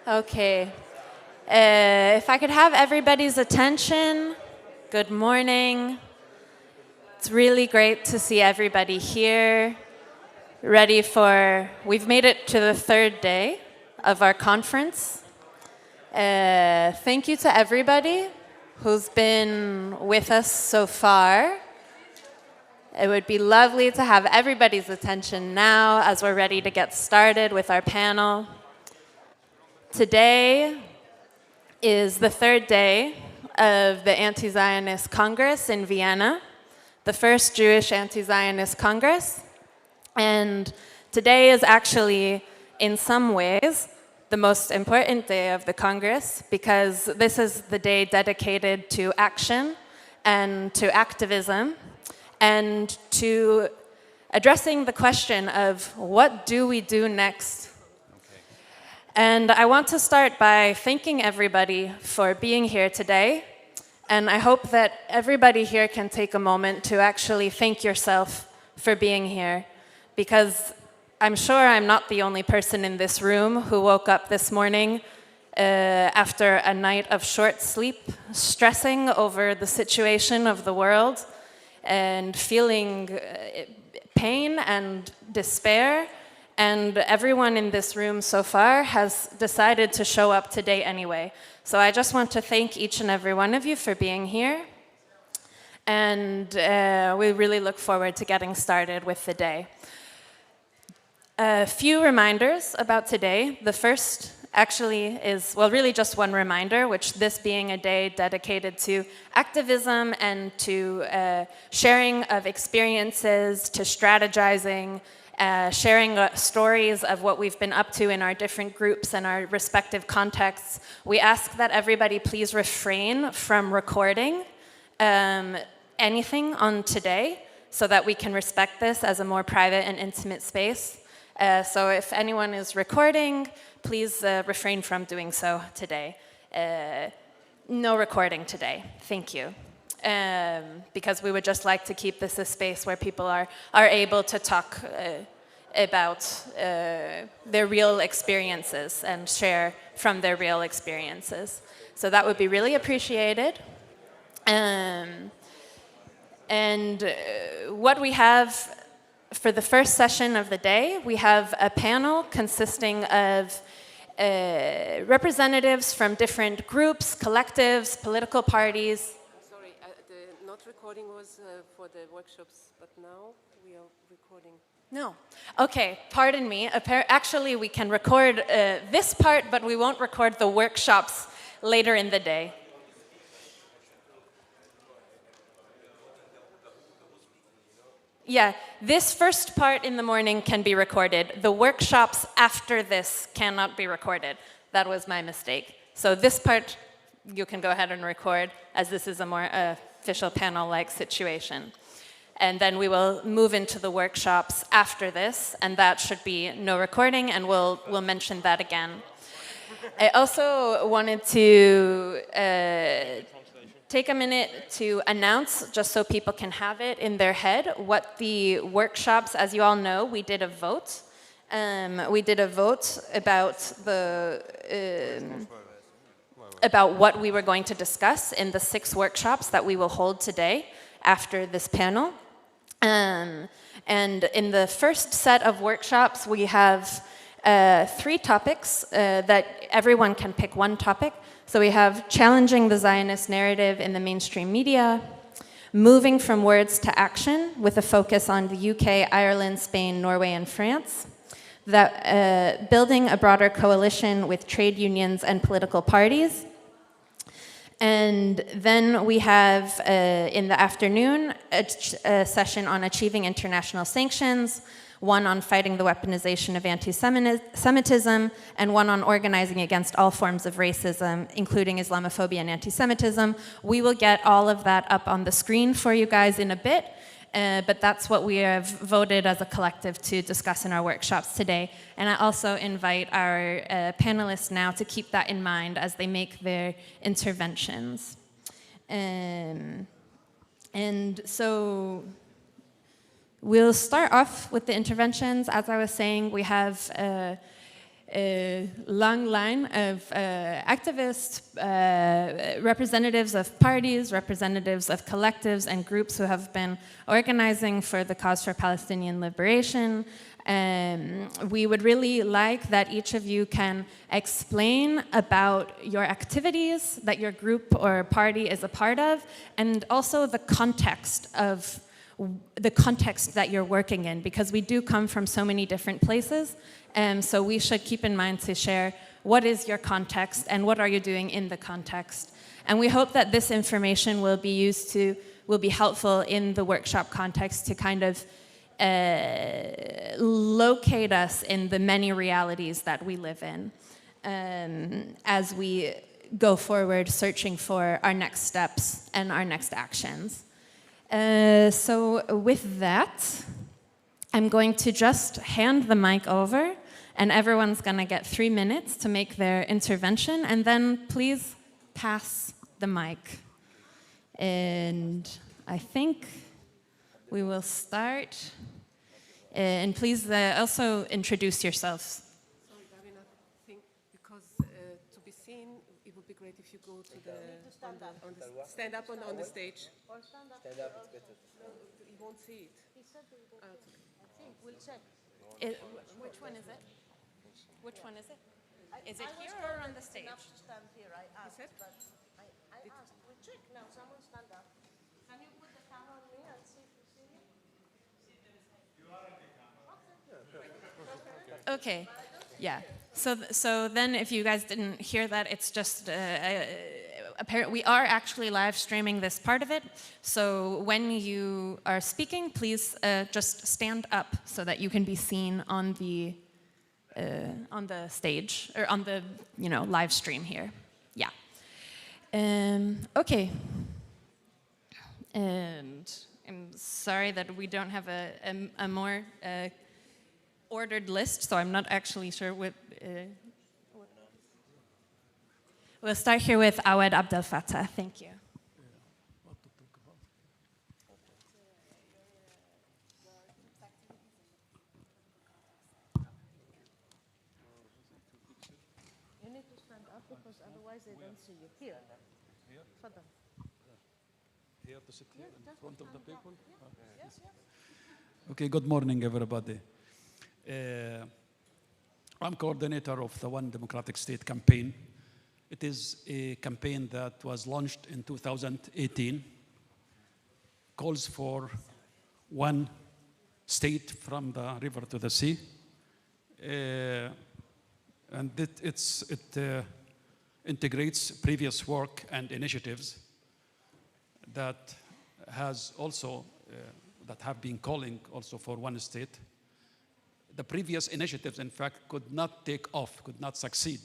Okay. If I could have everybody's attention, good morning. It's really great to see everybody here, we've made it to the third day of our conference. Thank you to everybody who's been with us so far. It would be lovely to have everybody's attention now as we're ready to get started with our panel. Today is the third day of the Anti-Zionist Congress in Vienna, the first Jewish Anti-Zionist Congress. And today is actually, in some ways, the most important day of the Congress because this is the day dedicated to action and to activism and to addressing the question of what do we do next? And I want to start by thanking everybody for being here today. And I hope that everybody here can take a moment to actually thank yourself for being here. Because I'm sure I'm not the only person in this room who woke up this morning after a night of short sleep, stressing over the situation of the world and feeling pain and despair. And everyone in this room so far has decided to show up today anyway. So I just want to thank each and every one of you for being here. And we really look forward to getting started with the day. A few reminders about today. The first actually is, well, really just one reminder, which this being a day dedicated to activism and to sharing of experiences, to strategizing, sharing stories of what we've been up to in our different groups and our respective contexts. We ask that everybody please refrain from recording anything on today so that we can respect this as a more private and intimate space. So if anyone is recording, please refrain from doing so today. No recording today. Thank you. Because we would just like to keep this a space where people are able to talk about their real experiences and share from their real experiences. So that would be really appreciated. And what we have for the first session of the day, we have a panel consisting of representatives from different groups, collectives, political parties. The not recording was for the workshops, but now we are recording. No. Okay, pardon me. Actually, we can record this part, but we won't record the workshops later in the day. Yeah, this first part in the morning can be recorded. The workshops after this cannot be recorded. That was my mistake. So this part you can go ahead and record, as this is a more official panel-like situation. And then we will move into the workshops after this, and that should be no recording, and we'll mention that again. I also wanted to take a minute to announce, just so people can have it in their head, what the workshops, as you all know, we did a vote. We did a vote about what we were going to discuss in the 6 workshops that we will hold today after this panel. And in the first set of workshops, we have 3 topics that everyone can pick one topic. So we have challenging the Zionist narrative in the mainstream media, moving from words to action with a focus on the UK, Ireland, Spain, Norway, and France, building a broader coalition with trade unions and political parties. And then we have, in the afternoon, a session on achieving international sanctions, one on fighting the weaponization of anti-Semitism, and one on organizing against all forms of racism, including Islamophobia and anti-Semitism. We will get all of that up on the screen for you guys in a bit, but that's what we have voted as a collective to discuss in our workshops today. And I also invite our panelists now to keep that in mind as they make their interventions. And so we'll start off with the interventions. As I was saying, we have long line of activists, representatives of parties, representatives of collectives and groups who have been organizing for the cause for Palestinian liberation. We would really like that each of you can explain about your activities that your group or party is a part of, and also the context that you're working in, because we do come from so many different places. So we should keep in mind to share what is your context and what are you doing in the context. And we hope that this information will be helpful in the workshop context to kind of locate us in the many realities that we live in as we go forward searching for our next steps and our next actions. So with that, I'm going to just hand the mic over, and everyone's going to get 3 minutes to make their intervention, and then please pass the mic. And I think we will start. And please also introduce yourselves. Sorry, Darina, I think because to be seen, it would be great if you go to stand up on the stage. Stand up, it's better. No, you won't see it. He said that we don't see it. I think we'll check. Which one is it? Which one is it? Is it here or on the stage? Enough to stand here, I asked, but I asked. We'll check now. Someone stand up. Can you put the camera on me and see if you see me? Okay, yeah. So then if you guys didn't hear that, it's just, apparently we are actually live streaming this part of it. So when you are speaking, please just stand up so that you can be seen on the stage, or on the, live stream here. Yeah. Okay. And I'm sorry that we don't have a more ordered list, so I'm not actually sure what. We'll start here with Awad Abdel Fattah. Thank you. You need to stand up because otherwise they don't see you. Here. Fadal. Here to sit here in front of the people? Yes. Okay, good morning, everybody. I'm coordinator of the One Democratic State campaign. It is a campaign that was launched in 2018, calls for one state from the river to the sea. And it integrates previous work and initiatives that has also, that have been calling also for one state. The previous initiatives, in fact, could not take off, could not succeed.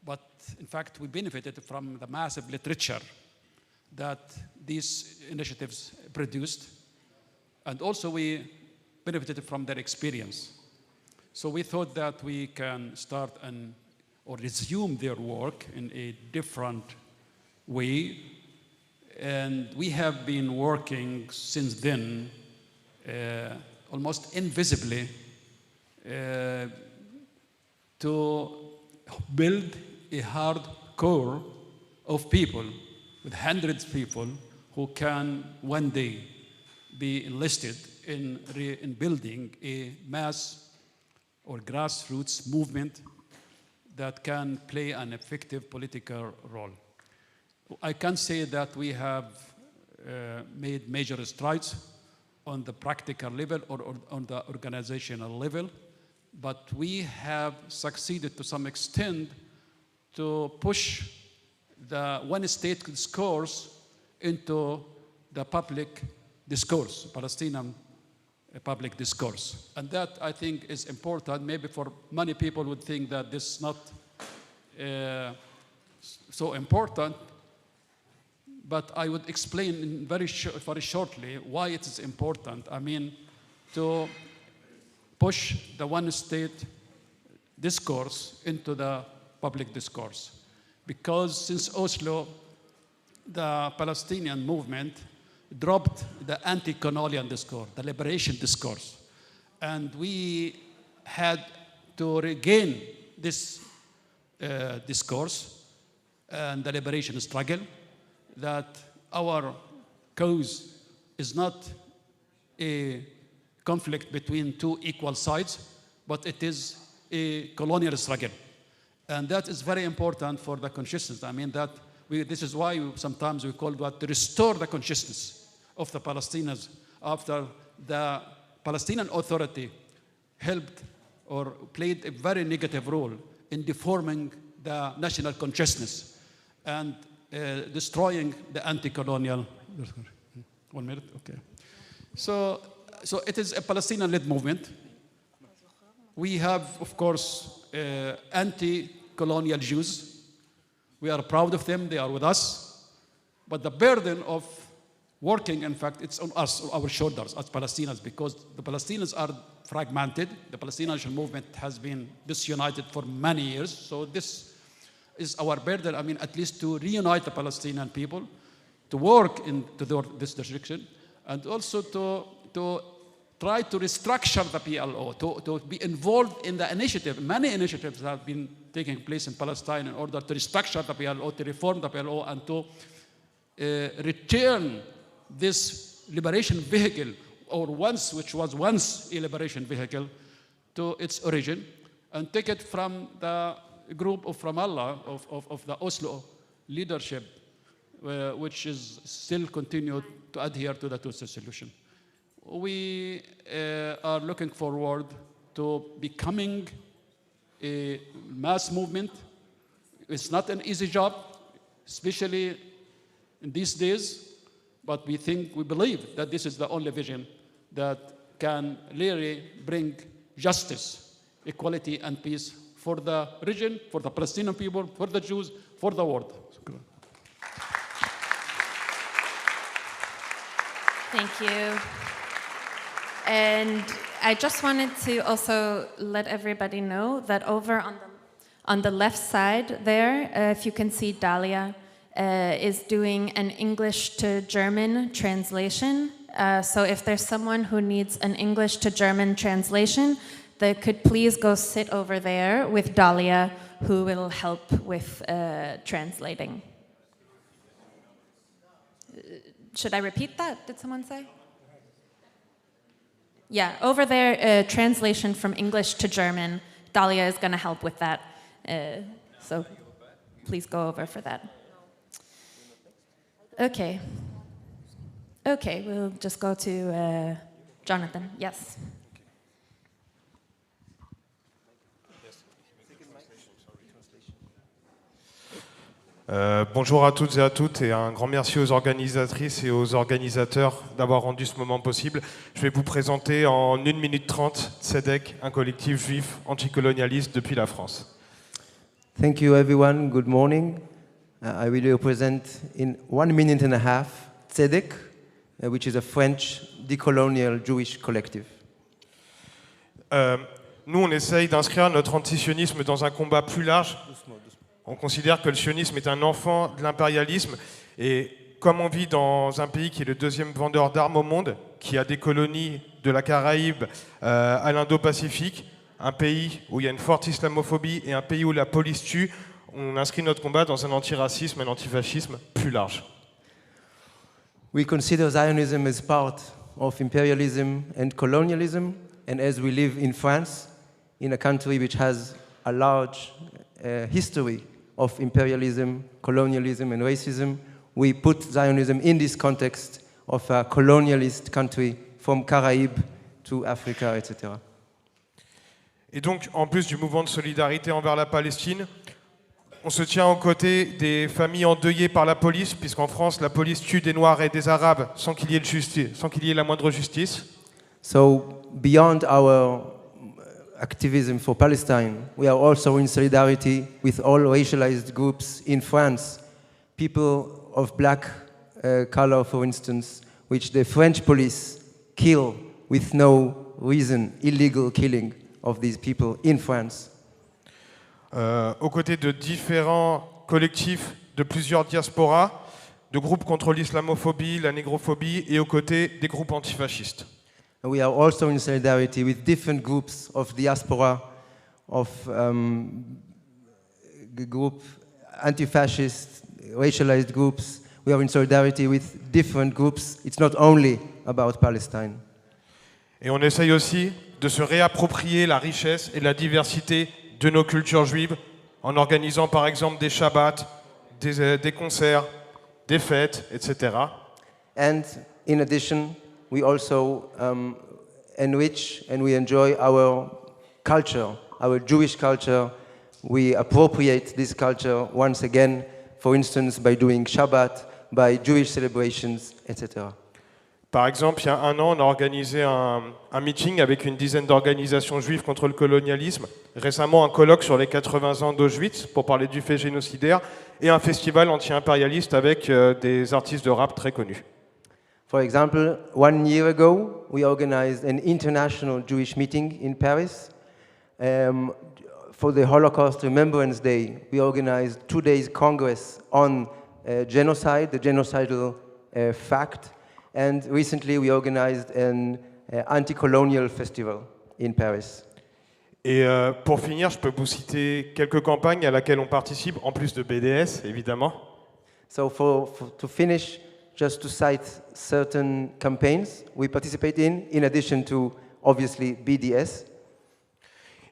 But in fact, we benefited from the massive literature that these initiatives produced. And also we benefited from their experience. So we thought that we can start or resume their work in a different way. And we have been working since then almost invisibly to build a hard core of people, with hundreds of people who can one day be enlisted in building a mass or grassroots movement that can play an effective political role. I can say that we have made major strides on the practical level or on the organizational level, but we have succeeded to some extent to push the one-state discourse into the public discourse, Palestinian public discourse. And that, I think, is important. Maybe for many people would think that this is not so important, but I would explain very shortly why it is important. I mean, to push the one-state discourse into the public discourse. Because since Oslo, the Palestinian movement dropped the anti-colonial discourse, the liberation discourse. And we had to regain this discourse and the liberation struggle, that our cause is not a conflict between two equal sides, but it is a colonial struggle. And that is very important for the consciousness. I mean, that this is why sometimes we call that to restore the consciousness of the Palestinians after the Palestinian Authority helped or played a very negative role in deforming the national consciousness and destroying the anti-colonial. 1 minute, okay. So it is a Palestinian-led movement. We have, of course, anti-colonial Jews. We are proud of them, they are with us. But the burden of working, in fact, it's on us, on our shoulders as Palestinians, because the Palestinians are fragmented. The Palestinian national movement has been disunited for many years. So this is our burden, I mean, at least to reunite the Palestinian people, to work into this direction, and also to try to restructure the PLO, to be involved in the initiative. Many initiatives have been taking place in Palestine in order to restructure the PLO, to reform the PLO, and to return this liberation vehicle, which was once a liberation vehicle, to its origin, and take it from the group of Ramallah, of the Oslo leadership, which is still continued to adhere to the two-state solution. We are looking forward to becoming a mass movement. It's not an easy job, especially in these days, but we believe that this is the only vision that can really bring justice, equality, and peace for the region, for the Palestinian people, for the Jews, for the world. Thank you. And I just wanted to also let everybody know that over on the left side there, if you can see Dalia, is doing an English to German translation. So if there's someone who needs an English to German translation, they could please go sit over there with Dalia, who will help with translating. Should I repeat that? Did someone say? Yeah, over there, translation from English to German. Dalia is going to help with that. So please go over for that. Okay. Okay, we'll just go to Jonathan. Yes. Bonjour à toutes et à toutes, et un grand merci aux organisatrices et aux organisateurs d'avoir rendu ce moment possible. Je vais vous présenter en 1 minute 30 Tzedek, un collectif juif anticolonialiste depuis la France. Thank you everyone, good morning. I will represent in 1 minute and a half Tzedek, which is a French decolonial Jewish collective. Nous, on essaye d'inscrire notre antisionisme dans un combat plus large. On considère que le sionisme est un enfant de l'impérialisme, et comme on vit dans un pays qui est le 2e vendeur d'armes au monde, qui a des colonies de la Caraïbe à l'Indo-Pacifique, un pays où il y a une forte islamophobie et un pays où la police tue, on inscrit notre combat dans un antiracisme, un antifascisme plus large. We consider Zionism as part of imperialism and colonialism, and as we live in France, in a country which has a large history of imperialism, colonialism, and racism, we put Zionism in this context of a colonialist country from Caraïbes to Africa, etc. Et donc, en plus du mouvement de solidarité envers la Palestine, on se tient aux côtés des familles endeuillées par la police, puisqu'en France, la police tue des Noirs et des Arabes sans qu'il y ait la moindre justice. So, beyond our activism for Palestine, we are also in solidarity with all racialized groups in France, people of black color, for instance, which the French police kill with no reason, illegal killing of these people in France. Aux côtés de différents collectifs de plusieurs diasporas, de groupes contre l'islamophobie, la négrophobie, et aux côtés des groupes antifascistes. And we are also in solidarity with different groups of diaspora of group, anti-fascist, racialized groups. We are in solidarity with different groups. It's not only about Palestine. Et on essaye aussi de se réapproprier la richesse et la diversité de nos cultures juives en organisant par exemple des shabbats, des concerts, des fêtes, etc. And in addition, we also enrich and we enjoy our culture, our Jewish culture. We appropriate this culture once again, for instance, by doing Shabbat, by Jewish celebrations, etc. Par exemple, il y a un an, on a organisé un meeting avec une dizaine d'organisations juives contre le colonialisme. Récemment, un colloque sur les 80 ans d'Auschwitz pour parler du fait génocidaire et un festival anti-impérialiste avec des artistes de rap très connus. For example, 1 year ago, we organized an international Jewish meeting in Paris. For the Holocaust Remembrance Day, we organized 2 days Congress on genocide, the genocidal fact. And recently we organized an anti-colonial festival in Paris. Et pour finir, je peux vous citer quelques campagnes à laquelle on participe, en plus de BDS, évidemment. So to finish, just to cite certain campaigns we participate in addition to, obviously, BDS.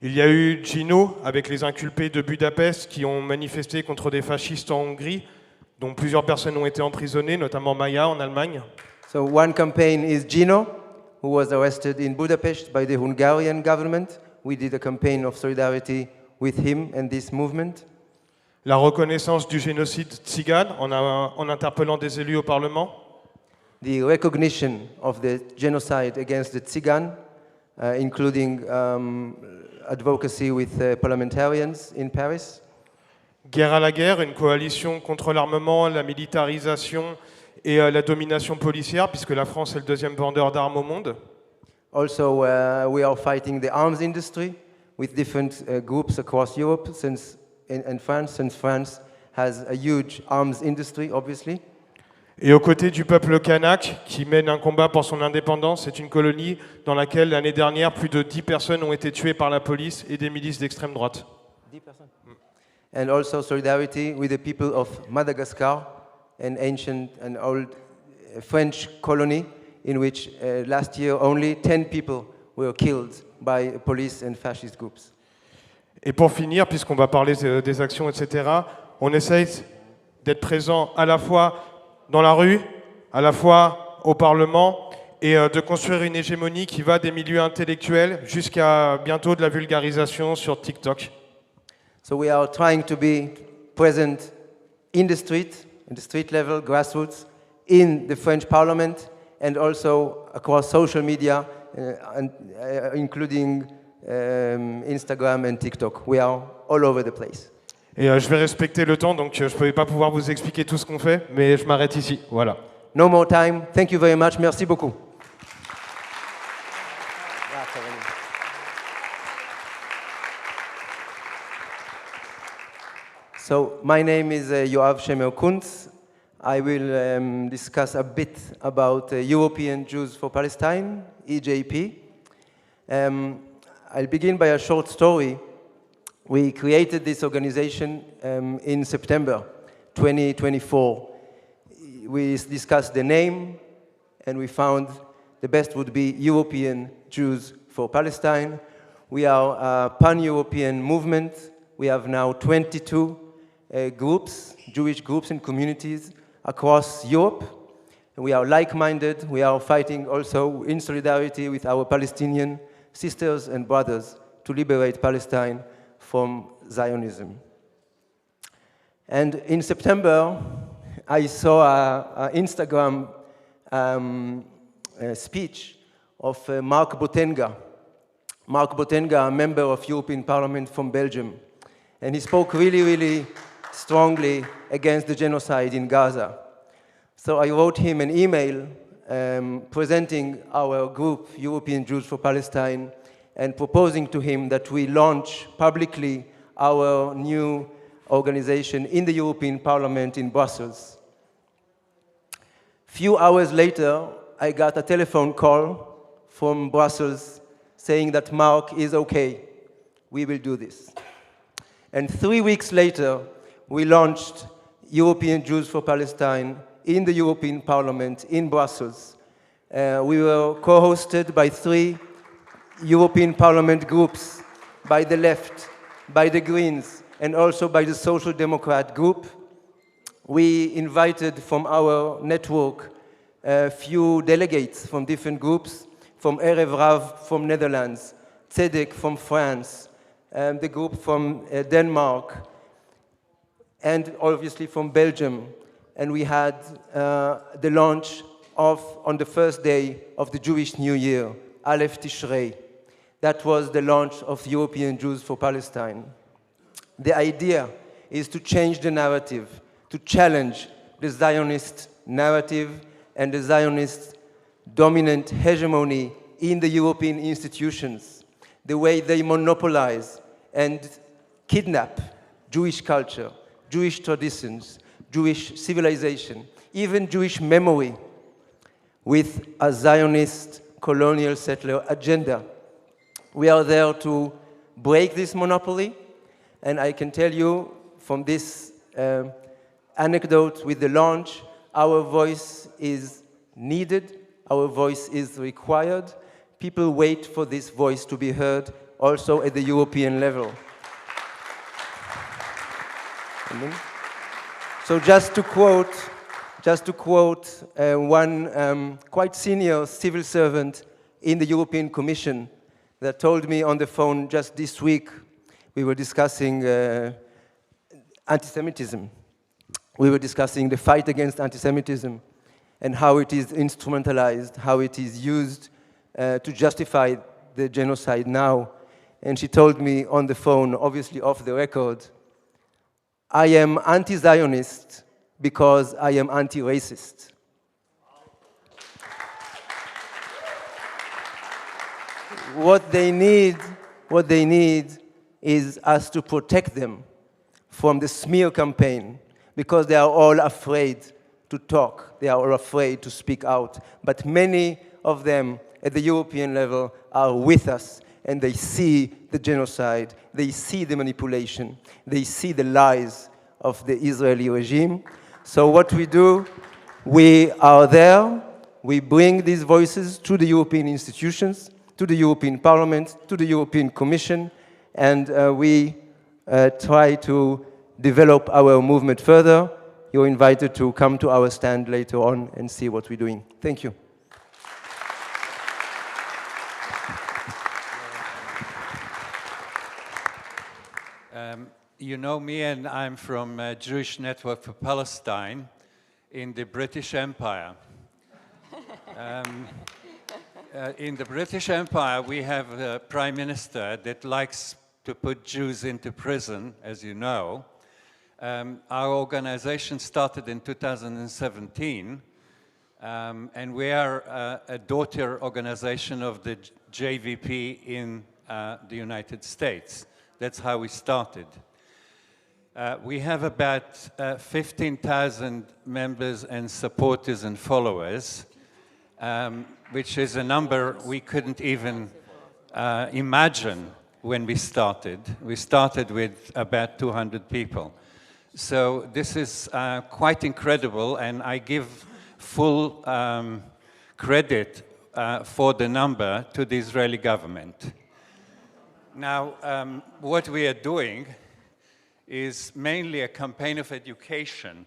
Il y a eu Gino, avec les inculpés de Budapest, qui ont manifesté contre des fascistes en Hongrie, dont plusieurs personnes ont été emprisonnées, notamment Maya en Allemagne. So one campaign is Gino, who was arrested in Budapest by the Hungarian government. We did a campaign of solidarity with him and this movement. La reconnaissance du génocide tzigane en interpellant des élus au Parlement. The recognition of the genocide against the Tsigan, including advocacy with parliamentarians in Paris. Guerre à la guerre, une coalition contre l'armement, la militarisation et la domination policière, puisque la France est le deuxième vendeur d'armes au monde. Also, we are fighting the arms industry with different groups across Europe, and France, since France has a huge arms industry, obviously. Et aux côtés du peuple kanak, qui mène un combat pour son indépendance, c'est une colonie dans laquelle, l'année dernière, plus de 10 personnes ont été tuées par la police et des milices d'extrême droite. 10 personnes. And also solidarity with the people of Madagascar, an ancient and old French colony in which last year only 10 people were killed by police and fascist groups. Et pour finir, puisqu'on va parler des actions, etc., on essaye d'être présent à la fois dans la rue, à la fois au Parlement, et de construire une hégémonie qui va des milieux intellectuels jusqu'à bientôt de la vulgarisation sur TikTok. So we are trying to be present in the street level, grassroots, in the French Parliament, and also across social media, including Instagram and TikTok. We are all over the place. Et je vais respecter le temps, donc je ne vais pas pouvoir vous expliquer tout ce qu'on fait, mais je m'arrête ici. Voilà. No more time. Thank you very much. Merci beaucoup. So my name is Yoav Shemer Kuntz. I will discuss a bit about European Jews for Palestine, EJP. I'll begin by a short story. We created this organization in September 2024. We discussed the name, and we found the best would be European Jews for Palestine. We are a pan-European movement. We have now 22 groups, Jewish groups and communities across Europe. And we are like-minded. We are fighting also in solidarity with our Palestinian sisters and brothers to liberate Palestine from Zionism. And in September, I saw an Instagram speech of Mark Botenga. Mark Botenga, a member of European Parliament from Belgium. And he spoke really, really strongly against the genocide in Gaza. So I wrote him an email presenting our group, European Jews for Palestine, and proposing to him that we launch publicly our new organization in the European Parliament in Brussels. Few hours later, I got a telephone call from Brussels saying that Mark is okay we will do this. And 3 weeks later, we launched European Jews for Palestine in the European Parliament in Brussels. We were co-hosted by 3 European Parliament groups, by the left, by the Greens, and also by the Social Democrat group. We invited from our network a few delegates from different groups, from Erev Rav from Netherlands, Tzedek from France, the group from Denmark, and obviously from Belgium. And we had the launch on the first day of the Jewish New Year, Aleph Tishrei. That was the launch of European Jews for Palestine. The idea is to change the narrative, to challenge the Zionist narrative and the Zionist dominant hegemony in the European institutions, the way they monopolize and kidnap Jewish culture, Jewish traditions, Jewish civilization, even Jewish memory, with a Zionist colonial settler agenda. We are there to break this monopoly, and I can tell you from this anecdote with the launch, our voice is needed, our voice is required. People wait for this voice to be heard also at the European level. So just to quote one quite senior civil servant in the European Commission that told me on the phone just this week, we were discussing anti-Semitism. We were discussing the fight against anti-Semitism and how it is instrumentalized, how it is used to justify the genocide now. And she told me on the phone, obviously off the record, I am anti-Zionist because I am anti-racist. What they need is us to protect them from the smear campaign, because they are all afraid to talk, they are all afraid to speak out. But many of them at the European level are with us, and they see the genocide, they see the manipulation, they see the lies of the Israeli regime. So what we do, we are there, we bring these voices to the European institutions, to the European Parliament, to the European Commission, and we try to develop our movement further. You're invited to come to our stand later on and see what we're doing. Thank you. You know me, and I'm from Jewish Network for Palestine in the British Empire. In the British Empire, we have a prime minister that likes to put Jews into prison, as you know. Our organization started in 2017, and we are a daughter organization of the JVP in the United States. That's how we started. We have about 15,000 members and supporters and followers, which is a number we couldn't even imagine when we started. We started with about 200 people. So this is quite incredible, and I give full credit for the number to the Israeli government. Now, what we are doing is mainly a campaign of education.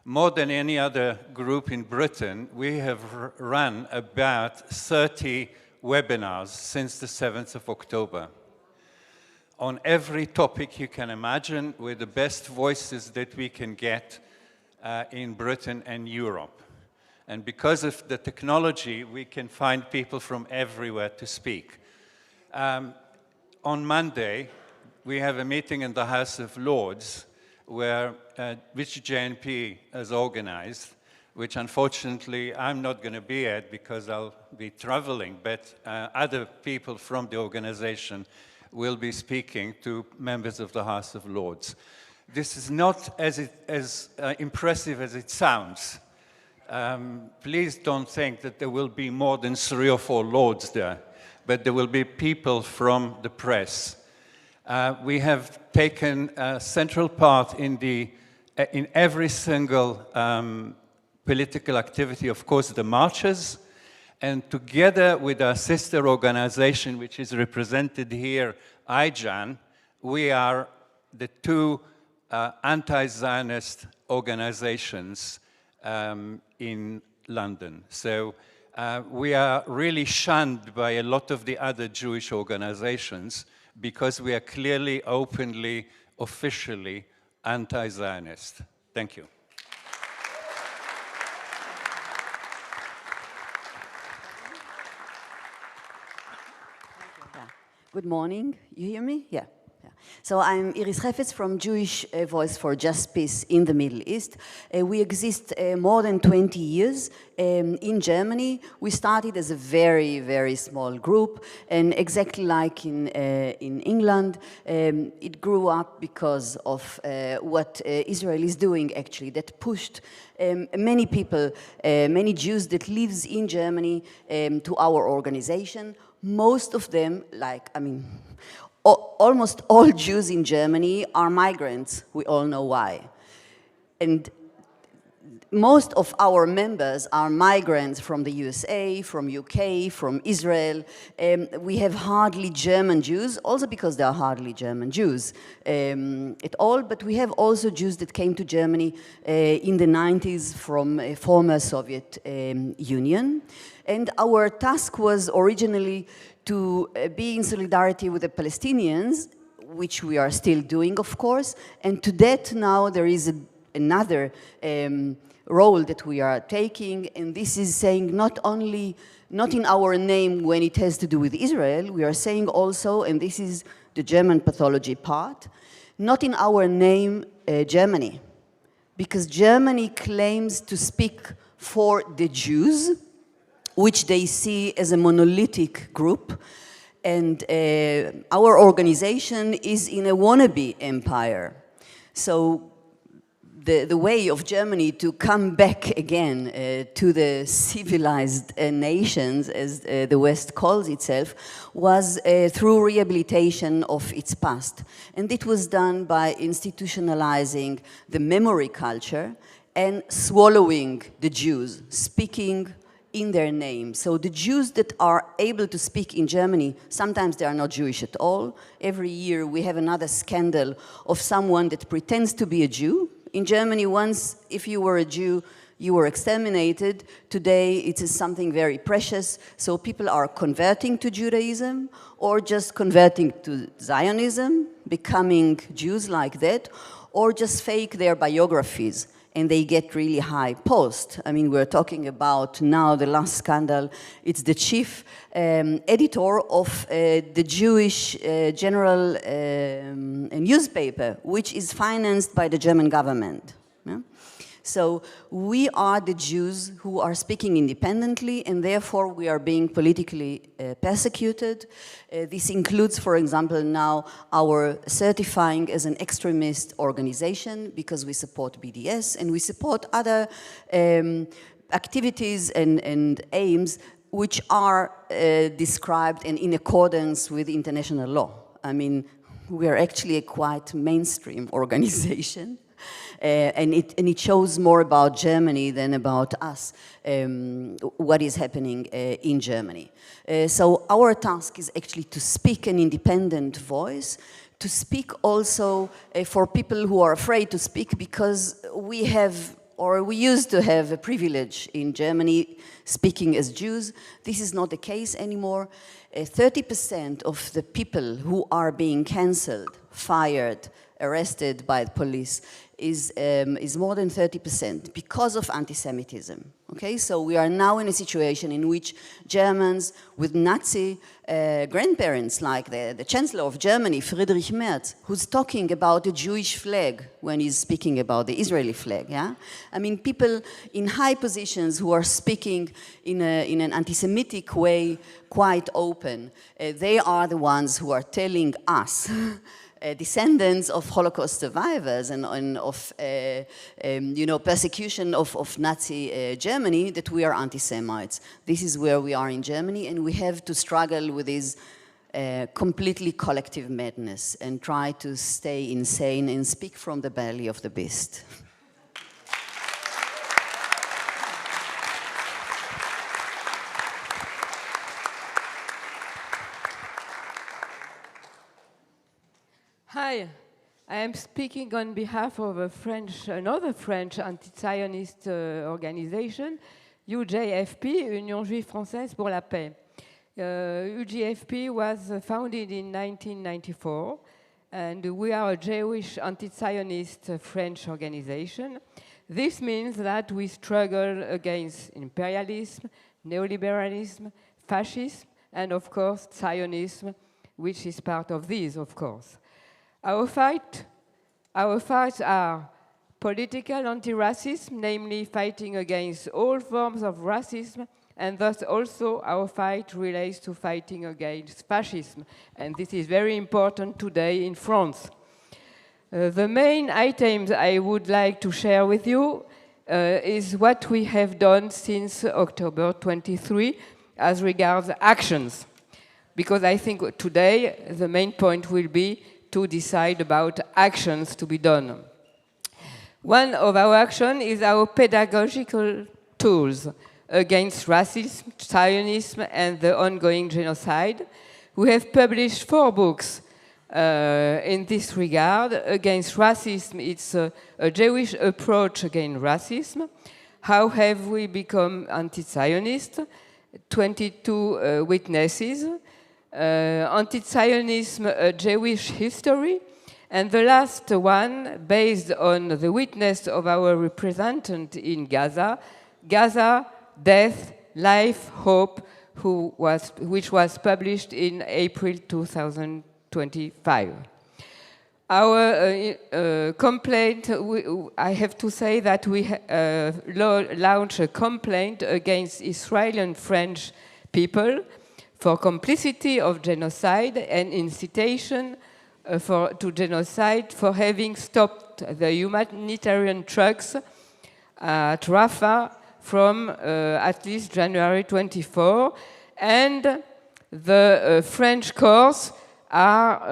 More than any other group in Britain, we have run about 30 webinars since the 7th of October on every topic you can imagine, with the best voices that we can get in Britain and Europe. And because of the technology, we can find people from everywhere to speak. On Monday, we have a meeting in the House of Lords which JNP has organized, which unfortunately I'm not going to be at because I'll be traveling, but other people from the organization will be speaking to members of the House of Lords. This is not as impressive as it sounds. Please don't think that there will be more than 3 or 4 lords there, but there will be people from the press. We have taken a central part in every single political activity, of course, the marches, and together with our sister organization, which is represented here, IJAN, we are the two anti-Zionist organizations in London. So we are really shunned by a lot of the other Jewish organizations because we are clearly, openly, officially anti-Zionist. Thank you. Good morning. You hear me? Yeah. So I'm Iris Refetz from Jewish Voice for Just Peace in the Middle East. We exist more than 20 years in Germany. We started as a very, very small group, and exactly like in England, it grew up because of what Israel is doing, actually, that pushed many people, many Jews that lives in Germany to our organization. Most of them, almost all Jews in Germany are migrants. We all know why. And most of our members are migrants from the USA, from UK, from Israel. We have hardly German Jews, also because there are hardly German Jews at all, but we have also Jews that came to Germany in the 90s from a former Soviet Union. And our task was originally to be in solidarity with the Palestinians, which we are still doing, of course. And to that now there is another role that we are taking, and this is saying not in our name when it has to do with Israel, we are saying also, and this is the German pathology part, not in our name Germany, because Germany claims to speak for the Jews, which they see as a monolithic group, and our organization is in a wannabe empire. So the way of Germany to come back again to the civilized nations, as the West calls itself, was through rehabilitation of its past. And it was done by institutionalizing the memory culture and swallowing the Jews, speaking in their name. So the Jews that are able to speak in Germany, sometimes they are not Jewish at all. Every year we have another scandal of someone that pretends to be a Jew. In Germany, once, if you were a Jew, you were exterminated. Today, it is something very precious. So people are converting to Judaism or just converting to Zionism, becoming Jews like that, or just fake their biographies, and they get really high post. I mean, we're talking about now the last scandal. It's the chief editor of the Jewish general newspaper, which is financed by the German government. Yeah? So we are the Jews who are speaking independently, and therefore we are being politically persecuted. This includes, for example, now our certifying as an extremist organization because we support BDS and we support other activities and aims which are described and in accordance with international law. I mean, we are actually a quite mainstream organization. And it shows more about Germany than about us, what is happening in Germany. So our task is actually to speak an independent voice, to speak also for people who are afraid to speak because we have, or we used to have a privilege in Germany speaking as Jews. This is not the case anymore. 30% of the people who are being cancelled, fired, arrested by the police is more than 30% because of anti-Semitism. Okay, so we are now in a situation in which Germans with Nazi grandparents, like the Chancellor of Germany, Friedrich Merz, who's talking about the Jewish flag when he's speaking about the Israeli flag. Yeah, I mean, people in high positions who are speaking in an anti-Semitic way, quite open. They are the ones who are telling us. Descendants of Holocaust survivors and of persecution of Nazi Germany, that we are anti-Semites. This is where we are in Germany, and we have to struggle with these completely collective madness and try to stay insane and speak from the belly of the beast. Hi, I am speaking on behalf of another French anti-Zionist organization, UJFP, Union Juive Française pour la Paix. UJFP was founded in 1994, and we are a Jewish anti-Zionist French organization. This means that we struggle against imperialism, neoliberalism, fascism, and of course Zionism, which is part of these, of course. Our fights are political anti-racism, namely fighting against all forms of racism, and thus also our fight relates to fighting against fascism. And this is very important today in France. The main items I would like to share with you is what we have done since October 23 as regards actions. Because I think today the main point will be to decide about actions to be done. One of our actions is our pedagogical tools against racism, Zionism, and the ongoing genocide. We have published 4 books in this regard. Against racism, it's a Jewish approach against racism. How have we become anti-Zionist? 22 witnesses. Anti-Zionism, a Jewish history, and the last one, based on the witness of our representative in Gaza, Gaza, Death, Life, Hope, which was published in April 2025. Our complaint, I have to say that we launched a complaint against Israeli and French people for complicity of genocide and incitation to genocide for having stopped the humanitarian trucks at Rafah from at least January 24. And the French courts are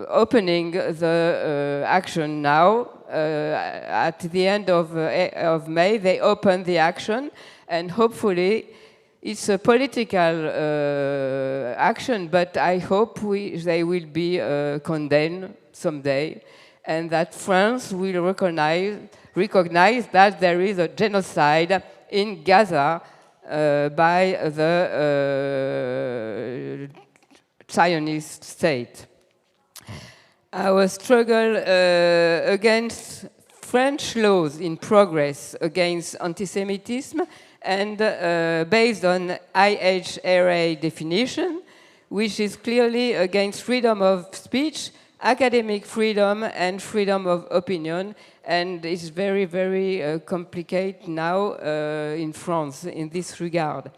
opening the action now. At the end of May, they open the action, and hopefully it's a political action, but I hope they will be condemned someday, and that France will recognize that there is a genocide in Gaza by the Zionist state. Our struggle against French laws in progress against anti-Semitism and based on IHRA definition, which is clearly against freedom of speech, academic freedom, and freedom of opinion, and it's very, very complicated now in France in this regard.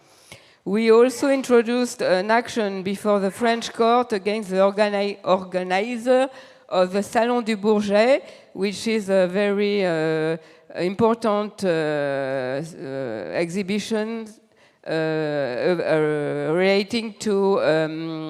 We also introduced an action before the French court against the organizer of the Salon du Bourget, which is a very important exhibition relating to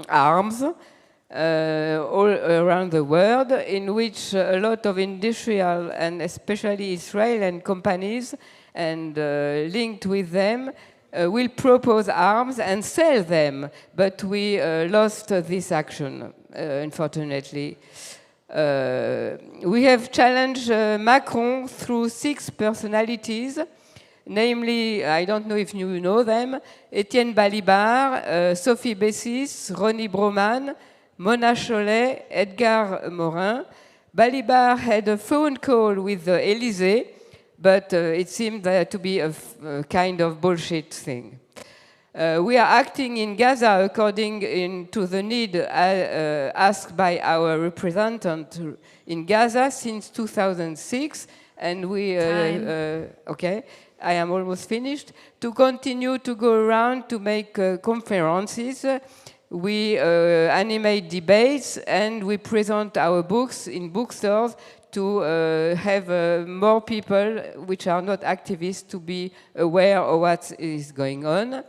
arms all around the world, in which a lot of industrial and especially Israeli companies and linked with them will propose arms and sell them, but we lost this action, unfortunately. We have challenged Macron through 6 personalities, namely, I don't know if you know them, Étienne Balibar, Sophie Bessis, Ronnie Broman, Mona Chollet, Edgar Morin. Balibar had a phone call with the Élysée, but it seemed to be a kind of bullshit thing. We are acting in Gaza according to the need asked by our representative in Gaza since 2006, and we okay, I am almost finished. To continue to go around to make conferences, we animate debates, and we present our books in bookstores to have more people which are not activists to be aware of what is going on.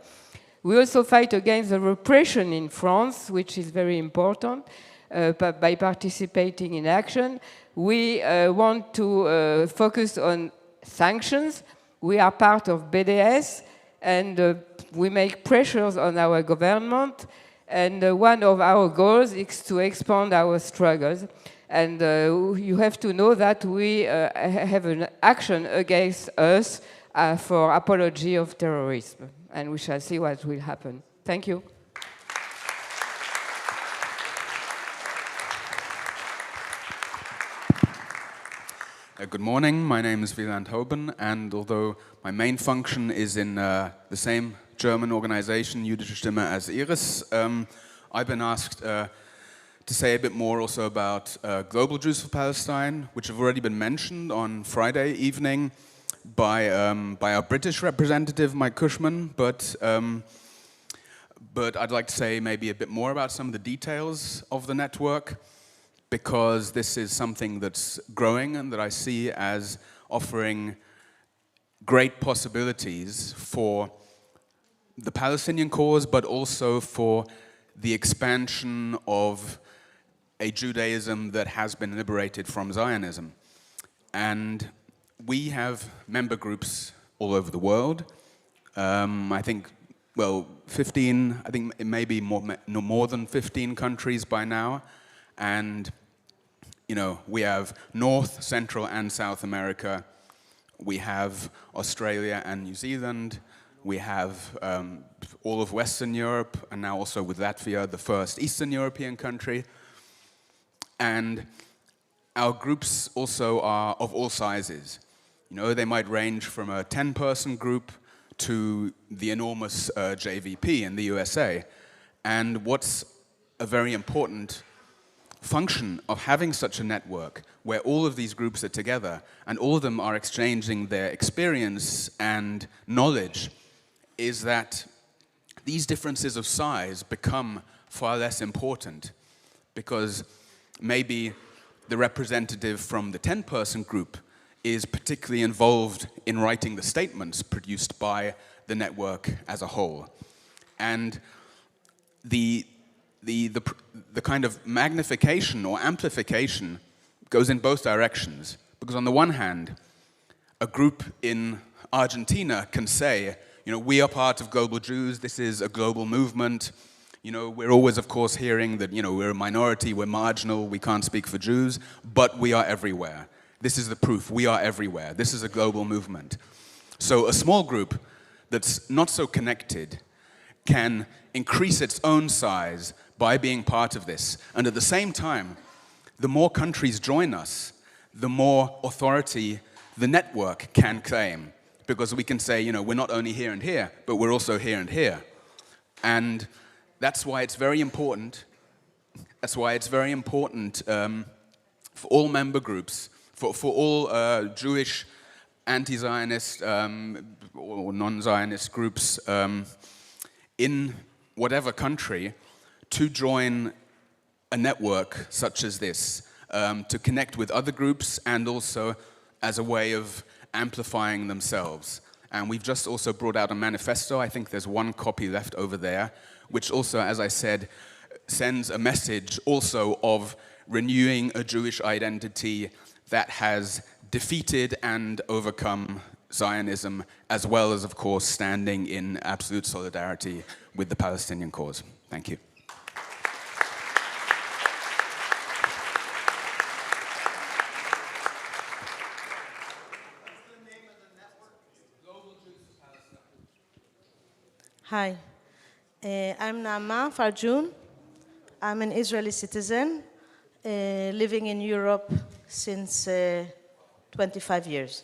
We also fight against the repression in France, which is very important, by participating in action. We want to focus on sanctions. We are part of BDS, and we make pressures on our government. And one of our goals is to expand our struggles. And you have to know that we have an action against us for apology of terrorism. And we shall see what will happen. Thank you. Good morning, my name is Wieland Hoben, and although my main function is in the same German organization, Jüdische Stimme, as Iris, I've been asked to say a bit more also about global Jews for Palestine, which have already been mentioned on Friday evening by our British representative, Mike Cushman, but I'd like to say maybe a bit more about some of the details of the network, because this is something that's growing and that I see as offering great possibilities for the Palestinian cause, but also for the expansion of a Judaism that has been liberated from Zionism. And we have member groups all over the world. I think, well, 15, I think it may be more than 15 countries by now. And you know, we have North, Central, and South America. We have Australia and New Zealand. We have all of Western Europe, and now also with Latvia, the first Eastern European country. And our groups also are of all sizes. You know, they might range from a 10-person group to the enormous JVP in the USA. And what's a very important function of having such a network where all of these groups are together and all of them are exchanging their experience and knowledge is that these differences of size become far less important, because maybe the representative from the 10-person group is particularly involved in writing the statements produced by the network as a whole. And the kind of magnification or amplification goes in both directions. Because on the one hand, a group in Argentina can say, you know, we are part of global Jews, this is a global movement. You know, we're always, of course, hearing that, you know, we're a minority, we're marginal, we can't speak for Jews, but we are everywhere. This is the proof, we are everywhere. This is a global movement. So a small group that's not so connected can increase its own size by being part of this. And at the same time, the more countries join us, the more authority the network can claim. Because we can say, you know, we're not only here and here, but we're also here and here. And that's why it's very important. That's why it's very important for all member groups, for all Jewish, anti-Zionist or non-Zionist groups in whatever country to join a network such as this, to connect with other groups and also as a way of amplifying themselves. And we've just also brought out a manifesto. I think there's one copy left over there, which also, as I said, sends a message also of renewing a Jewish identity that has defeated and overcome Zionism, as well as, of course, standing in absolute solidarity with the Palestinian cause. Thank you. Hi, I'm Naama Farjoun. I'm an Israeli citizen living in Europe since 25 years.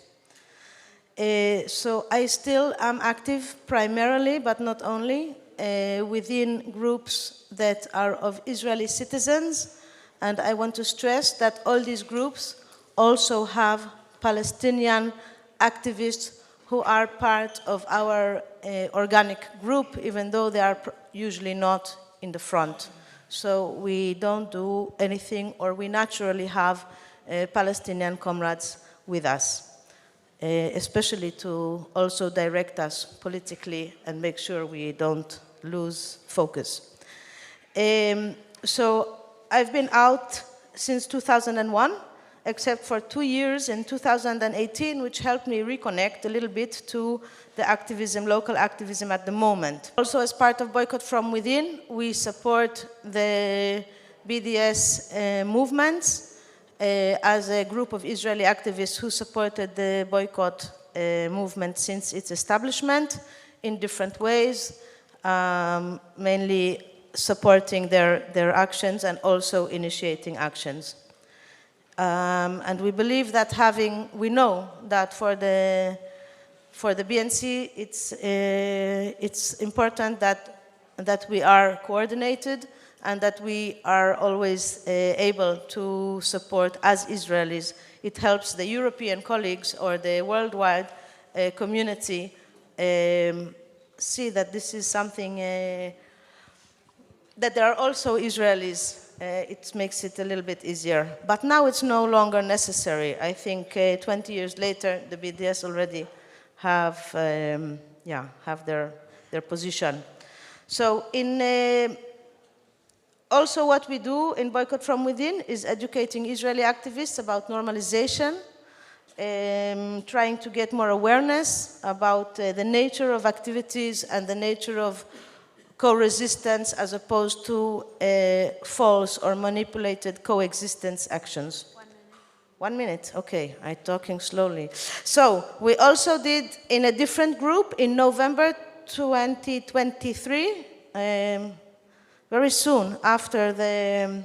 So I still am active primarily, but not only, within groups that are of Israeli citizens. And I want to stress that all these groups also have Palestinian activists who are part of our organic group, even though they are usually not in the front. So we don't do anything, or we naturally have Palestinian comrades with us, especially to also direct us politically and make sure we don't lose focus. So I've been out since 2001, except for 2 years in 2018, which helped me reconnect a little bit to the activism, local activism at the moment. Also, as part of Boycott from Within, we support the BDS movements as a group of Israeli activists who supported the boycott movement since its establishment in different ways, mainly supporting their actions and also initiating actions. And we believe that we know that for the BNC, it's important that we are coordinated and that we are always able to support as Israelis. It helps the European colleagues or the worldwide community see that this is something, that there are also Israelis. It makes it a little bit easier. But now it's no longer necessary. I think 20 years later, the BDS already have their position. So also what we do in Boycott from Within is educating Israeli activists about normalization, trying to get more awareness about the nature of activities and the nature of co-resistance as opposed to false or manipulated coexistence actions. 1 minute, okay, I'm talking slowly. So we also did in a different group in November 2023, very soon after the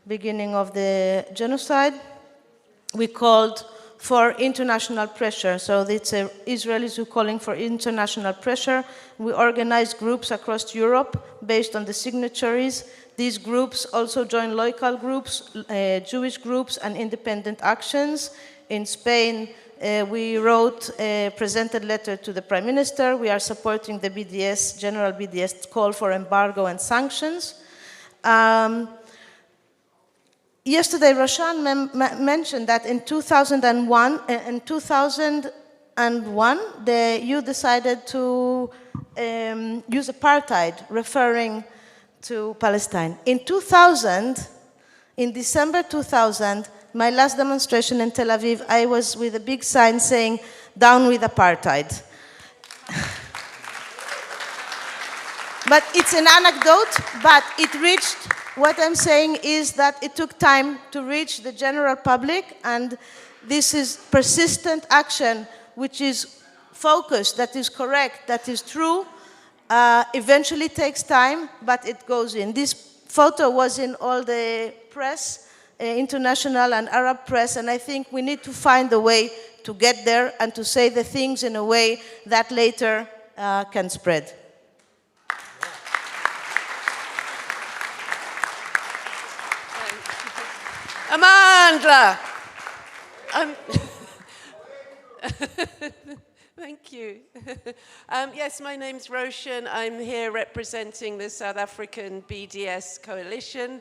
beginning of the genocide, we called for international pressure. So it's Israelis who are calling for international pressure. We organized groups across Europe based on the signatories. These groups also join local groups, Jewish groups, and independent actions. In Spain, we wrote a presented letter to the Prime Minister. We are supporting the BDS, general BDS call for embargo and sanctions. Yesterday, Roshan mentioned that in 2001, the EU decided to use apartheid, referring to Palestine. In 2000, in December 2000, my last demonstration in Tel Aviv, I was with a big sign saying, "Down with apartheid." But it's an anecdote, but it reached, what I'm saying is that it took time to reach the general public, and this is persistent action, which is focused, that is correct, that is true, eventually takes time, but it goes in. This photo was in all the press, international and Arab press, and I think we need to find a way to get there and to say the things in a way that later can spread. Amandla! Thank you. Yes, my name's Roshan. I'm here representing the South African BDS coalition.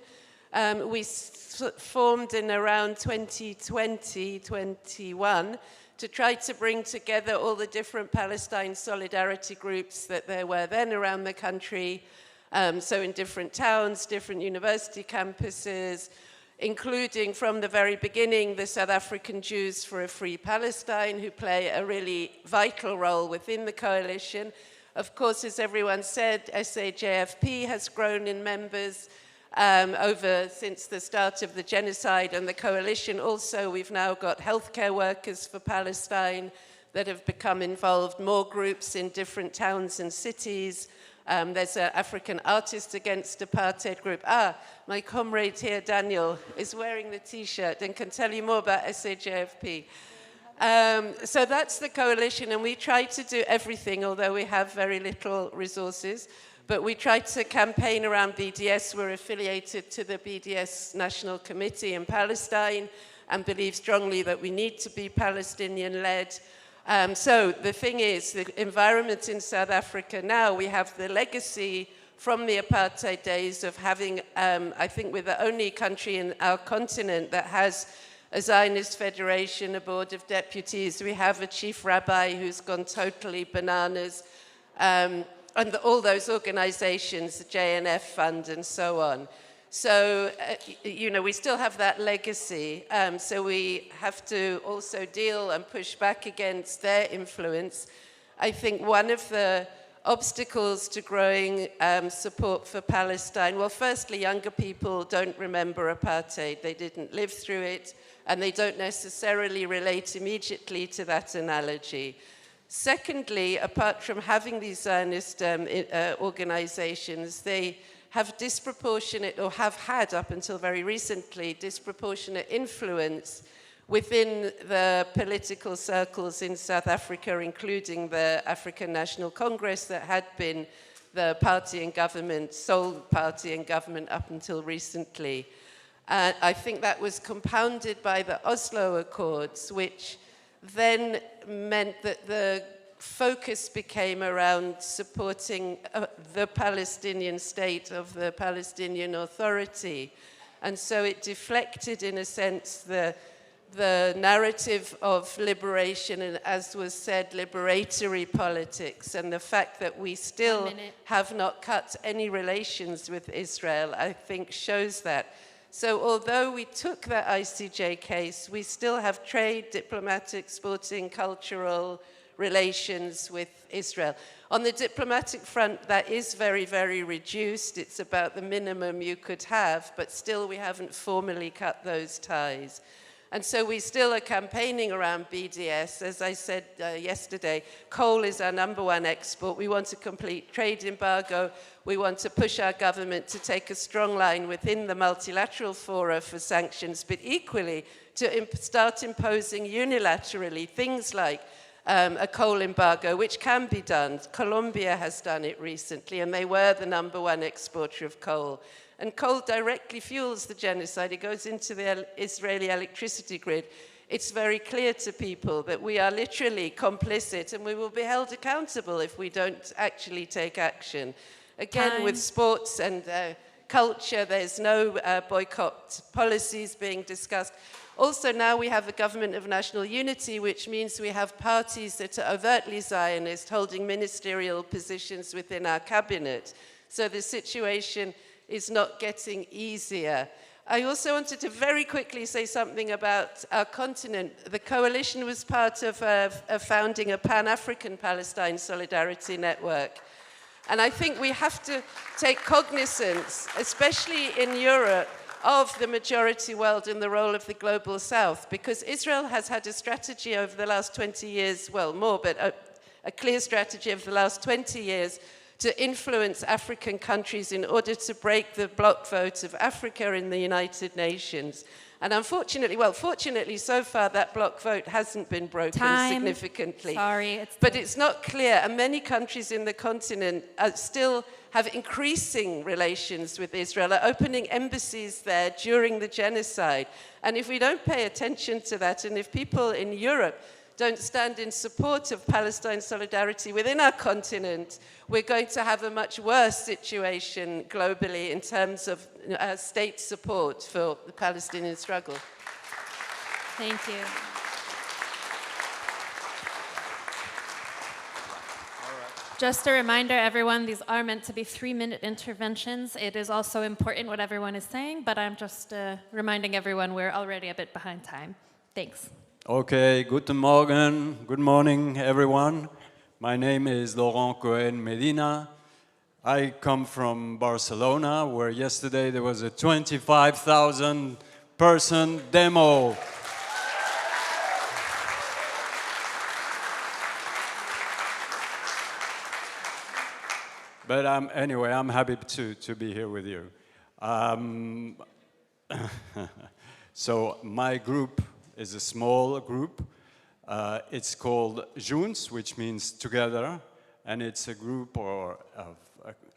We formed in around 2020-21 to try to bring together all the different Palestine solidarity groups that there were then around the country, so in different towns, different university campuses, including from the very beginning the South African Jews for a Free Palestine, who play a really vital role within the coalition. Of course, as everyone said, SAJFP has grown in members since the start of the genocide, and the coalition also, we've now got healthcare workers for Palestine that have become involved, more groups in different towns and cities. There's an African Artists Against Apartheid group. My comrade here, Daniel, is wearing the T-shirt and can tell you more about SAJFP. So that's the coalition, and we try to do everything, although we have very little resources. But we try to campaign around BDS. We're affiliated to the BDS National Committee in Palestine and believe strongly that we need to be Palestinian-led. So the thing is, the environment in South Africa now, we have the legacy from the apartheid days of having, I think we're the only country in our continent that has a Zionist federation, a board of deputies. We have a chief rabbi who's gone totally bananas. and all those organizations, the JNF Fund and so on. So, you know, we still have that legacy, so we have to also deal and push back against their influence. I think one of the obstacles to growing support for Palestine, well, firstly, younger people don't remember apartheid. They didn't live through it, and they don't necessarily relate immediately to that analogy. Secondly, apart from having these Zionist organizations, they have disproportionate, or have had up until very recently, disproportionate influence within the political circles in South Africa, including the African National Congress that had been the party in government, sole party in government up until recently. I think that was compounded by the Oslo Accords, which then meant that the focus became around supporting the Palestinian state of the Palestinian Authority. And so it deflected, in a sense, the narrative of liberation and, as was said, liberatory politics, and the fact that we still have not cut any relations with Israel, I think, shows that. So although we took that ICJ case, we still have trade, diplomatic, sporting, cultural relations with Israel. On the diplomatic front, that is very, very reduced. It's about the minimum you could have, but still we haven't formally cut those ties. And so we still are campaigning around BDS. As I said yesterday, coal is our #1 export. We want a complete trade embargo. We want to push our government to take a strong line within the multilateral fora for sanctions, but equally to start imposing unilaterally things like a coal embargo, which can be done. Colombia has done it recently, and they were the #1 exporter of coal. And coal directly fuels the genocide. It goes into the Israeli electricity grid. It's very clear to people that we are literally complicit, and we will be held accountable if we don't actually take action. Again, with sports and culture, there's no boycott policies being discussed. Also, now we have a government of national unity, which means we have parties that are overtly Zionist, holding ministerial positions within our cabinet. So the situation is not getting easier. I also wanted to very quickly say something about our continent. The coalition was part of founding a Pan-African Palestine Solidarity Network. And I think we have to take cognizance, especially in Europe, of the majority world and the role of the global south, because Israel has had a strategy over the last 20 years, well, more, but a clear strategy over the last 20 years to influence African countries in order to break the bloc vote of Africa in the United Nations. And unfortunately, well, fortunately, so far that bloc vote hasn't been broken significantly. Sorry. But it's not clear, and many countries in the continent still have increasing relations with Israel, are opening embassies there during the genocide. And if we don't pay attention to that, and if people in Europe don't stand in support of Palestine solidarity within our continent, we're going to have a much worse situation globally in terms of state support for the Palestinian struggle. Thank you. Just a reminder, everyone, these are meant to be 3-minute interventions. It is also important what everyone is saying, but I'm just reminding everyone we're already a bit behind time. Thanks. Okay, guten Morgen, good morning, everyone. My name is Laurent Cohen Medina. I come from Barcelona, where yesterday there was a 25,000 person demo. But anyway, I'm happy to be here with you. So my group is a small group. It's called Junts, which means together, and it's a group or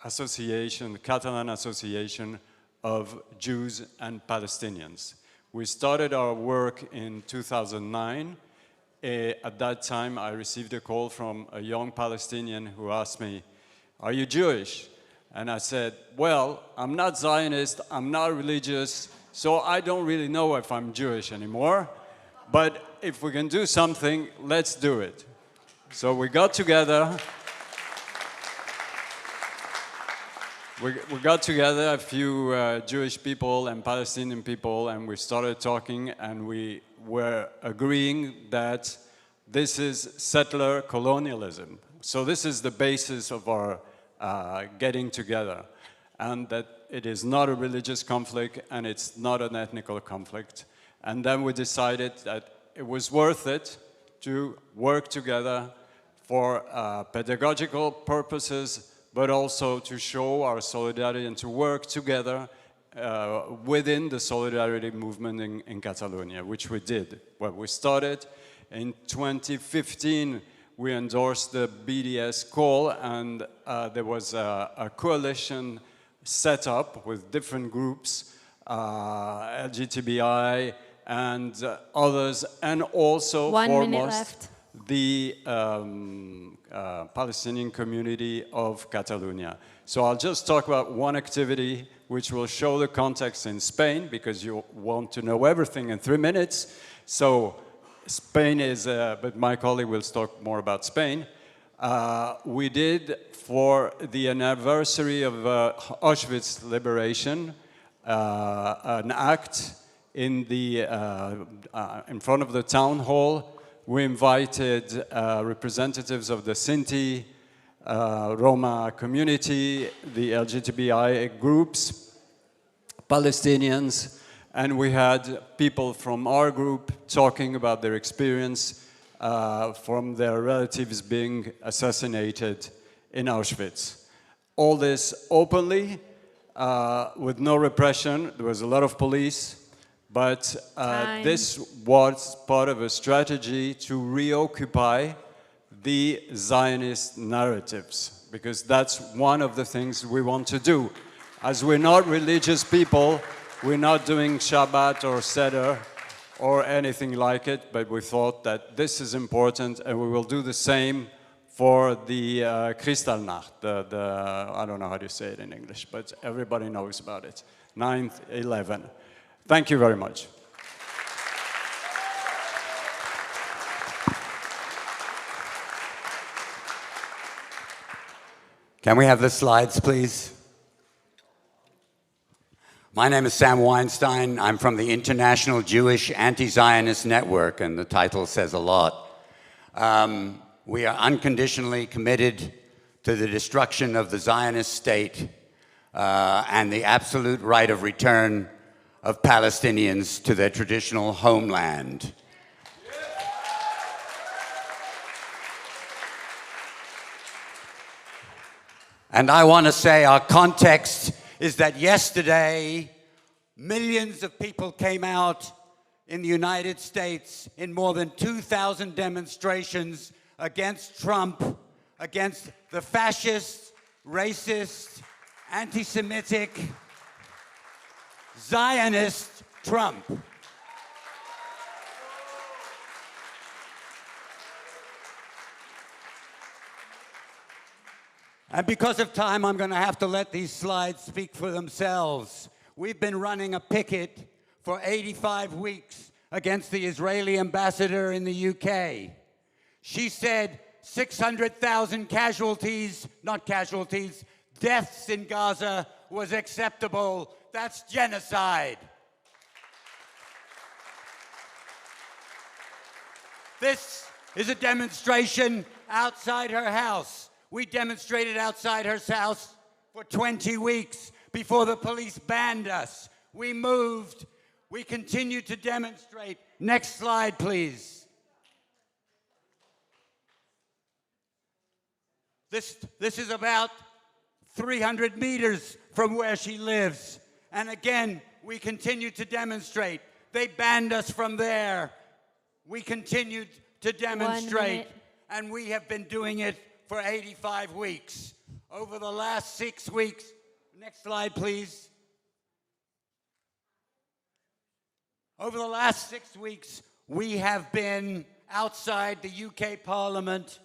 association, Catalan association of Jews and Palestinians. We started our work in 2009. At that time, I received a call from a young Palestinian who asked me, "Are you Jewish?" And I said, "Well, I'm not Zionist, I'm not religious, so I don't really know if I'm Jewish anymore. But if we can do something, let's do it." So we got together. we got together a few Jewish people and Palestinian people, and we started talking, and we were agreeing that this is settler colonialism. So this is the basis of our getting together, and that it is not a religious conflict and it's not an ethnical conflict. And then we decided that it was worth it to work together for pedagogical purposes, but also to show our solidarity and to work together within the solidarity movement in Catalonia, which we did. Well, we started in 2015. We endorsed the BDS call, and there was a coalition set up with different groups, LGTBI and others, and also foremost the Palestinian community of Catalonia. So I'll just talk about one activity which will show the context in Spain, because you want to know everything in 3 minutes. So Spain is, but my colleague will talk more about Spain. We did, for the anniversary of Auschwitz liberation, an act in front of the town hall. We invited representatives of the Sinti, Roma community, the LGTBI groups, Palestinians, and we had people from our group talking about their experience from their relatives being assassinated in Auschwitz. All this openly, with no repression. There was a lot of police. But this was part of a strategy to reoccupy the Zionist narratives, because that's one of the things we want to do. As we're not religious people, we're not doing Shabbat or Seder or anything like it, but we thought that this is important, and we will do the same for the Kristallnacht, I don't know how to say it in English, but everybody knows about it, 9/11. Thank you very much. Can we have the slides, please? My name is Sam Weinstein. I'm from the International Jüdisch-Antizionist Network, and the title says a lot. We are unconditionally committed to the destruction of the Zionist state and the absolute right of return of Palestinians to their traditional homeland. And I want to say our context is that yesterday, millions of people came out in the United States in more than 2,000 demonstrations against Trump, against the fascist, racist, anti-Semitic, Zionist Trump. And because of time, I'm going to have to let these slides speak for themselves. We've been running a picket for 85 weeks against the Israeli ambassador in the UK. She said 600,000 casualties, not casualties, deaths in Gaza was acceptable. That's genocide. This is a demonstration outside her house. We demonstrated outside her house for 20 weeks before the police banned us. We moved. We continued to demonstrate. Next slide, please. This is about 300 meters from where she lives. And again, we continued to demonstrate. They banned us from there. We continued to demonstrate. And we have been doing it for 85 weeks. Over the last 6 weeks, next slide, please. Over the last 6 weeks, we have been outside the UK Parliament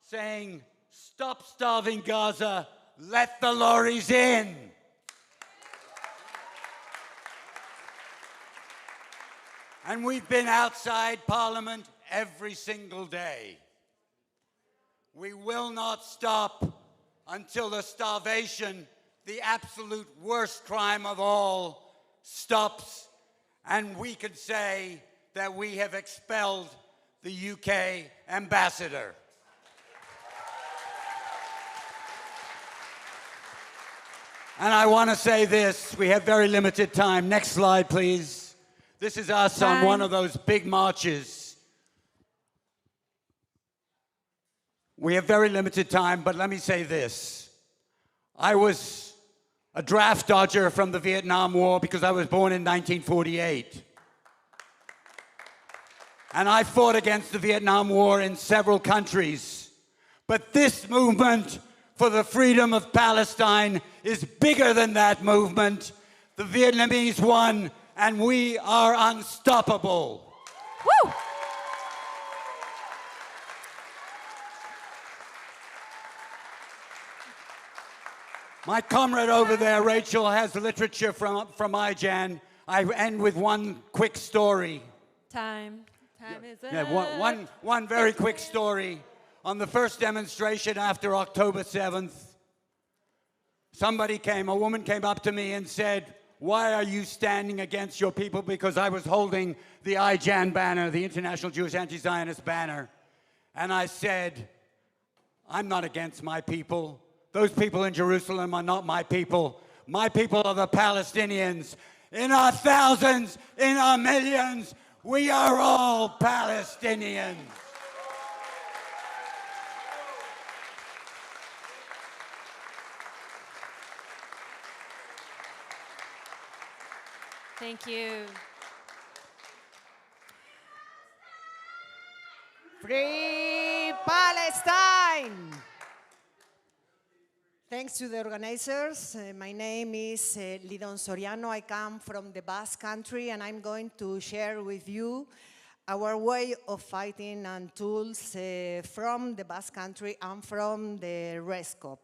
saying, "Stop starving Gaza, let the lorries in." And we've been outside Parliament every single day. We will not stop until the starvation the absolute worst crime of all stops, and we could say that we have expelled the UK ambassador. And I want to say this, we have very limited time. Next slide, please. This is us on one of those big marches. We have very limited time, but let me say this. I was a draft dodger from the Vietnam War because I was born in 1948. And I fought against the Vietnam War in several countries. But this movement for the freedom of Palestine is bigger than that movement. The Vietnamese won, and we are unstoppable. Woo! My comrade over there, Rachel, has literature from IJAN. I end with one quick story. Time is up. Yeah, one very quick story. On the first demonstration after October 7th, a woman came up to me and said, "Why are you standing against your people?" Because I was holding the IJAN banner, the International Jewish Anti-Zionist banner. And I said, "I'm not against my people. Those people in Jerusalem are not my people. My people are the Palestinians. In our thousands, in our millions, we are all Palestinians." Thank you. Free Palestine! Thanks to the organizers. My name is Lidon Soriano. I come from the Basque Country, and I'm going to share with you our way of fighting and tools from the Basque Country and from the RESCOP,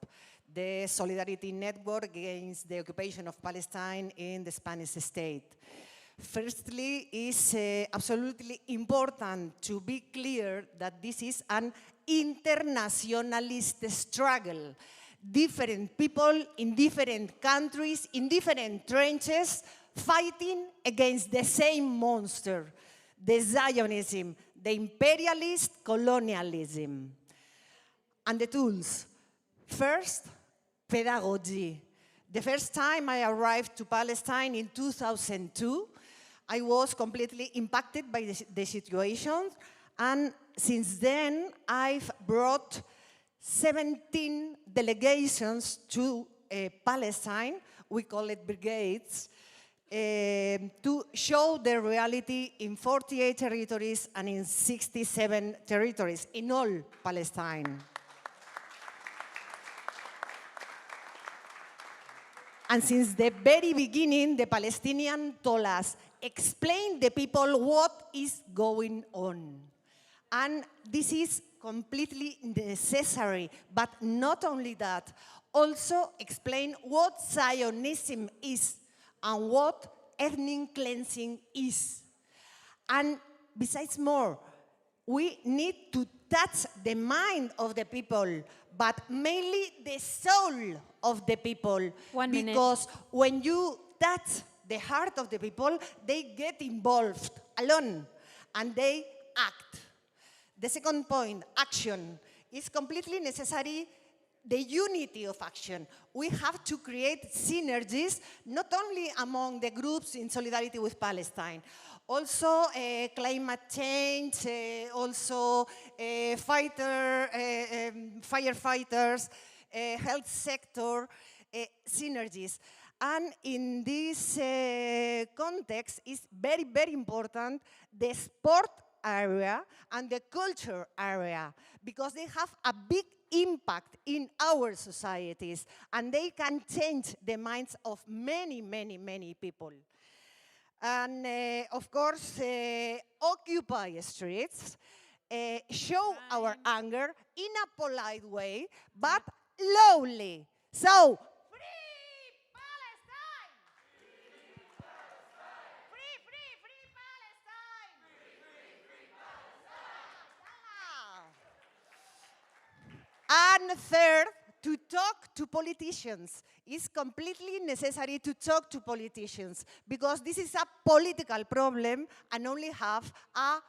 the Solidarity Network Against the Occupation of Palestine in the Spanish state. Firstly, it's absolutely important to be clear that this is an internationalist struggle. Different people in different countries, in different trenches, fighting against the same monster, the Zionism, the imperialist colonialism. And the tools. First, pedagogy. The first time I arrived to Palestine in 2002, I was completely impacted by the situation, and since then I've brought 17 delegations to Palestine, we call it brigades, to show the reality in 48 territories and in 67 territories in all Palestine. And since the very beginning, the Palestinians told us, explain the people what is going on. And this is completely necessary, but not only that, also explain what Zionism is and what ethnic cleansing is. And besides more, we need to touch the mind of the people, but mainly the soul of the people. 1 minute. Because when you touch the heart of the people, they get involved alone and they act. The second point, action, is completely necessary, the unity of action. We have to create synergies, not only among the groups in solidarity with Palestine, also climate change, also firefighters, health sector, synergies. And in this context, it's very, very important the sport area and the culture area, because they have a big impact in our societies and they can change the minds of many, many, many people. And of course, occupy streets, show our anger in a polite way, but loudly. So, and third, to talk to politicians. It's completely necessary to talk to politicians because this is a political problem and only have a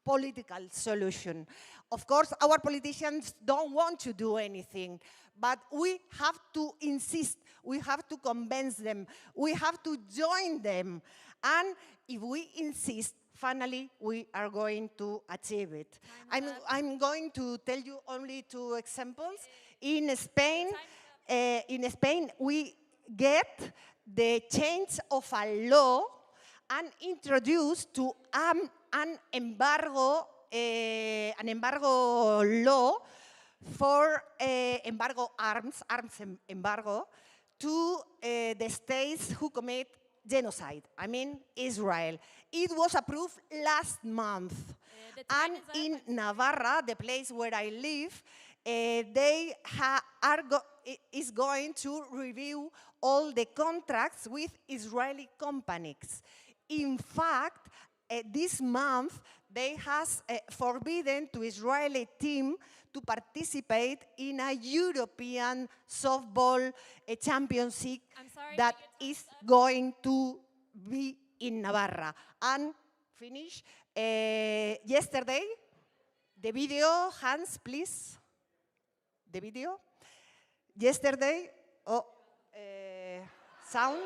political solution. Of course, our politicians don't want to do anything, but we have to insist, we have to convince them, we have to join them. And if we insist, finally, we are going to achieve it. I'm going to tell you only 2 examples. In Spain, we get the change of a law and introduce to an embargo law for arms embargo to the states who commit genocide. I mean, Israel. It was approved last month. And in Navarra, the place where I live, they is going to review all the contracts with Israeli companies. In fact, this month, they has forbidden to Israeli team to participate in a European softball championship that is going to be in Navarra. And finish, yesterday, the video, Hans, please. The video. Yesterday, sound.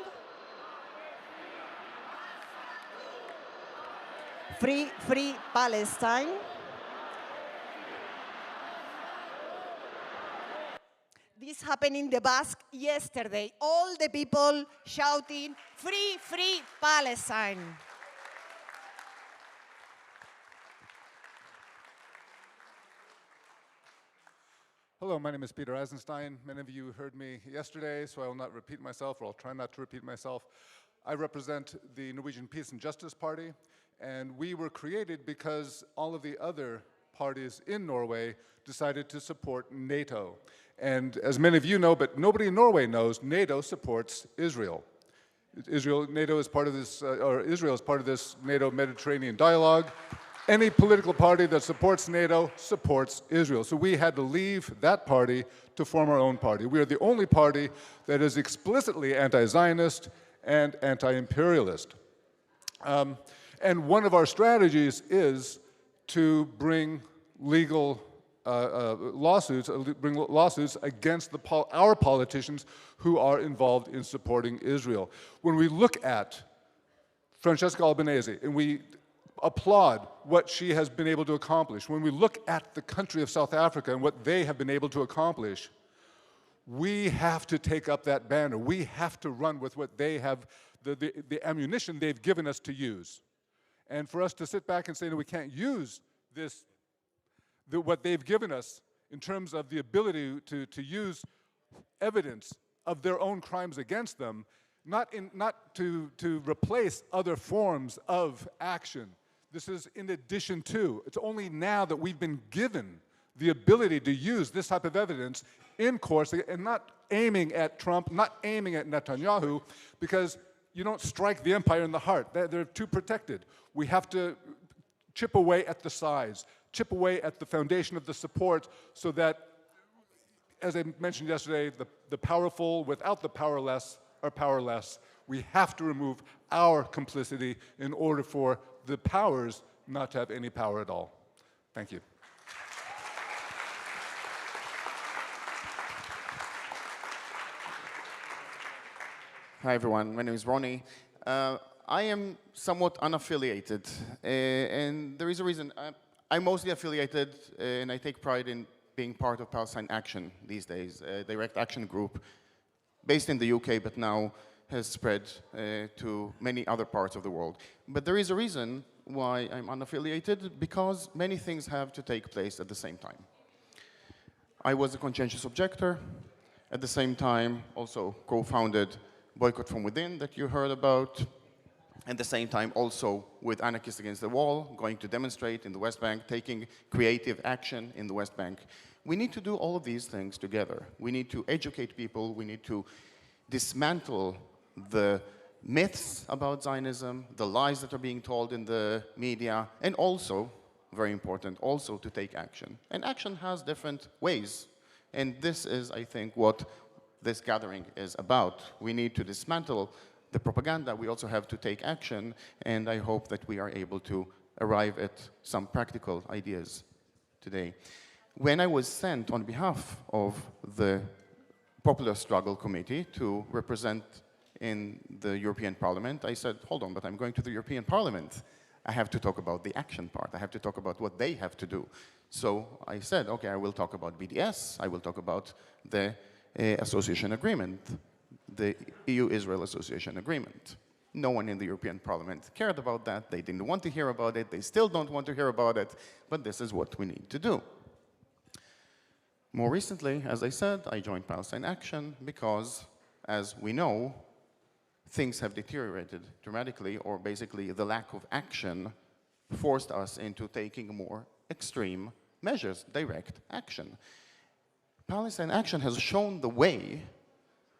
Free Palestine. This happened in the Basque yesterday. All the people shouting, free Palestine. Hello, my name is Peter Eisenstein. Many of you heard me yesterday, so I will not repeat myself, or I'll try not to repeat myself. I represent the Norwegian Peace and Justice Party, and we were created because all of the other parties in Norway decided to support NATO. And as many of you know, but nobody in Norway knows, NATO supports Israel. NATO is part of this, or Israel is part of this NATO-Mediterranean dialogue. Any political party that supports NATO supports Israel. So we had to leave that party to form our own party. We are the only party that is explicitly anti-Zionist and anti-imperialist. And one of our strategies is to bring legal lawsuits against our politicians who are involved in supporting Israel. When we look at Francesca Albanese and we applaud what she has been able to accomplish, when we look at the country of South Africa and what they have been able to accomplish, we have to take up that banner. We have to run with what they have, the ammunition they've given us to use. And for us to sit back and say that we can't use what they've given us in terms of the ability to use evidence of their own crimes against them, not to replace other forms of action. This is in addition to. It's only now that we've been given the ability to use this type of evidence in course, and not aiming at Trump, not aiming at Netanyahu, because you don't strike the empire in the heart. They're too protected. We have to chip away at the sides, chip away at the foundation of the support so that, as I mentioned yesterday, the powerful without the powerless are powerless. We have to remove our complicity in order for the powers not to have any power at all. Thank you. Hi everyone, my name is Ronnie. I am somewhat unaffiliated, and there is a reason. I'm mostly affiliated, and I take pride in being part of Palestine Action these days, a direct action group based in the UK, but now has spread to many other parts of the world. But there is a reason why I'm unaffiliated, because many things have to take place at the same time. I was a conscientious objector, at the same time also co-founded Boycott from Within that you heard about, at the same time also with Anarchists Against the Wall, going to demonstrate in the West Bank, taking creative action in the West Bank. We need to do all of these things together. We need to educate people, we need to dismantle the myths about Zionism, the lies that are being told in the media, and also, very important, also to take action. And action has different ways. And this is, I think, what this gathering is about. We need to dismantle the propaganda. We also have to take action, and I hope that we are able to arrive at some practical ideas today. When I was sent on behalf of the Popular Struggle Committee to represent in the European Parliament, I said, hold on, but I'm going to the European Parliament. I have to talk about the action part. I have to talk about what they have to do. So I said, okay, I will talk about BDS. I will talk about the association agreement, the EU-Israel Association Agreement. No one in the European Parliament cared about that. They didn't want to hear about it. They still don't want to hear about it. But this is what we need to do. More recently, as I said, I joined Palestine Action because, as we know, things have deteriorated dramatically, or basically the lack of action forced us into taking more extreme measures, direct action. Palestine Action has shown the way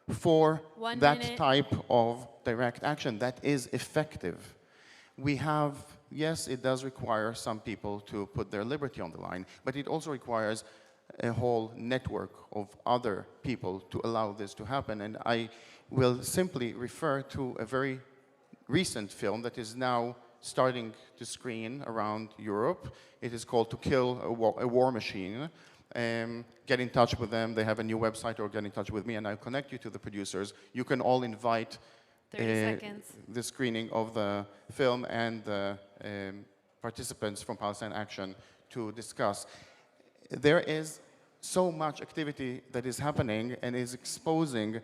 for that type of direct action that is effective. We have, yes, it does require some people to put their liberty on the line, but it also requires a whole network of other people to allow this to happen. And I will simply refer to a very recent film that is now starting to screen around Europe. It is called To Kill a War Machine. Get in touch with them. They have a new website, or get in touch with me, and I'll connect you to the producers. You can all invite the screening of the film and the participants from Palestine Action to discuss. There is so much activity that is happening and is exposing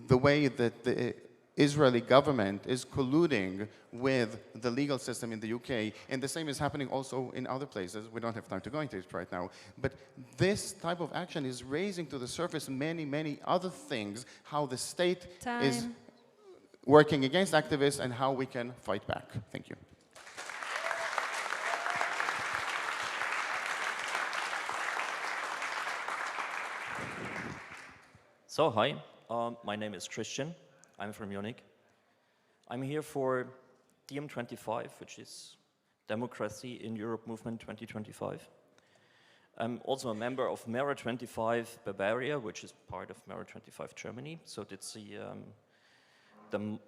the way that the Israeli government is colluding with the legal system in the UK, and the same is happening also in other places. We don't have time to go into it right now, but this type of action is raising to the surface many, many other things, how the state is working against activists and how we can fight back. Thank you. So, hi, my name is Christian. I'm from Munich. I'm here for DM25, which is Democracy in Europe Movement 2025. I'm also a member of Mera25 Bavaria, which is part of Mera25 Germany. So that's the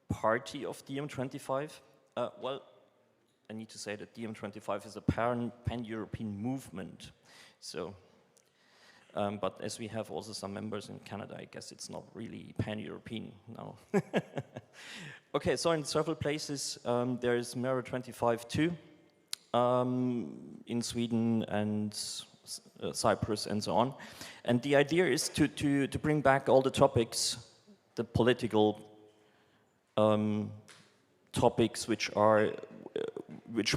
party of DM25. Well, I need to say that DM25 is a pan-European movement. So. But as we have also some members in Canada, I guess it's not really pan-European now. Okay, so in several places there is Mera25 too, in Sweden and Cyprus and so on. And the idea is to bring back all the topics, the political topics which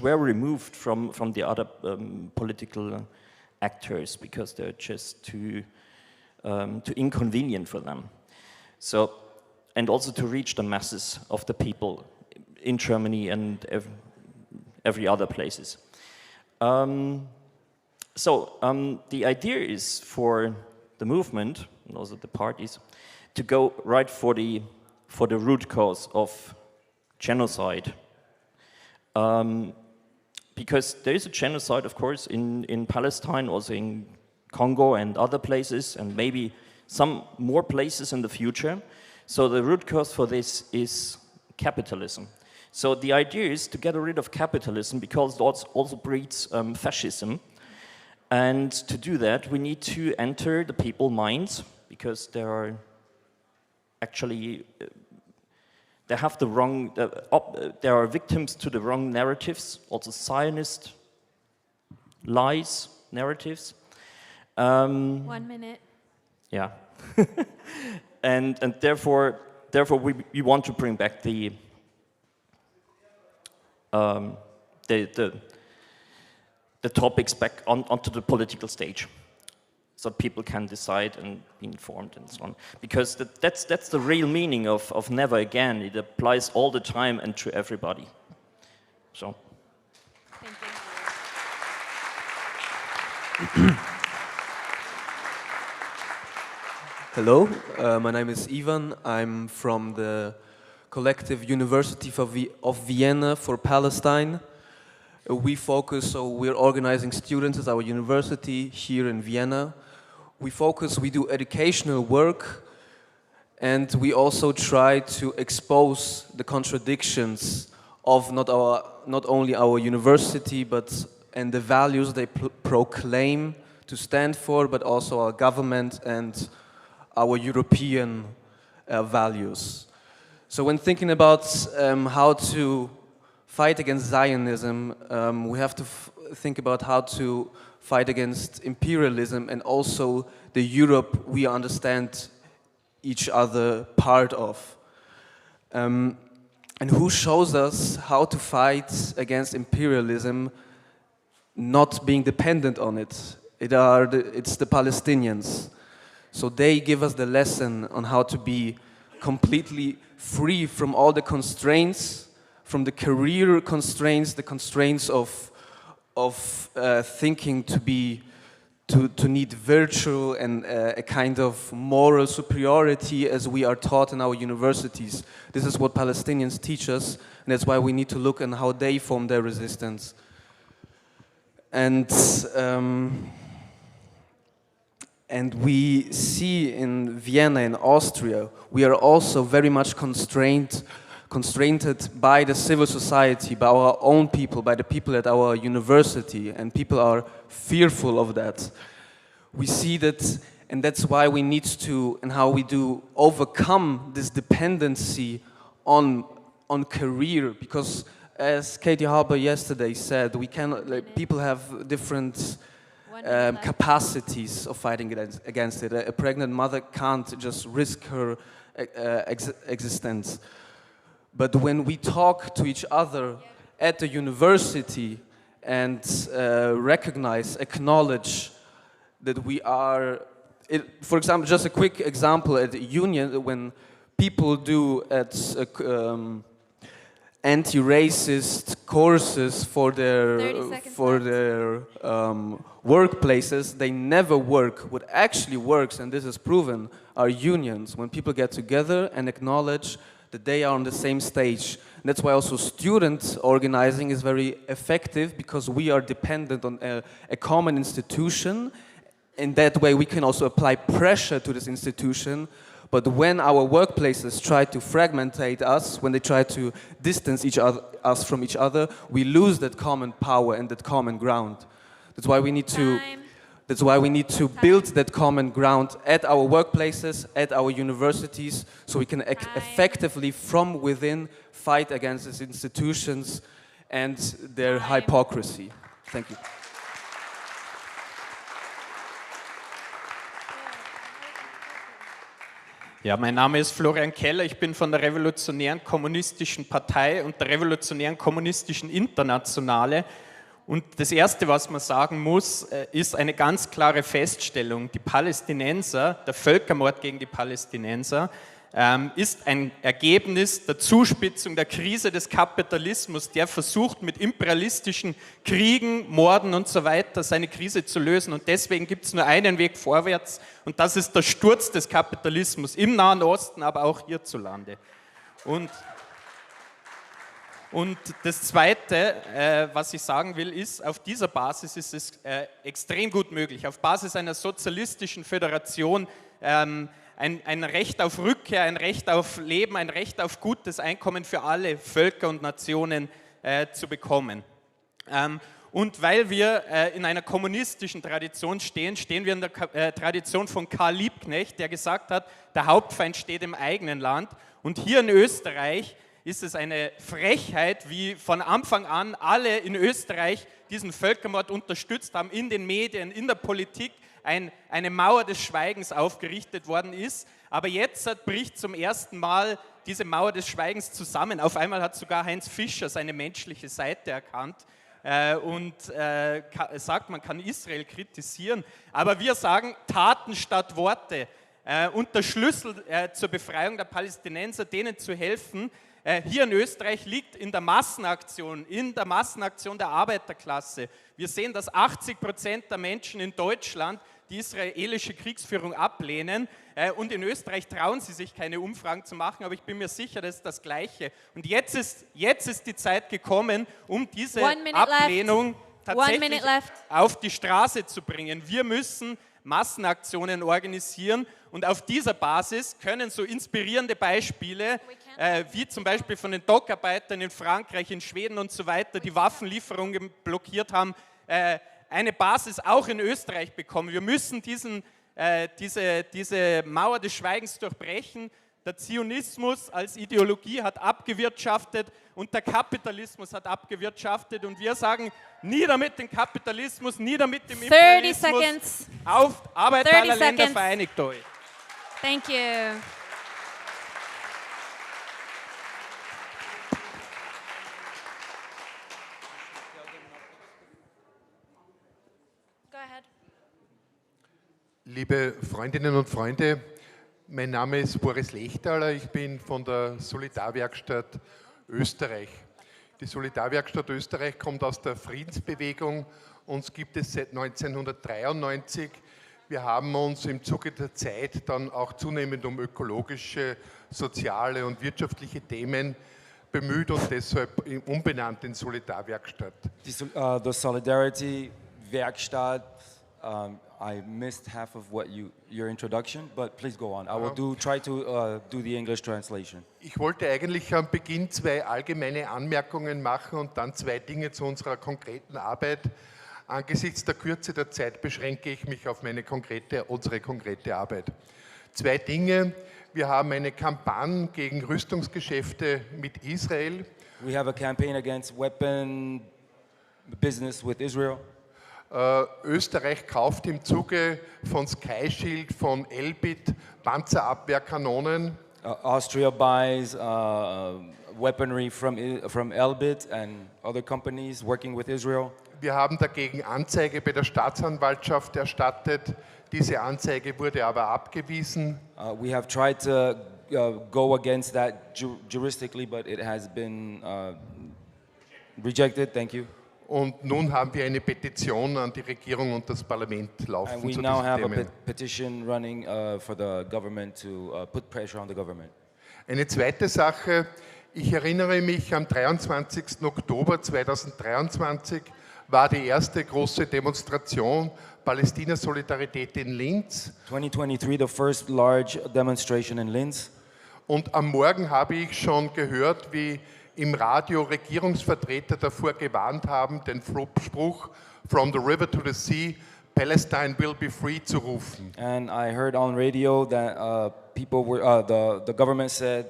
were removed from the other political actors, because they're just too inconvenient for them. So, and also to reach the masses of the people in Germany and every other places. The idea is for the movement, and also the parties, to go right for the root cause of genocide. Because there is a genocide, of course, in Palestine, also in Congo and other places, and maybe some more places in the future. So the root cause for this is capitalism. So the idea is to get rid of capitalism, because it also breeds fascism. And to do that, we need to enter the people's minds, because there are actually... They have the wrong, there are victims to the wrong narratives, also Zionist lies narratives. 1 minute. Yeah. and therefore we want to bring back the topics back onto the political stage, so people can decide and be informed and so on. Because that's the real meaning of never again. It applies all the time and to everybody. So. Thank you. Hello, my name is Ivan. I'm from the collective University of Vienna for Palestine. We focus, so we're organizing students at our university here in Vienna. we do educational work, and we also try to expose the contradictions of not only our university, and the values they proclaim to stand for, but also our government and our European values. So when thinking about how to fight against Zionism, we have to think about how to fight against imperialism and also the Europe we understand each other part of. And who shows us how to fight against imperialism not being dependent on it? It's the Palestinians. So they give us the lesson on how to be completely free from all the constraints, from the career constraints, the constraints of thinking to need virtue and a kind of moral superiority as we are taught in our universities. This is what Palestinians teach us, and that's why we need to look at how they form their resistance. And we see in Vienna, in Austria, we are also very much constrained by the civil society, by our own people, by the people at our university, and people are fearful of that. We see that, and that's why we need to, and how we do, overcome this dependency on career, because as Katie Harper yesterday said, people have different capacities of fighting against it. A pregnant mother can't just risk her existence. But when we talk to each other at the university and acknowledge that we are, for example, just a quick example at the union, when people do at anti-racist courses for their workplaces, they never work. What actually works, and this is proven, are unions. When people get together and acknowledge that they are on the same stage. And that's why also student organizing is very effective, because we are dependent on a common institution. In that way we can also apply pressure to this institution. But when our workplaces try to fragmentate us, when they try to distance us from each other, we lose that common power and that common ground. That's why we need to build that common ground at our workplaces, at our universities, so we can effectively from within fight against these institutions and their hypocrisy. Thank you. Ja, mein Name ist Florian Keller, ich bin von der Revolutionären Kommunistischen Partei und der Revolutionären Kommunistischen Internationale. Und das Erste, was man sagen muss, ist eine ganz klare Feststellung. Die Palästinenser, der Völkermord gegen die Palästinenser, ist ein Ergebnis der Zuspitzung der Krise des Kapitalismus, der versucht, mit imperialistischen Kriegen, Morden und so weiter seine Krise zu lösen. Und deswegen gibt es nur einen Weg vorwärts, und das ist der Sturz des Kapitalismus im Nahen Osten, aber auch hierzulande. Und das Zweite, was ich sagen will, ist, auf dieser Basis ist es extrem gut möglich, auf Basis einer sozialistischen Föderation ein Recht auf Rückkehr, ein Recht auf Leben, ein Recht auf gutes Einkommen für alle Völker und Nationen zu bekommen. Und weil wir in einer kommunistischen Tradition stehen, stehen wir in der Tradition von Karl Liebknecht, der gesagt hat, der Hauptfeind steht im eigenen Land. Und hier in Österreich ist es eine Frechheit, wie von Anfang an alle in Österreich diesen Völkermord unterstützt haben, in den Medien, in der Politik, eine Mauer des Schweigens aufgerichtet worden ist. Aber jetzt bricht zum ersten Mal diese Mauer des Schweigens zusammen. Auf einmal hat sogar Heinz Fischer seine menschliche Seite erkannt und sagt, man kann Israel kritisieren. Aber wir sagen Taten statt Worte. Und der Schlüssel zur Befreiung der Palästinenser, denen zu helfen, hier in Österreich liegt in der Massenaktion der Arbeiterklasse. Wir sehen, dass 80% der Menschen in Deutschland die israelische Kriegsführung ablehnen, und in Österreich trauen sie sich keine Umfragen zu machen, aber ich bin mir sicher, das ist das Gleiche. Und jetzt ist die Zeit gekommen, um diese Ablehnung tatsächlich auf die Straße zu bringen. Wir müssen Massenaktionen organisieren. Und auf dieser Basis können so inspirierende Beispiele, wie zum Beispiel von den Dockarbeitern in Frankreich, in Schweden und so weiter, die Waffenlieferungen blockiert haben, eine Basis auch in Österreich bekommen. Wir müssen diese Mauer des Schweigens durchbrechen. Der Zionismus als Ideologie hat abgewirtschaftet und der Kapitalismus hat abgewirtschaftet. Und wir sagen, nieder mit dem Kapitalismus, nieder mit dem Imperialismus. Auf Arbeit aller Länder, vereinigt euch. Thank you. Go ahead. Liebe Freundinnen und Freunde, mein Name ist Boris Lechtaler, ich bin von der Solidarwerkstatt Österreich. Die Solidarwerkstatt Österreich kommt aus der Friedensbewegung, uns gibt es seit 1993. Wir haben uns im Zuge der Zeit dann auch zunehmend um ökologische, soziale und wirtschaftliche Themen bemüht und deshalb umbenannt in Solidarwerkstatt. The Solidarity Werkstatt, I missed half of your introduction, but please go on. I will try to do the English translation. Ich wollte eigentlich am Beginn 2 allgemeine Anmerkungen machen und dann 2 Dinge zu unserer konkreten Arbeit. Angesichts der Kürze der Zeit beschränke ich mich auf unsere konkrete Arbeit. 2 Dinge. Wir haben eine Kampagne gegen Rüstungsgeschäfte mit Israel. We have a campaign against weapon business with Israel. Österreich kauft im Zuge von Sky Shield, von Elbit Panzerabwehrkanonen. Austria buys weaponry from Elbit and other companies working with Israel. Wir haben dagegen Anzeige bei der Staatsanwaltschaft erstattet. Diese Anzeige wurde aber abgewiesen. We have tried to go against that jurisdically, but it has been rejected. Thank you. Und nun haben wir eine Petition an die Regierung und das Parlament laufen And we zu now diesen have Themen. a petition running for the government to put pressure on the government. Eine zweite Sache, ich erinnere mich, am 23. Oktober 2023 war die erste große Demonstration Palästina-Solidarität in Linz. 2023, the first large demonstration in Linz. Und am Morgen habe ich schon gehört, wie im Radio Regierungsvertreter davor gewarnt haben, den Spruch "From the river to the sea, Palestine will be free" zu rufen. And I heard on radio that people were, the government said,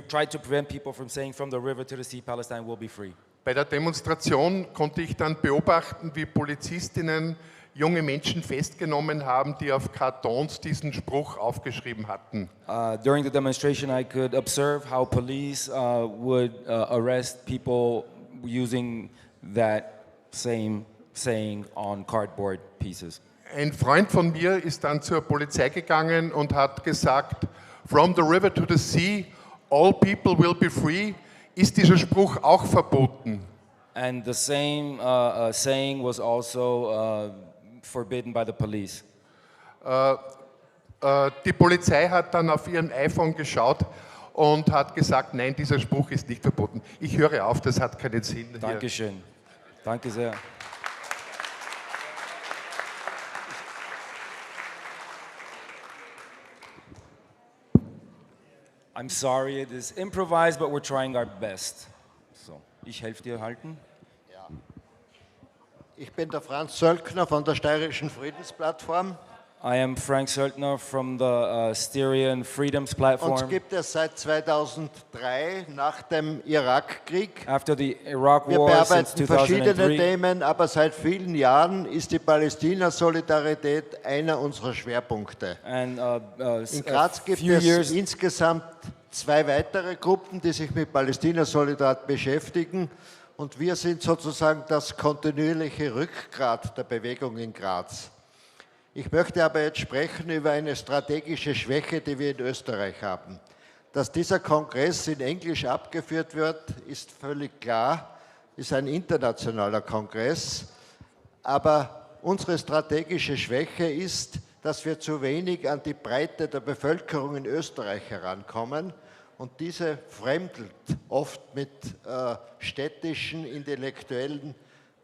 tried to prevent people from saying "From the river to the sea, Palestine will be free." Bei der Demonstration konnte ich dann beobachten, wie Polizistinnen junge Menschen festgenommen haben, die auf Kartons diesen Spruch aufgeschrieben hatten. During the demonstration, I could observe how police would arrest people using that same saying on cardboard pieces. Ein Freund von mir ist dann zur Polizei gegangen und hat gesagt, "From the river to the sea, all people will be free." Ist dieser Spruch auch verboten? And the same saying was also forbidden by the police. Die Polizei hat dann auf ihren iPhone geschaut und hat gesagt, nein, dieser Spruch ist nicht verboten. Ich höre auf, das hat keinen Sinn. Dankeschön. Danke sehr. I'm sorry, it is improvised, but we're trying our best. So, ich helfe dir halten. Ja. Ich bin der Franz Sölkner von der Steirischen Friedensplattform. I am Frank Söldner from the Styrian Freedoms Platform. Uns gibt es seit 2003, nach dem Irakkrieg. After the Iraq Wir War since bearbeiten verschiedene 2003. Themen, aber seit vielen Jahren ist die Palästina-Solidarität einer unserer Schwerpunkte. And, In Graz gibt es insgesamt 2 weitere Gruppen, die sich mit Palästina-Solidarität beschäftigen. Und wir sind sozusagen das kontinuierliche Rückgrat der Bewegung in Graz. Ich möchte aber jetzt sprechen über eine strategische Schwäche, die wir in Österreich haben. Dass dieser Kongress in Englisch abgeführt wird, ist völlig klar, ist ein internationaler Kongress. Aber unsere strategische Schwäche ist, dass wir zu wenig an die Breite der Bevölkerung in Österreich herankommen. Und diese fremdelt oft mit städtischen, intellektuellen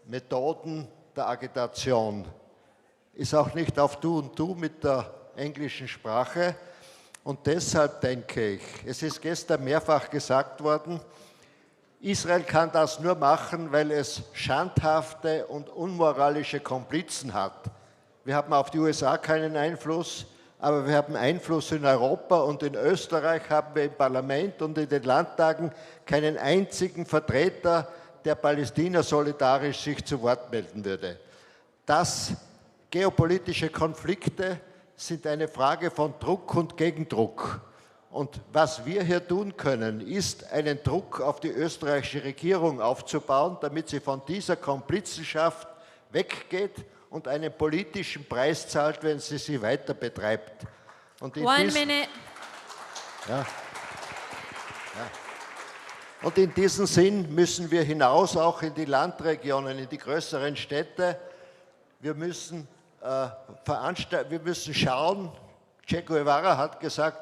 Methoden der Agitation. ist auch nicht auf Du und Du mit der englischen Sprache. Und deshalb denke ich, es ist gestern mehrfach gesagt worden, Israel kann das nur machen, weil es schandhafte und unmoralische Komplizen hat. Wir haben auf die USA keinen Einfluss, aber wir haben Einfluss in Europa und in Österreich haben wir im Parlament und in den Landtagen keinen einzigen Vertreter, der Palästina solidarisch sich zu Wort melden würde. Das geopolitische Konflikte sind eine Frage von Druck und Gegendruck. Und was wir hier tun können, ist, einen Druck auf die österreichische Regierung aufzubauen, damit sie von dieser Komplizenschaft weggeht und einen politischen Preis zahlt, wenn sie weiter betreibt. Und in Und in diesem Sinn müssen wir hinaus, auch in die Landregionen, in die größeren Städte. Wir müssen schauen, Che Guevara hat gesagt,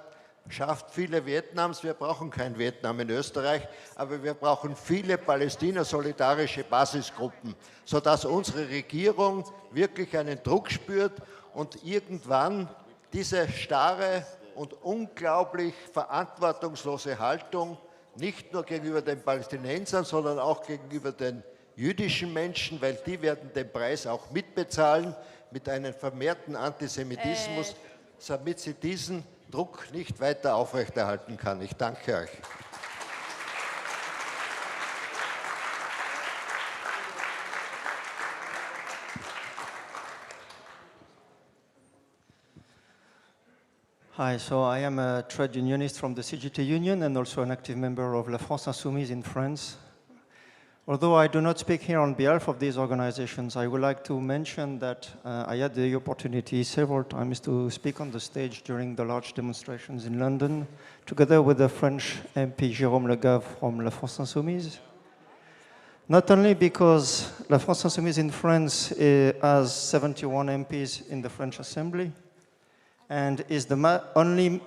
schafft viele Vietnams, wir brauchen kein Vietnam in Österreich, aber wir brauchen viele Palästina-solidarische Basisgruppen, sodass unsere Regierung wirklich einen Druck spürt und irgendwann diese starre und unglaublich verantwortungslose Haltung nicht nur gegenüber den Palästinensern, sondern auch gegenüber den jüdischen Menschen, weil die werden den Preis auch mitbezahlen mit einem vermehrten Antisemitismus, damit sie diesen Druck nicht weiter aufrechterhalten kann. Ich danke euch. Hi, so I am a trade unionist from the CGT Union and also an active member of La France Insoumise in France. Although I do not speak here on behalf of these organizations, I would like to mention that I had the opportunity several times to speak on the stage during the large demonstrations in London, together with the French MP Jérôme Le Gave from La France Insoumise. Not only because La France Insoumise in France has 71 MPs in the French Assembly, and is the only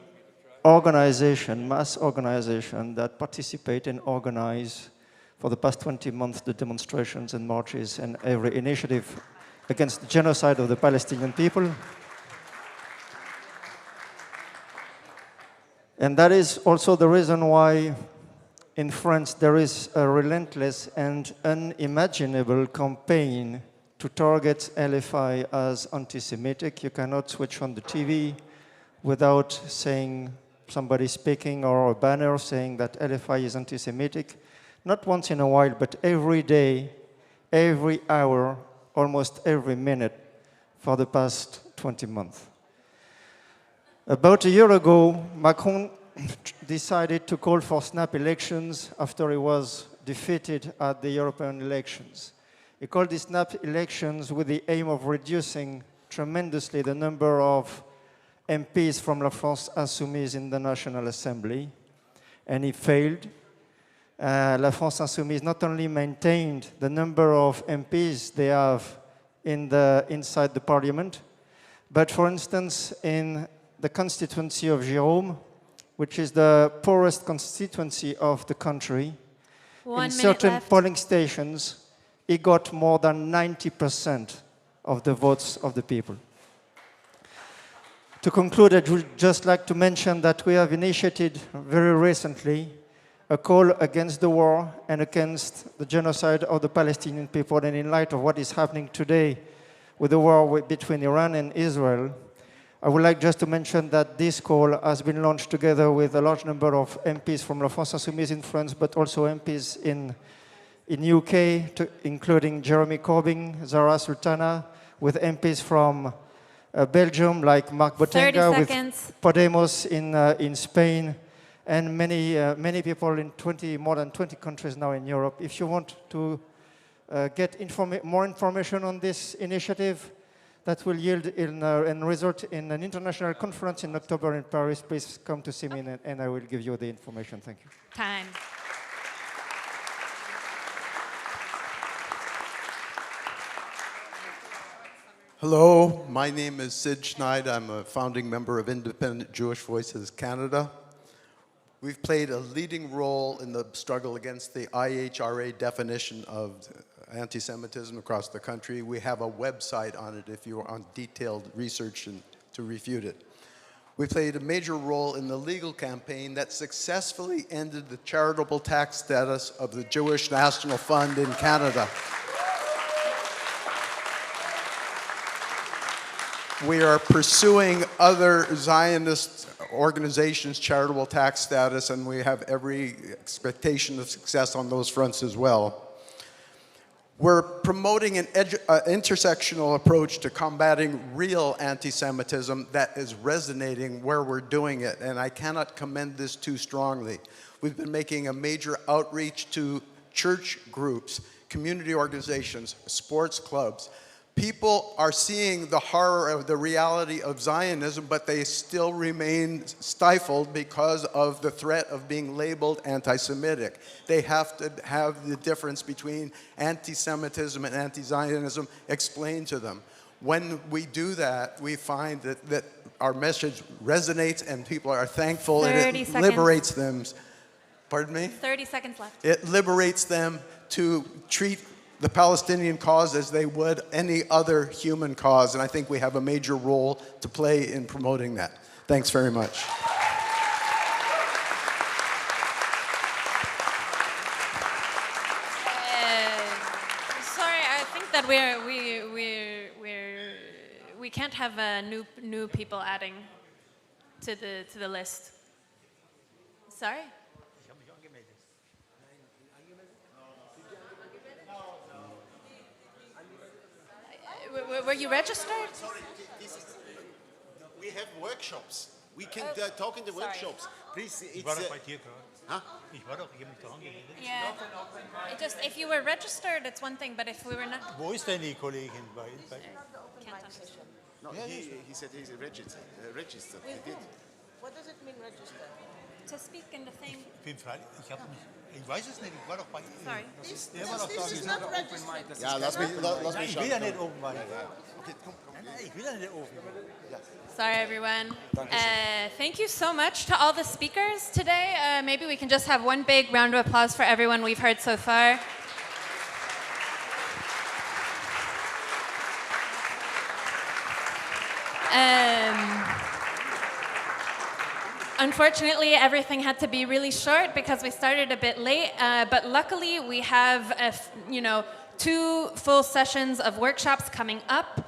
organization, mass organization, that participate and organize for the past 20 months the demonstrations and marches and every initiative against the genocide of the Palestinian people. And that is also the reason why in France there is a relentless and unimaginable campaign to target LFI as anti-Semitic. You cannot switch on the TV without saying somebody speaking or a banner saying that LFI is anti-Semitic. Not once in a while, but every day, every hour, almost every minute for the past 20 months. About a year ago, Macron decided to call for snap elections after he was defeated at the European elections. He called these snap elections with the aim of reducing tremendously the number of MPs from La France Insoumise in the National Assembly, and he failed. La France Insoumise not only maintained the number of MPs they have inside the parliament, but for instance, in the constituency of Jérôme, which is the poorest constituency of the country, in certain polling stations, he got more than 90% of the votes of the people. To conclude, I would just like to mention that we have initiated very recently a call against the war and against the genocide of the Palestinian people. And in light of what is happening today with the war between Iran and Israel, I would like just to mention that this call has been launched together with a large number of MPs from La France Insoumise in France, but also MPs in UK, including Jeremy Corbyn, Zara Sultana, with MPs from Belgium, like Marc Botenga, with Podemos in Spain, and many people in more than 20 countries now in Europe. If you want to get more information on this initiative that will yield and result in an international conference in October in Paris, please come to see me and I will give you the information. Thank you. Time. Hello, my name is Sid Schneid. I'm a founding member of Independent Jewish Voices Canada. We've played a leading role in the struggle against the IHRA definition of anti-Semitism across the country. We have a website on it if you want detailed research and to refute it. We played a major role in the legal campaign that successfully ended the charitable tax status of the Jewish National Fund in Canada. We are pursuing other Zionist organizations' charitable tax status, and we have every expectation of success on those fronts as well. We're promoting an intersectional approach to combating real anti-Semitism that is resonating where we're doing it, and I cannot commend this too strongly. We've been making a major outreach to church groups, community organizations, sports clubs. People are seeing the horror of the reality of Zionism, but they still remain stifled because of the threat of being labeled anti-Semitic. They have to have the difference between anti-Semitism and anti-Zionism explained to them. When we do that, we find that our message resonates and people are thankful and it liberates them. Pardon me? 30 seconds left. It liberates them to treat the Palestinian cause as they would any other human cause, and I think we have a major role to play in promoting that. Thanks very much. Sorry, I think that we can't have new people adding to the list. Sorry. Were you registered? Sorry, we have workshops. We can talk in the workshops. Please, it's... Huh? Yeah. Just if you were registered, it's one thing, but if we were not... Wo ist denn die Kollegin? Can't understand. No, he said he's registered. He did. What does it mean registered? To speak in the thing. Ich weiß es nicht, ich war doch bei Ihnen. Sorry. This is not registered. Ja, lass mich Ich will ja nicht oben weiter. Okay, komm. Ich will ja nicht oben. Sorry, everyone. Thank you so much to all the speakers today. Maybe we can just have one big round of applause for everyone we've heard so far. Unfortunately, everything had to be really short because we started a bit late, but luckily we have 2 full sessions of workshops coming up.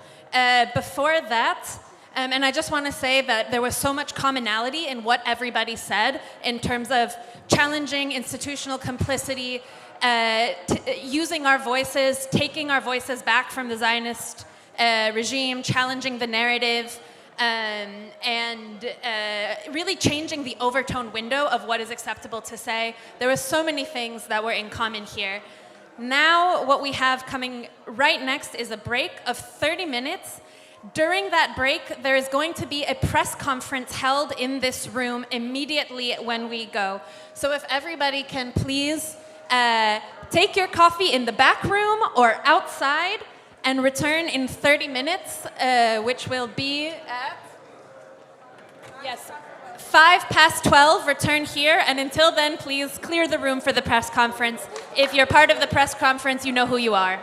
Before that, and I just want to say that there was so much commonality in what everybody said in terms of challenging institutional complicity, using our voices, taking our voices back from the Zionist regime, challenging the narrative, and really changing the overtone window of what is acceptable to say. There were so many things that were in common here. Now, what we have coming right next is a break of 30 minutes. During that break, there is going to be a press conference held in this room immediately when we go. So if everybody can please take your coffee in the back room or outside and return in 30 minutes, which will be at, 12:05, return here, and until then, please clear the room for the press conference. If you're part of the press conference, you know who you are.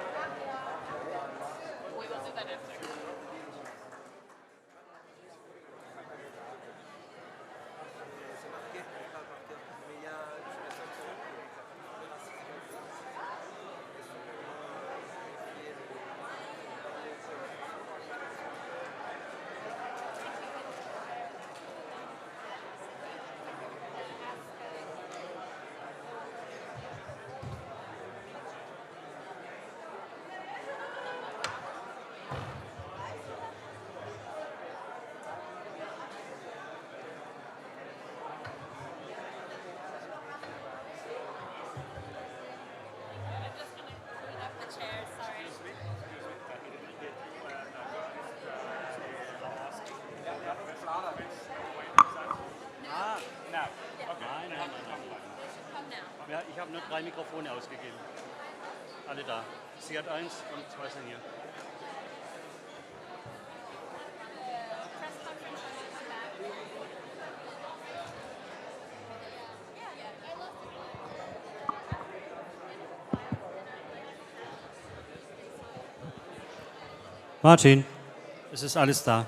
Ja, ich habe nur 3 Mikrofone ausgegeben. Alle da. Sie hat 1 und 2 sind hier. Martin, es ist alles da.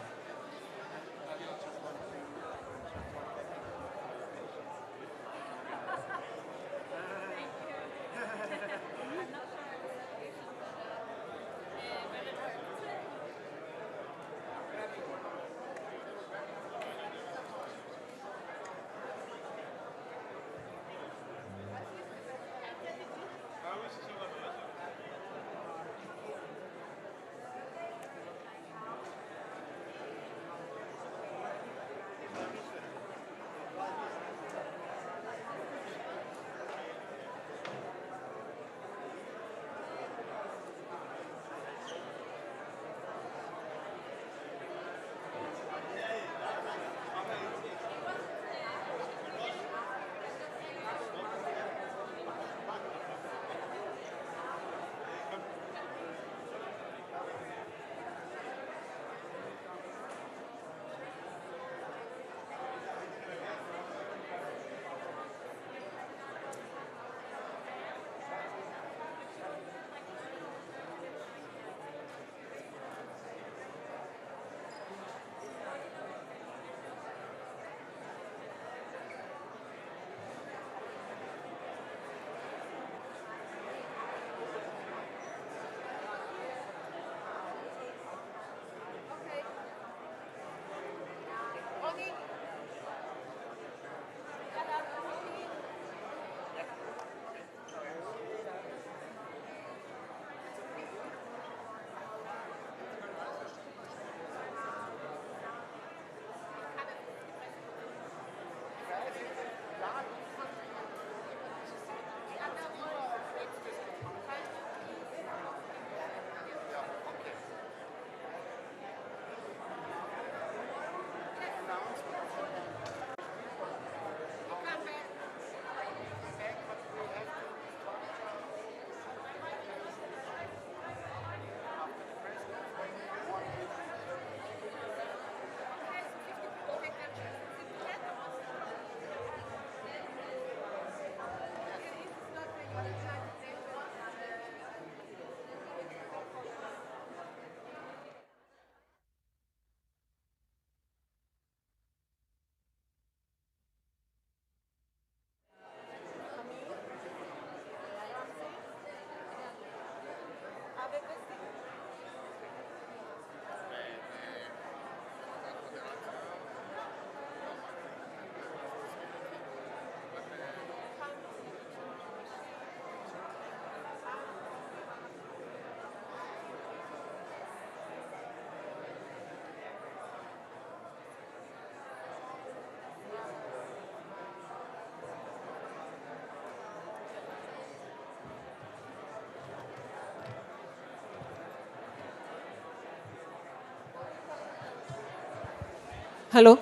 Hello.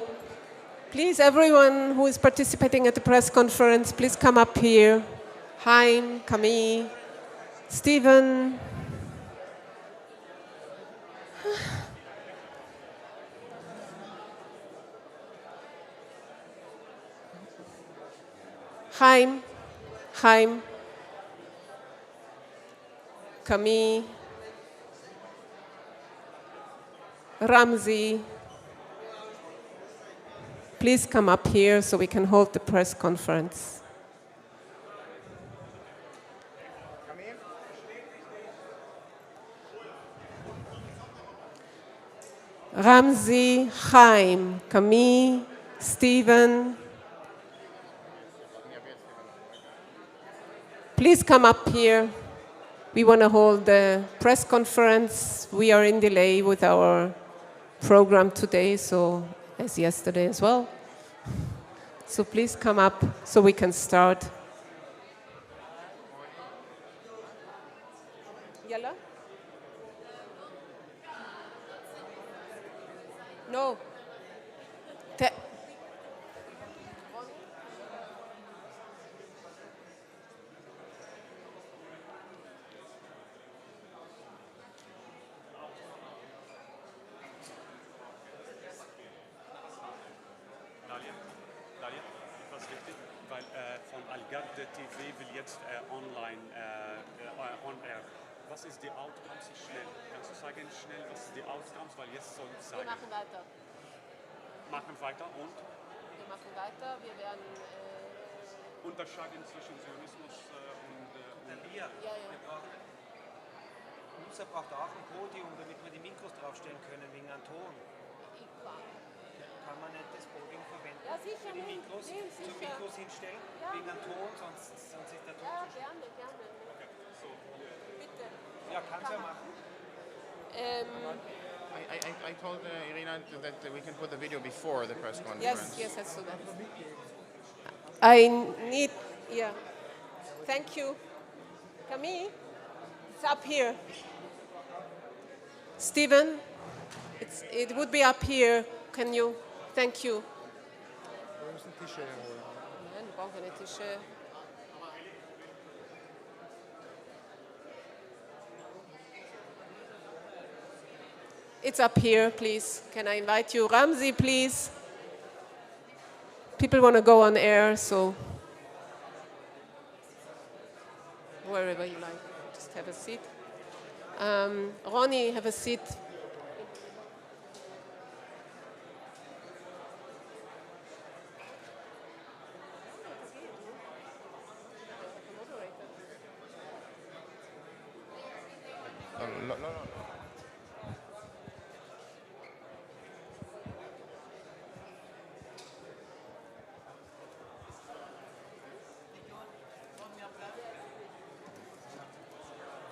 Please, everyone who is participating at the press conference, please come up here. Haim, Camille, Stephen. Haim, Camille, Ramzi. Please come up here so we can hold the press conference. Ramzi, Chaim, Camille, Stephen. Please come up here. We want to hold the press conference. We are in delay with our program today, so as yesterday as well. So please come up so we can start. Yalla? No. Von Algarde TV will jetzt online on air Was ist die Outcomes schnell? Kannst du sagen schnell, was ist die Outcomes, weil jetzt soll es sagen. Wir machen weiter. Machen weiter und Wir machen weiter. Wir werden unterscheiden zwischen Zionismus und ja, ja. Unser braucht auch ein Podium, damit wir die Mikros draufstellen können, wegen einem Ton. Kann man nicht das Podium verwenden? Ja, sicher, für die Mikros, nein, zum sicher. Mikros hinstellen, Ja. wegen einem Ton, sonst ist der Ton Ja, zu schlecht. gerne, gerne. Bitte. Ja, kannst du ja machen. I told Irina that we can put the video before the press conference. Yes, let's do that. I need, yeah. Thank you. Camille, it's up here. Stephen, it would be up here. Can you? Thank you. Nein, wir brauchen keine Tische. It's up here, please. Can I invite you? Ramzi, please. People want to go on air, so wherever you like, just have a seat. Ronnie, have a seat.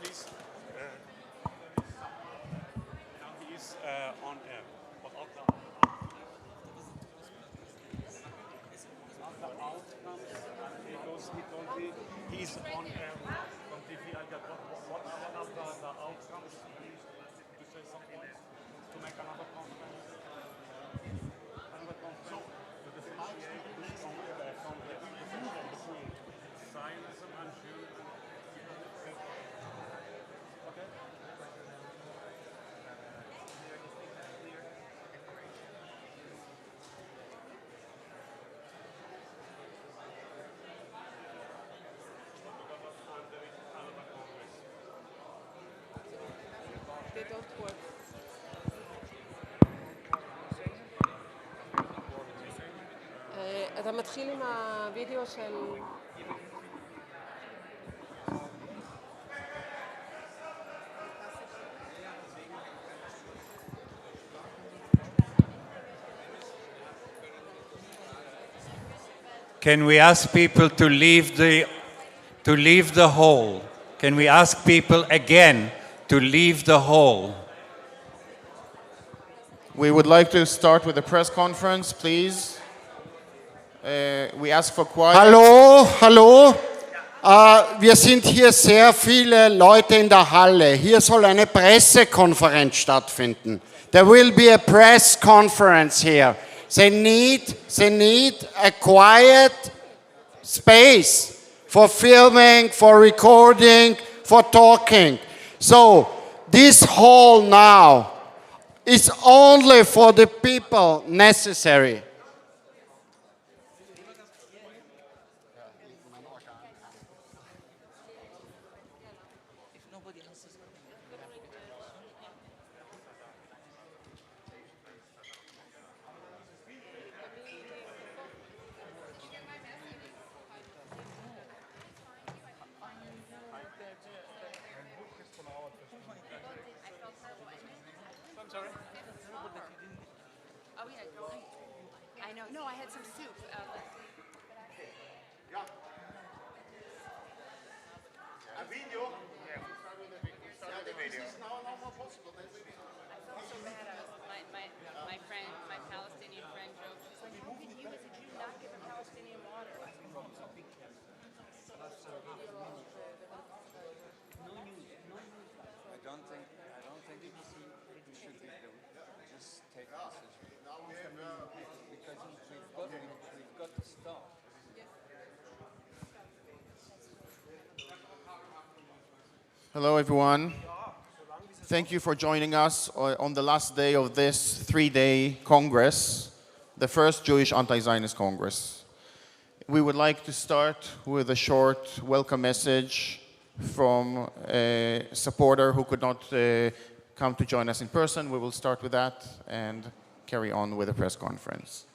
Please. Now he is on air. But the outcomes, he goes, he's on air on TV. I got what of the outcomes to say something to make another conference. Another conference to differentiate from between Zionism and Judaism. Okay. They don't work. אתה מתחיל עם הוידאו של... Can we ask people to leave the hall? Can we ask people again to leave the hall? We would like to start with the press conference, please. We ask for quiet. Hallo, hallo. Wir sind hier sehr viele Leute in der Halle. Hier soll eine Pressekonferenz stattfinden. There will be a press conference here. They need a quiet space for filming, for recording, for talking. So this hall now is only for the people necessary. I know. No, I had some soup. A video? Yeah, we start with the video. This is now more possible. I felt so bad. My friend, my Palestinian friend drove. She's like, how can you as a Jew not get the Palestinian water? I don't think we should just take a decision. Now we have Because we've got to stop. Hello, everyone. Thank you for joining us on the last day of this 3-day Congress, the first Jewish Anti-Zionist Congress. We would like to start with a short welcome message from a supporter who could not come to join us in person. We will start with that and carry on with the press conference.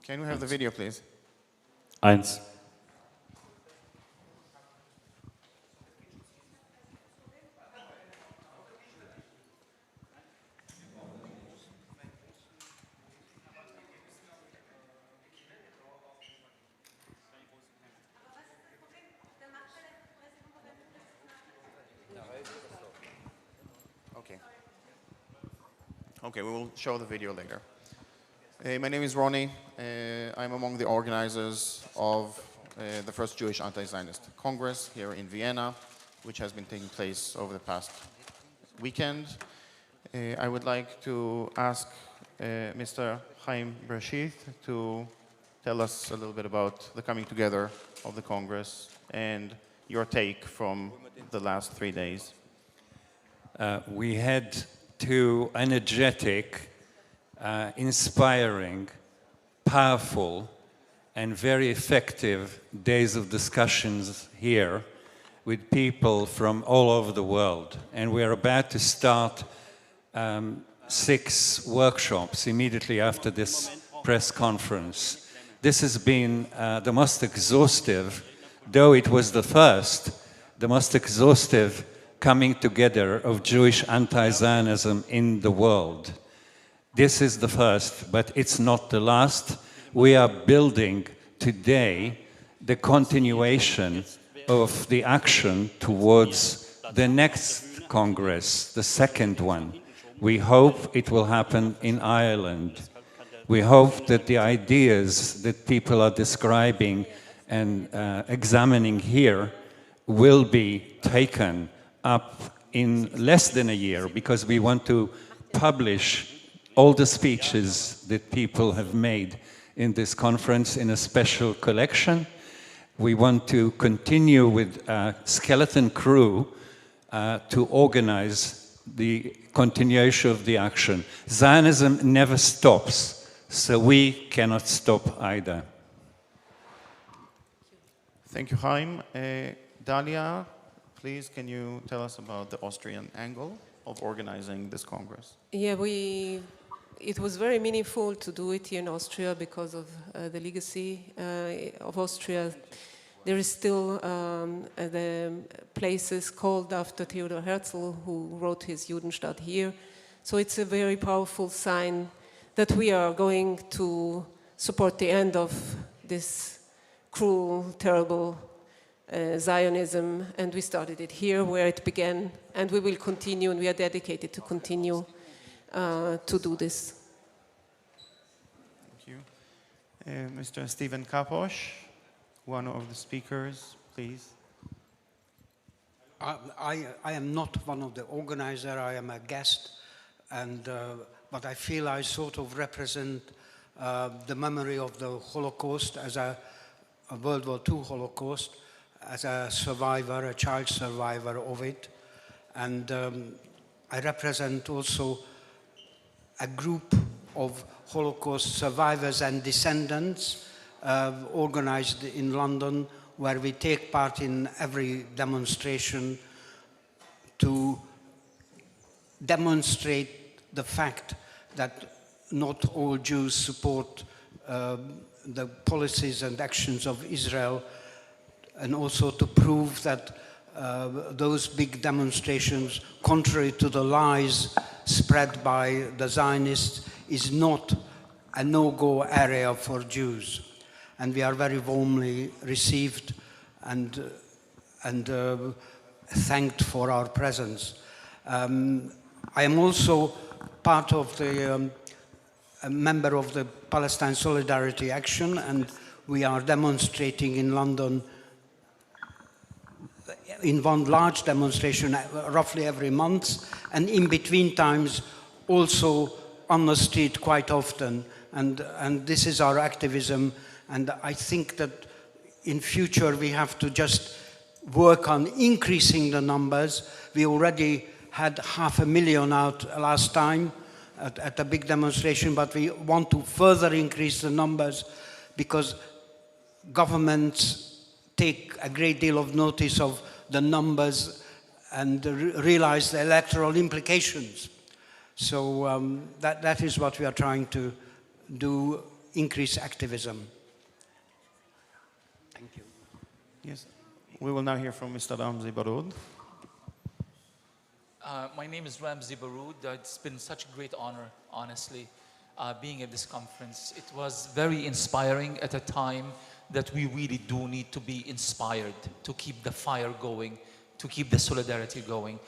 Can we have the video, please? 1. Okay, we will show the video later. My name is Ronnie. I'm among the organizers of the first Jewish Anti-Zionist Congress here in Vienna, which has been taking place over the past weekend. I would like to ask Mr. Chaim Brashith to tell us a little bit about the coming together of the Congress and your take from the last 3 days. We had 2 energetic, inspiring, powerful, and very effective days of discussions here with people from all over the world. And we're about to start 6 workshops immediately after this press conference. This has been the most exhaustive, though it was the first, the most exhaustive coming together of Jewish anti-Zionism in the world. This is the first, but it's not the last. We are building today the continuation of the action towards the next Congress, the second one. We hope it will happen in Ireland. We hope that the ideas that people are describing and examining here will be taken up in less than a year, because we want to publish all the speeches that people have made in this conference in a special collection. We want to continue with a skeleton crew to organize the continuation of the action. Zionism never stops, so we cannot stop either. Thank you, Chaim. Dalia, please, can you tell us about the Austrian angle of organizing this Congress? Yeah, it was very meaningful to do it here in Austria because of the legacy of Austria. There is still the places called after Theodor Herzl, who wrote his Judenstadt here. So it's a very powerful sign that we are going to support the end of this cruel, terrible Zionism, and we started it here where it began, and we will continue, and we are dedicated to continue to do this. Thank you. Mr. Stephen Kaposh, one of the speakers, please. I am not one of the organizers, I am a guest, and but I feel I sort of represent the memory of the Holocaust as a World War II Holocaust, as a survivor, a child survivor of it. And I represent also a group of Holocaust survivors and descendants organized in London, where we take part in every demonstration to demonstrate the fact that not all Jews support the policies and actions of Israel, and also to prove that those big demonstrations, contrary to the lies spread by the Zionists, is not a no-go area for Jews. And we are very warmly received and thanked for our presence. I am also part of the a member of the Palestine Solidarity Action, and we are demonstrating in London in one large demonstration roughly every month, and in between times also on the street quite often. And this is our activism, and I think that in future we have to just work on increasing the numbers. We already had 500,000 out last time at a big demonstration, but we want to further increase the numbers because governments take a great deal of notice of the numbers and realize the electoral implications. So that is what we are trying to do, increase activism. Thank you. Yes, we will now hear from Mr. Ramzi Baroud. My name is Ramzi Baroud. It's been such a great honor, honestly, being at this conference. It was very inspiring at a time that we really do need to be inspired to keep the fire going, to keep the solidarity going.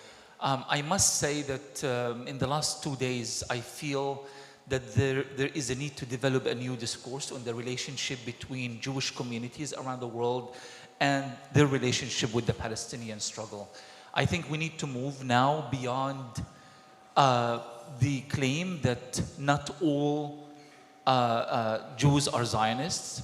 I must say that in the last 2 days, I feel that there is a need to develop a new discourse on the relationship between Jewish communities around the world and their relationship with the Palestinian struggle. I think we need to move now beyond the claim that not all Jews are Zionists,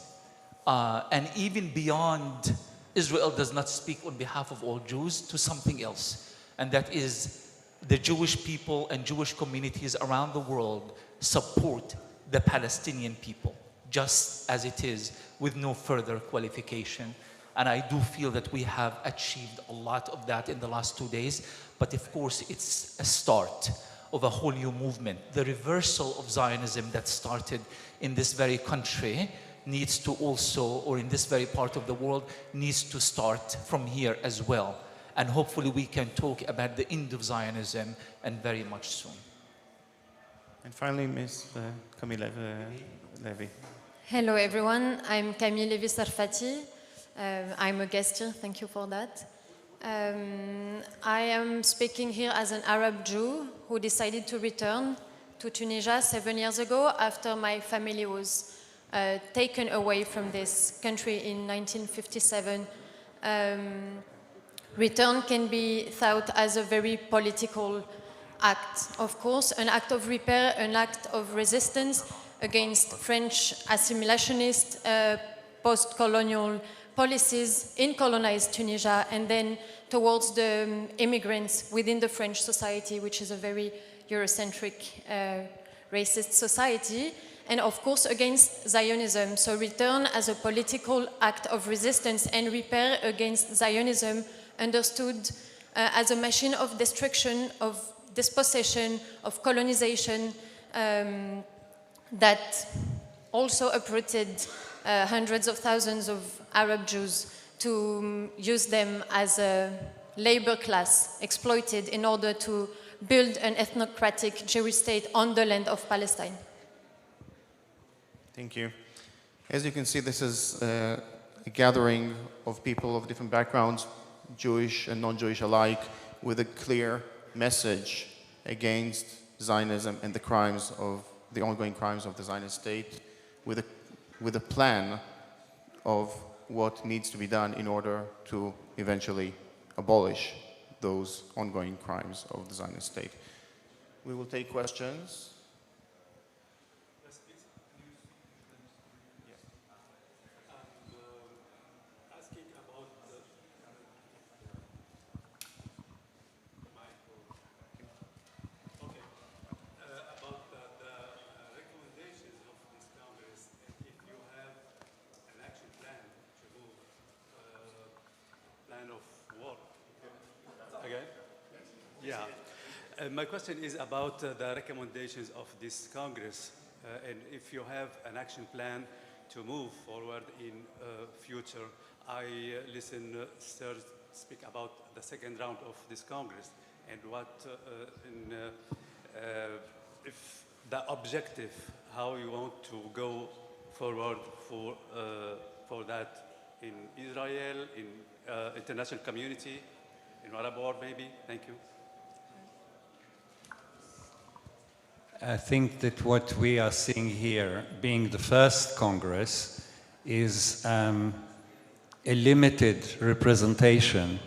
and even beyond Israel does not speak on behalf of all Jews, to something else. And that is the Jewish people and Jewish communities around the world support the Palestinian people, just as it is, with no further qualification. And I do feel that we have achieved a lot of that in the last 2 days, but of course it's a start of a whole new movement. The reversal of Zionism that started in this very country needs to also, or in this very part of the world, needs to start from here as well. And hopefully we can talk about the end of Zionism, and very much soon. And finally, Ms. Camille Levy. Hello everyone, I'm Camille Levy-Sarfati. I'm a guest here, thank you for that. I am speaking here as an Arab Jew who decided to return to Tunisia 7 years ago after my family was taken away from this country in 1957. Return can be thought as a very political act, of course, an act of repair, an act of resistance against French assimilationist, post-colonial policies in colonized Tunisia, and then towards the immigrants within the French society, which is a very Eurocentric, racist society, and of course against Zionism. So return as a political act of resistance and repair against Zionism understood as a machine of destruction, of dispossession, of colonization that also uprooted hundreds of thousands of Arab Jews to use them as a labor class exploited in order to build an ethnocratic Jewish state on the land of Palestine. Thank you. As you can see, this is a gathering of people of different backgrounds, Jewish and non-Jewish alike, with a clear message against Zionism and the ongoing crimes of the Zionist state, with a plan of what needs to be done in order to eventually abolish those ongoing crimes of the Zionist state. We will take questions. My question is about the recommendations of this Congress, and if you have an action plan to move forward in future. I listen Sir speak about the second round of this Congress and what if the objective, how you want to go forward for that in Israel, in international community, in Arab world maybe. Thank you. I think that what we are seeing here, being the first Congress, is a limited representation.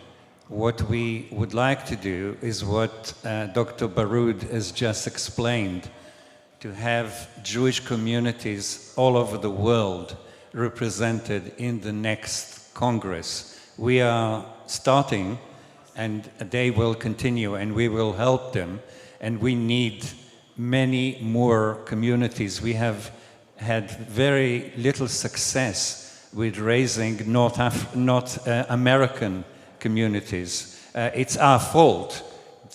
What we would like to do is what Dr. Baroud has just explained, to have Jewish communities all over the world represented in the next Congress. We are starting, and they will continue, and we will help them, and we need many more communities. We have had very little success with raising North American communities. It's our fault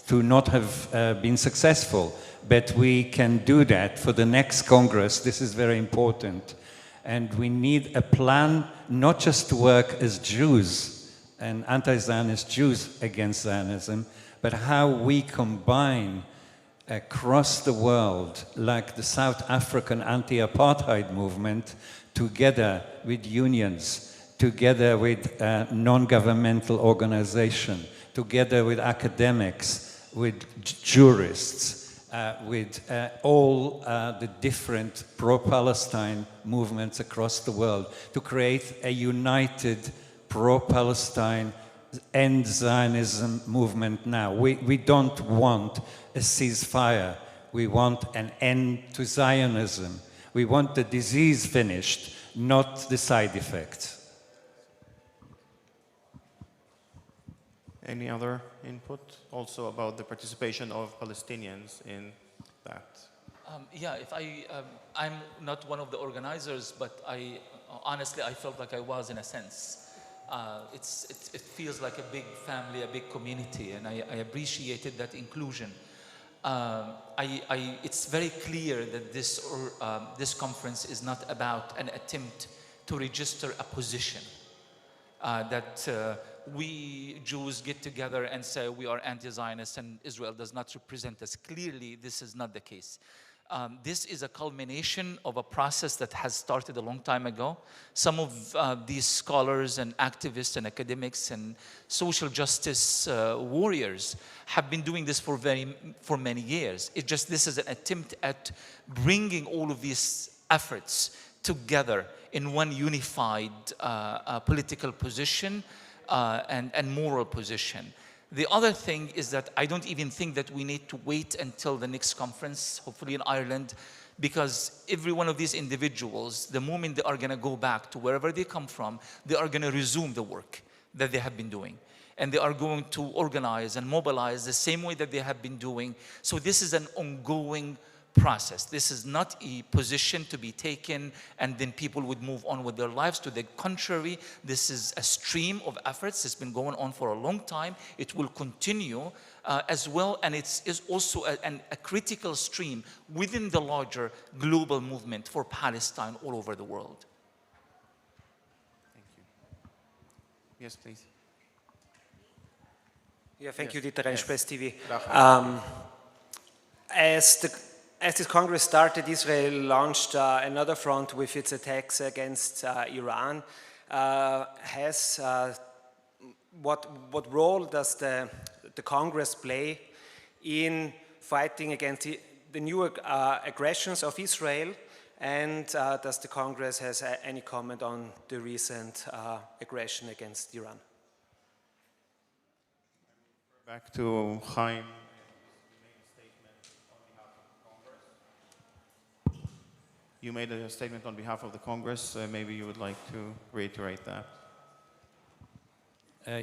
to not have been successful, but we can do that for the next Congress. This is very important. And we need a plan not just to work as Jews and anti-Zionist Jews against Zionism, but how we combine across the world, like the South African anti-apartheid movement, together with unions, together with non-governmental organizations, together with academics, with jurists, with all the different pro-Palestine movements across the world, to create a united pro-Palestine end Zionism movement now. We don't want a ceasefire. We want an end to Zionism. We want the disease finished, not the side effects. Any other input also about the participation of Palestinians in that? Yeah, I'm not one of the organizers, but honestly, I felt like I was in a sense. It feels like a big family, a big community, and I appreciated that inclusion. It's very clear that this conference is not about an attempt to register a position, that we Jews get together and say we are anti-Zionist and Israel does not represent us. Clearly, this is not the case. This is a culmination of a process that has started a long time ago. Some of these scholars and activists and academics and social justice warriors have been doing this for many years. This is an attempt at bringing all of these efforts together in one unified political position and moral position. The other thing is that I don't even think that we need to wait until the next conference, hopefully in Ireland, because every one of these individuals, the moment they are going to go back to wherever they come from, they are going to resume the work that they have been doing. And they are going to organize and mobilize the same way that they have been doing. So this is an ongoing process. This is not a position to be taken and then people would move on with their lives. To the contrary, this is a stream of efforts. It's been going on for a long time. It will continue as well, and it's also a critical stream within the larger global movement for Palestine all over the world. Thank you. Yes, please. Yeah, thank you, Dieter Yes. Renspes TV. As this Congress started, Israel launched another front with its attacks against Iran. What role does the Congress play in fighting against the new aggressions of Israel? And does the Congress has any comment on the recent aggression against Iran? Back to Kein. You made a statement on behalf of the Congress. Maybe you would like to reiterate that.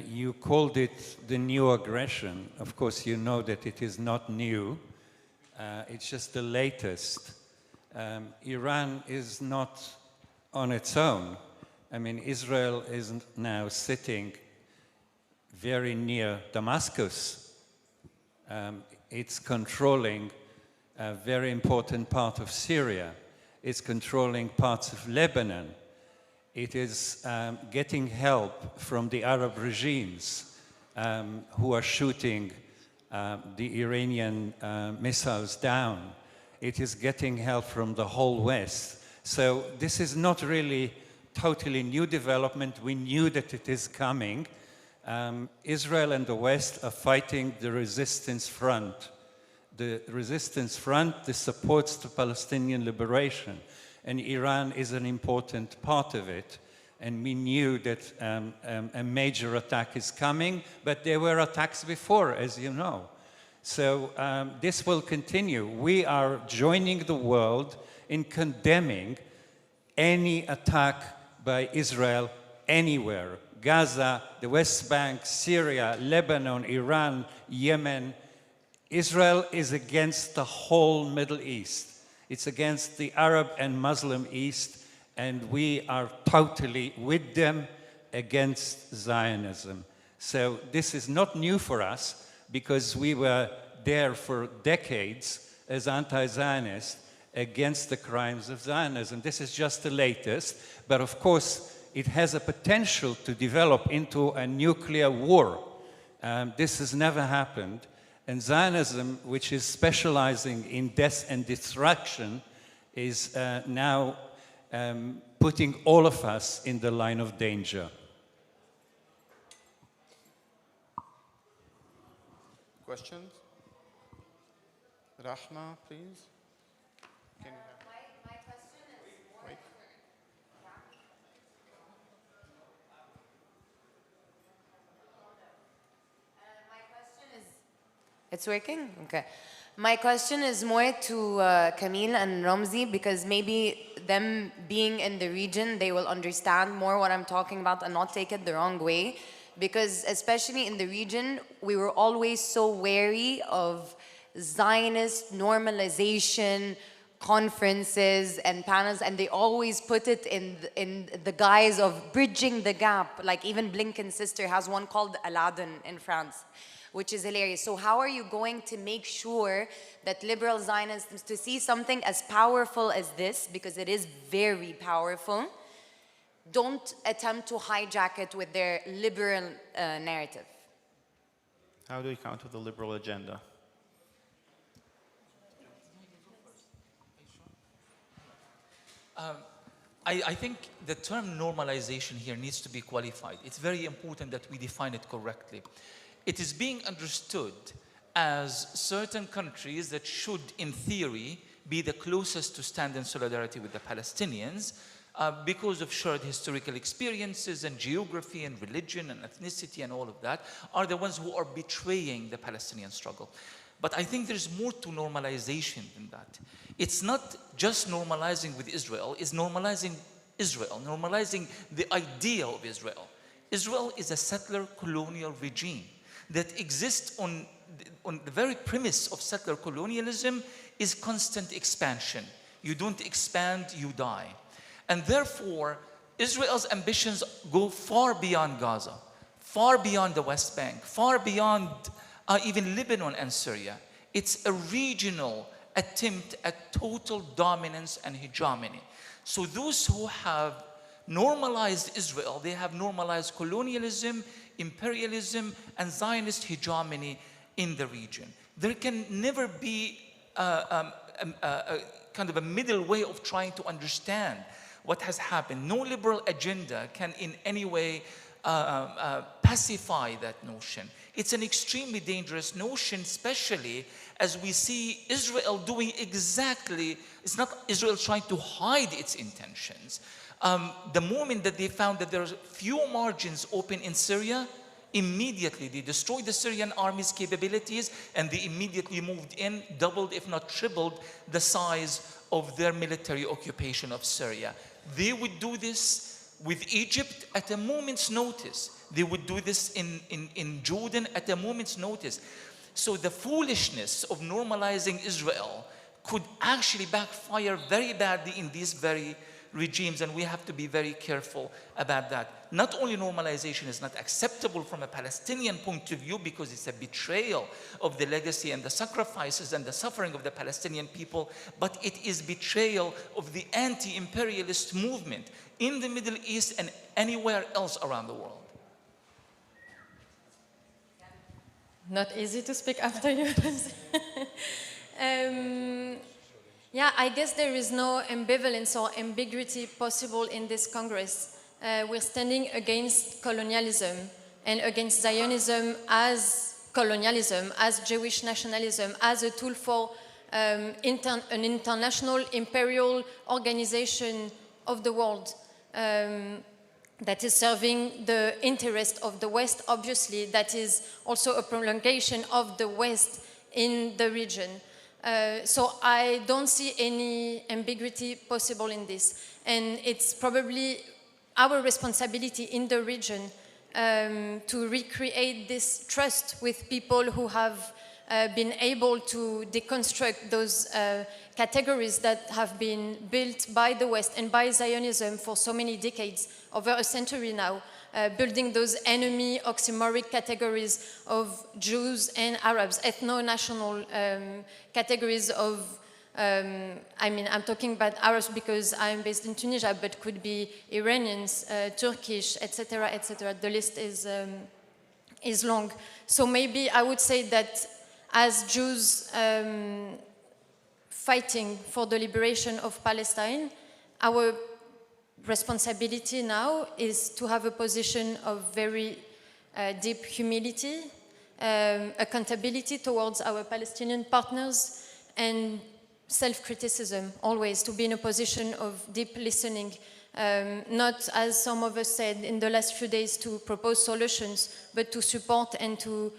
You called it the new aggression. Of course, you know that it is not new. It's just the latest. Iran is not on its own. I mean, Israel is now sitting very near Damascus. It's controlling a very important part of Syria. It's controlling parts of Lebanon. It is getting help from the Arab regimes who are shooting the Iranian missiles down. It is getting help from the whole West. So this is not really totally new development. We knew that it is coming. Israel and the West are fighting the resistance front. the resistance front that supports the Palestinian liberation. And Iran is an important part of it. And we knew that a major attack is coming, but there were attacks before, as you know. So this will continue. We are joining the world in condemning any attack by Israel anywhere. Gaza, the West Bank, Syria, Lebanon, Iran, Yemen. Israel is against the whole Middle East. It's against the Arab and Muslim East, and we are totally with them against Zionism. So this is not new for us, because we were there for decades as anti-Zionists against the crimes of Zionism. This is just the latest, but of course it has a potential to develop into a nuclear war. This has never happened. And Zionism, which is specializing in death and destruction, is now putting all of us in the line of danger. Questions? Rahma, please. Can you have... My question is more... Wait. My question is... It's working? Okay. My question is more to Camille and Ramzi, because maybe them being in the region, they will understand more what I'm talking about and not take it the wrong way. Because especially in the region, we were always so wary of Zionist normalization conferences and panels, and they always put it in the guise of bridging the gap. Like even Blinken's sister has one called Aladdin in France, which is hilarious. So how are you going to make sure that liberal Zionists, to see something as powerful as this, because it is very powerful, don't attempt to hijack it with their liberal narrative? How do you counter the liberal agenda? I think the term normalization here needs to be qualified. It's very important that we define it correctly. It is being understood as certain countries that should, in theory, be the closest to stand in solidarity with the Palestinians because of shared historical experiences and geography and religion and ethnicity and all of that, are the ones who are betraying the Palestinian struggle. But I think there's more to normalization than that. It's not just normalizing with Israel, it's normalizing Israel, normalizing the idea of Israel. Israel is a settler colonial regime that exists on the very premise of settler colonialism is constant expansion. You don't expand, you die. And therefore, Israel's ambitions go far beyond Gaza, far beyond the West Bank, far beyond even Lebanon and Syria. It's a regional attempt at total dominance and hegemony. So those who have normalized Israel, they have normalized colonialism, imperialism, and Zionist hegemony in the region. There can never be kind of a middle way of trying to understand what has happened. No liberal agenda can in any way pacify that notion. It's an extremely dangerous notion, especially as we see Israel doing exactly, it's not Israel trying to hide its intentions. The moment that they found that there are few margins open in Syria, immediately they destroyed the Syrian army's capabilities and they immediately moved in, doubled if not tripled the size of their military occupation of Syria. They would do this with Egypt at a moment's notice. They would do this in Jordan at a moment's notice. So the foolishness of normalizing Israel could actually backfire very badly in these very regimes, and we have to be very careful about that. Not only normalization is not acceptable from a Palestinian point of view because it's a betrayal of the legacy and the sacrifices and the suffering of the Palestinian people, but it is betrayal of the anti-imperialist movement in the Middle East and anywhere else around the world. Not easy to speak after you. Yeah, I guess there is no ambivalence or ambiguity possible in this Congress. We're standing against colonialism and against Zionism as colonialism, as Jewish nationalism, as a tool for an international imperial organization of the world that is serving the interest of the West, obviously, that is also a prolongation of the West in the region. So I don't see any ambiguity possible in this. And it's probably our responsibility in the region to recreate this trust with people who have been able to deconstruct those categories that have been built by the West and by Zionism for so many decades, over a century now, building those enemy oxymoric categories of Jews and Arabs, ethno-national categories of, I mean, I'm talking about Arabs because I'm based in Tunisia, but could be Iranians, Turkish, etc., etc. The list is long. So maybe I would say that as Jews fighting for the liberation of Palestine, our responsibility now is to have a position of very deep humility, accountability towards our Palestinian partners, and self-criticism, always, to be in a position of deep listening, not, as some of us said in the last few days, to propose solutions, but to support and to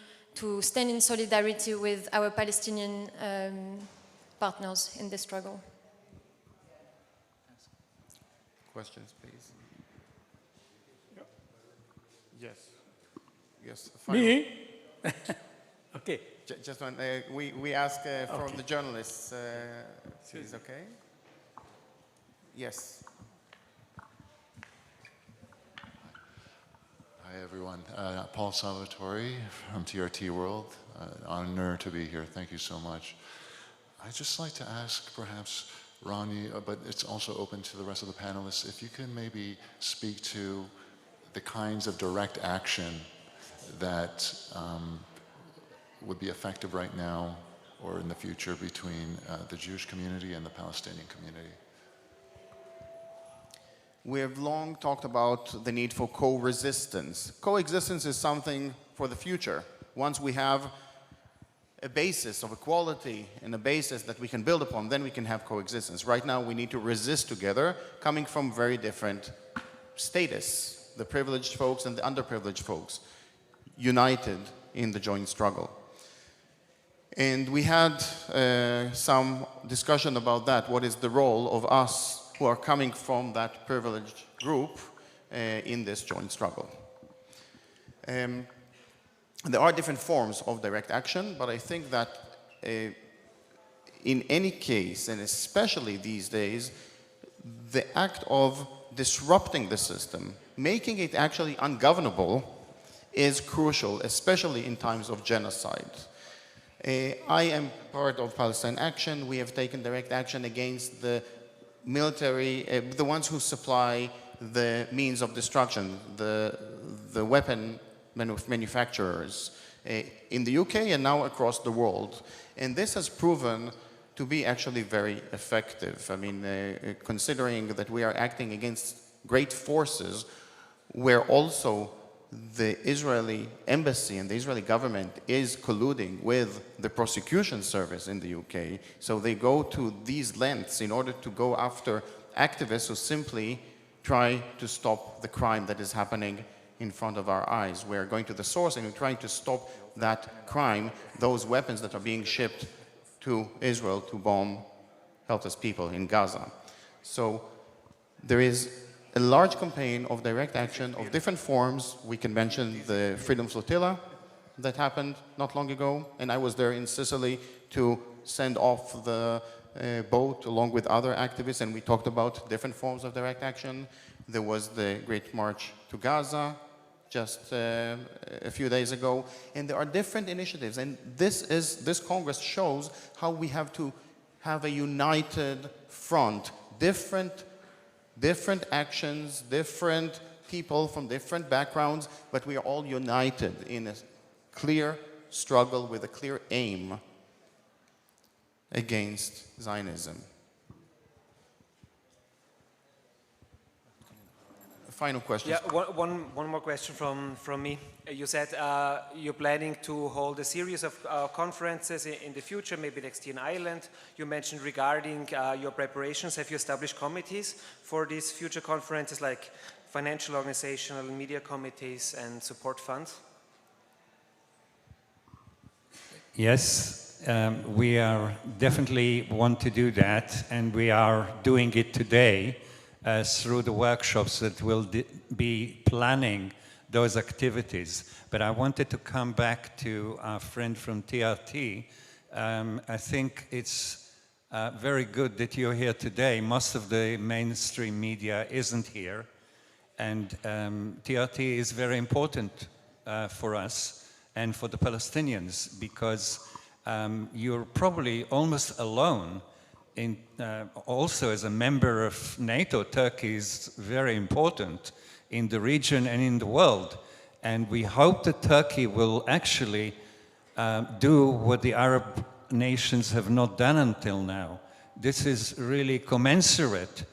stand in solidarity with our Palestinian partners in this struggle. Questions, please. Yes. Yes. Me? Okay. Just one. We ask from the journalists. Is okay? Yes. Hi, everyone. Paul Salvatore from TRT World. Honor to be here. Thank you so much. I'd just like to ask, perhaps, Ronnie, but it's also open to the rest of the panelists, if you can maybe speak to the kinds of direct action that would be effective right now or in the future between the Jewish community and the Palestinian community. We have long talked about the need for co-resistance. Coexistence is something for the future. Once we have a basis of equality and a basis that we can build upon, then we can have coexistence. Right now, we need to resist together, coming from very different status, the privileged folks and the underprivileged folks, united in the joint struggle. And we had some discussion about that. What is the role of us who are coming from that privileged group in this joint struggle? There are different forms of direct action, but I think that in any case, and especially these days, the act of disrupting the system, making it actually ungovernable, is crucial, especially in times of genocide. I am part of Palestine Action. We have taken direct action against the military, the ones who supply the means of destruction, the weapon manufacturers in the UK and now across the world. And this has proven to be actually very effective. I mean, considering that we are acting against great forces where also the Israeli embassy and the Israeli government is colluding with the prosecution service in the UK. So they go to these lengths in order to go after activists who simply try to stop the crime that is happening in front of our eyes. We're going to the source and we're trying to stop that crime, those weapons that are being shipped to Israel to bomb helpless people in Gaza. So there is a large campaign of direct action of different forms. We can mention the Freedom Flotilla that happened not long ago, and I was there in Sicily to send off the boat along with other activists, and we talked about different forms of direct action. There was the Great March to Gaza just a few days ago, and there are different initiatives, and this Congress shows how we have to have a united front, different actions, different people from different backgrounds, but we are all united in a clear struggle with a clear aim against Zionism. final question. Yeah, one more question from me. You said you're planning to hold a series of conferences in the future, maybe next year in Ireland. You mentioned regarding your preparations, have you established committees for these future conferences, like financial, organizational, media committees and support funds? Yes, we are definitely want to do that, and we are doing it today through the workshops that will be planning those activities. But I wanted to come back to our friend from TRT. I think it's very good that you're here today. Most of the mainstream media isn't here, and TRT is very important for us and for the Palestinians, because you're probably almost alone. Also, as a member of NATO, Turkey is very important in the region and in the world. And we hope that Turkey will actually do what the Arab nations have not done until now. This is really commensurate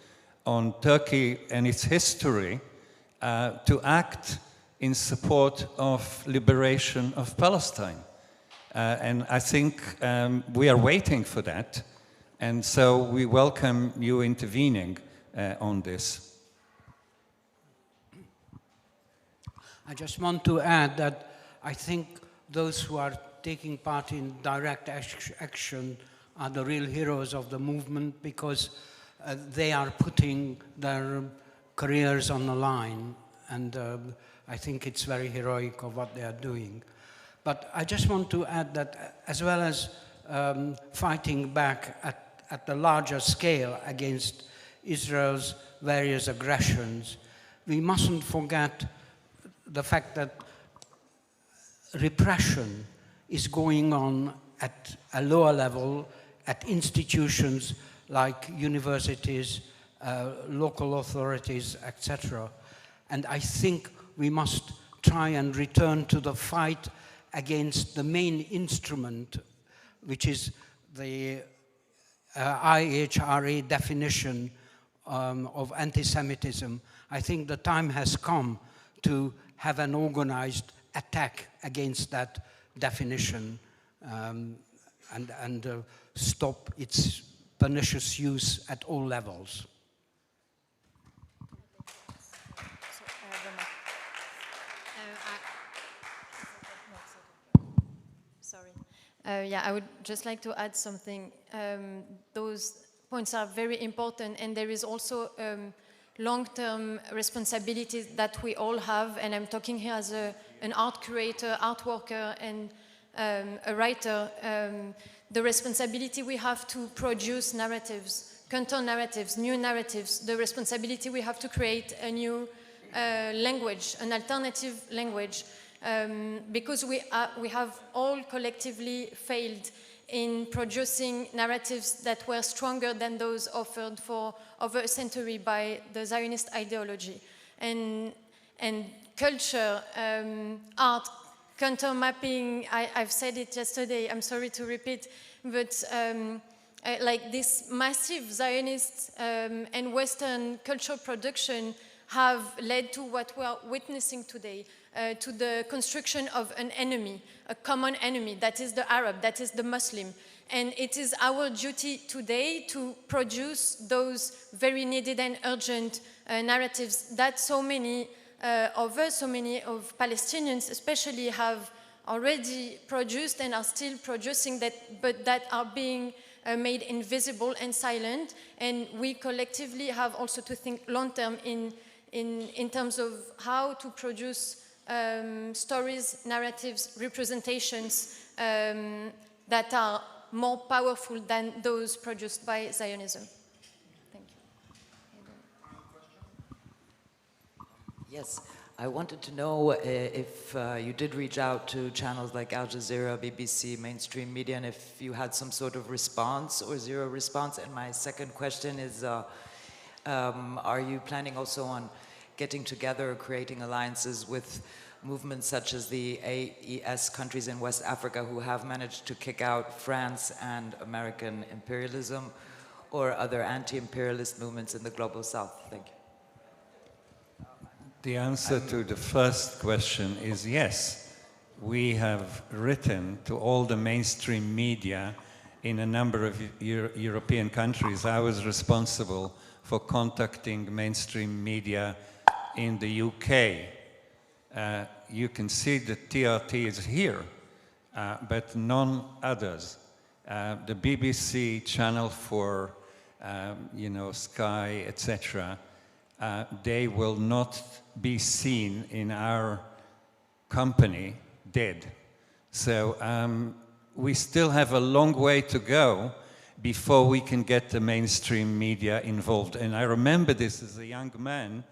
on Turkey and its history to act in support of liberation of Palestine. And I think we are waiting for that. And so we welcome you intervening on this. I just want to add that I think those who are taking part in direct action are the real heroes of the movement, because they are putting their careers on the line, and I think it's very heroic of what they are doing. But I just want to add that as well as fighting back at the larger scale against Israel's various aggressions, we mustn't forget the fact that repression is going on at a lower level, at institutions like universities, local authorities, etc. And I think we must try and return to the fight against the main instrument, which is the IHRA definition of anti-Semitism. I think the time has come to have an organized attack against that definition and stop its pernicious use at all levels. Yeah, I would just like to add something. Those points are very important, and there is also long-term responsibilities that we all have, and I'm talking here as an art curator, art worker, and a writer. The responsibility we have to produce narratives, counter-narratives, new narratives, the responsibility we have to create a new language, an alternative language, because we have all collectively failed in producing narratives that were stronger than those offered for over a century by the Zionist ideology. And culture, art, counter-mapping, I've said it yesterday, I'm sorry to repeat, but like this massive Zionist and Western cultural production have led to what we are witnessing today, to the construction of an enemy, a common enemy, that is the Arab, that is the Muslim. And it is our duty today to produce those very needed and urgent narratives that so many of us, so many of Palestinians especially, have already produced and are still producing, but that are being made invisible and silent. And we collectively have also to think long-term in terms of how to produce stories, narratives, representations that are more powerful than those produced by Zionism. Thank you. Yes, I wanted to know if you did reach out to channels like Al Jazeera, BBC, mainstream media, and if you had some sort of response or zero response. And my second question is, are you planning also on getting together or creating alliances with movements such as the AES countries in West Africa who have managed to kick out France and American imperialism, or other anti-imperialist movements in the global south? Thank you. The answer to the first question is yes. We have written to all the mainstream media in a number of European countries. I was responsible for contacting mainstream media in the UK. You can see that TRT is here, but none others. The BBC, Channel 4, Sky, etc., they will not be seen in our company dead. So we still have a long way to go before we can get the mainstream media involved. And I remember this as a young man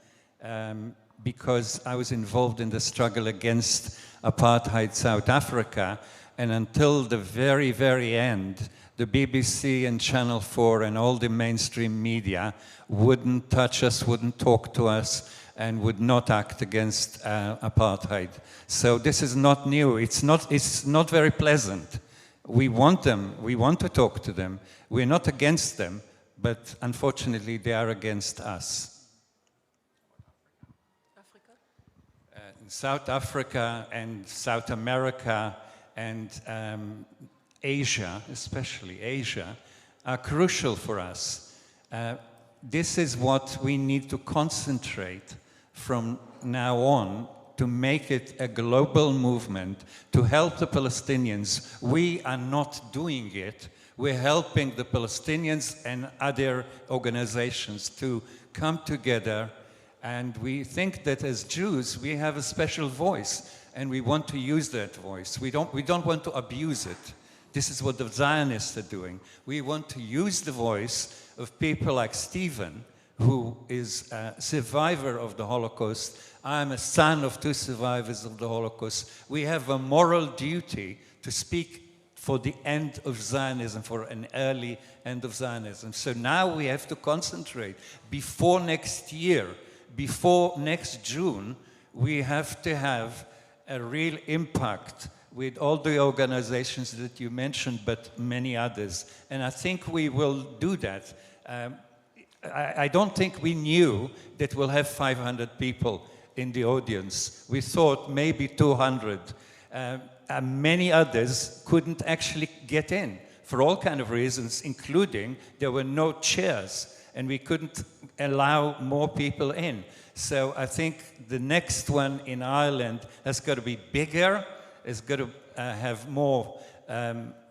because I was involved in the struggle against apartheid South Africa, and until the very, very end, the BBC and Channel 4 and all the mainstream media wouldn't touch us, wouldn't talk to us, and would not act against apartheid. So this is not new. It's not very pleasant. We want them. We want to talk to them. We're not against them, but unfortunately they are against us. In South Africa and South America and Asia, especially Asia, are crucial for us. This is what we need to concentrate from now on to make it a global movement to help the Palestinians. We are not doing it. We're helping the Palestinians and other organizations to come together, and we think that as Jews we have a special voice and we want to use that voice. We don't want to abuse it. This is what the Zionists are doing. We want to use the voice of people like Stephen, who is a survivor of the Holocaust. I'm a son of two survivors of the Holocaust. We have a moral duty to speak for the end of Zionism, for an early end of Zionism. So now we have to concentrate. Before next year, before next June, we have to have a real impact with all the organizations that you mentioned, but many others. And I think we will do that. I don't think we knew that we'll have 500 people in the audience. We thought maybe 200. Many others couldn't actually get in for all kinds of reasons, including there were no chairs and we couldn't allow more people in. So I think the next one in Ireland has got to be bigger, it's got to have more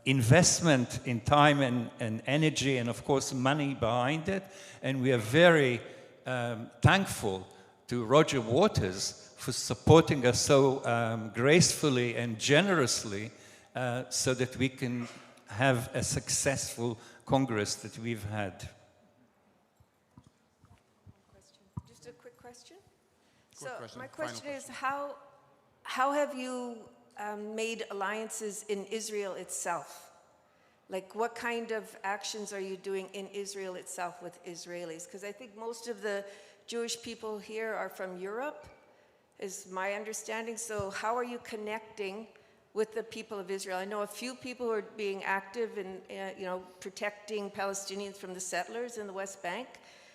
investment in time and energy and of course money behind it. And we are very thankful to Roger Waters for supporting us so gracefully and generously so that we can have a successful Congress that we've had. Just a quick question. My question is, how have you made alliances in Israel itself? Like, what kind of actions are you doing in Israel itself with Israelis? Because I think most of the Jewish people here are from Europe, is my understanding. So how are you connecting with the people of Israel? I know a few people who are being active in, protecting Palestinians from the settlers in the West Bank,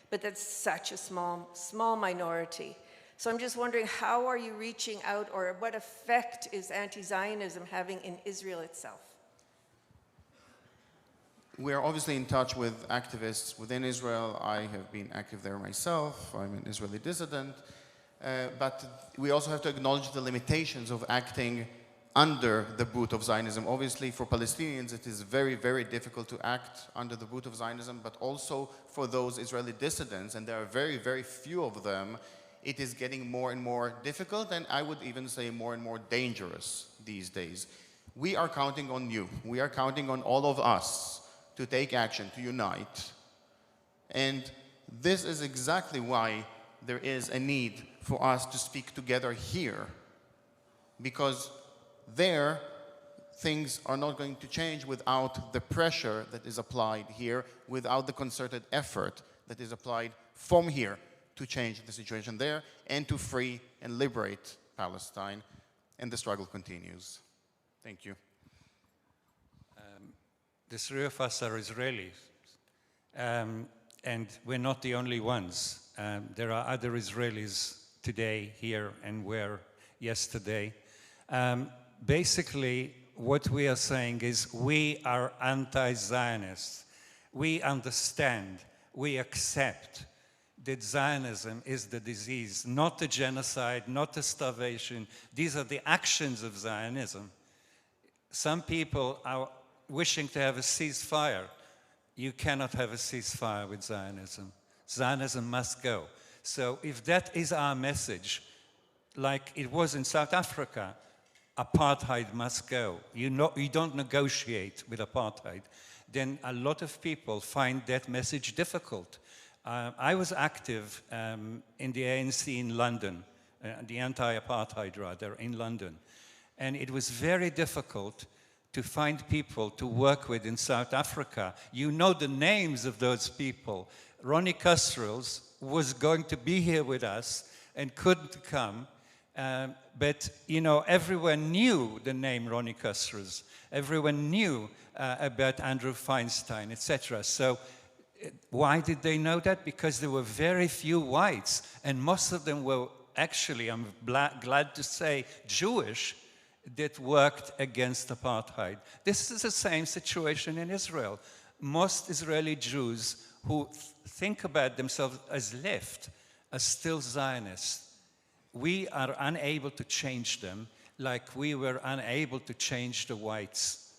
but that's such a small minority. So I'm just wondering, how are you reaching out, or what effect is anti-Zionism having in Israel itself? We are obviously in touch with activists within Israel. I have been active there myself. I'm an Israeli dissident. But we also have to acknowledge the limitations of acting under the boot of Zionism. Obviously, for Palestinians, it is very, very difficult to act under the boot of Zionism, but also for those Israeli dissidents, and there are very, very few of them, it is getting more and more difficult, and I would even say more and more dangerous these days. We are counting on you. We are counting on all of us to take action, to unite. And this is exactly why there is a need for us to speak together here, because there things are not going to change without the pressure that is applied here, without the concerted effort that is applied from here to change the situation there and to free and liberate Palestine. And the struggle continues. Thank you. The three of us are Israelis, and we're not the only ones. There are other Israelis today, here, and where yesterday. Basically, what we are saying is we are anti-Zionists. We understand, we accept that Zionism is the disease, not the genocide, not the starvation. These are the actions of Zionism. Some people are wishing to have a ceasefire. You cannot have a ceasefire with Zionism. Zionism must go. So if that is our message, like it was in South Africa, apartheid must go. You don't negotiate with apartheid. Then a lot of people find that message difficult. I was active in the ANC in London, the anti-apartheid rather, in London. And it was very difficult to find people to work with in South Africa. You know the names of those people. Ronnie Kustrels was going to be here with us and couldn't come. But, you know, everyone knew the name Ronnie Kustrels. Everyone knew about Andrew Feinstein, etc. So why did they know that? Because there were very few whites, and most of them were actually, I'm glad to say, Jewish, that worked against apartheid. This is the same situation in Israel. Most Israeli Jews who think about themselves as left are still Zionists. We are unable to change them like we were unable to change the whites.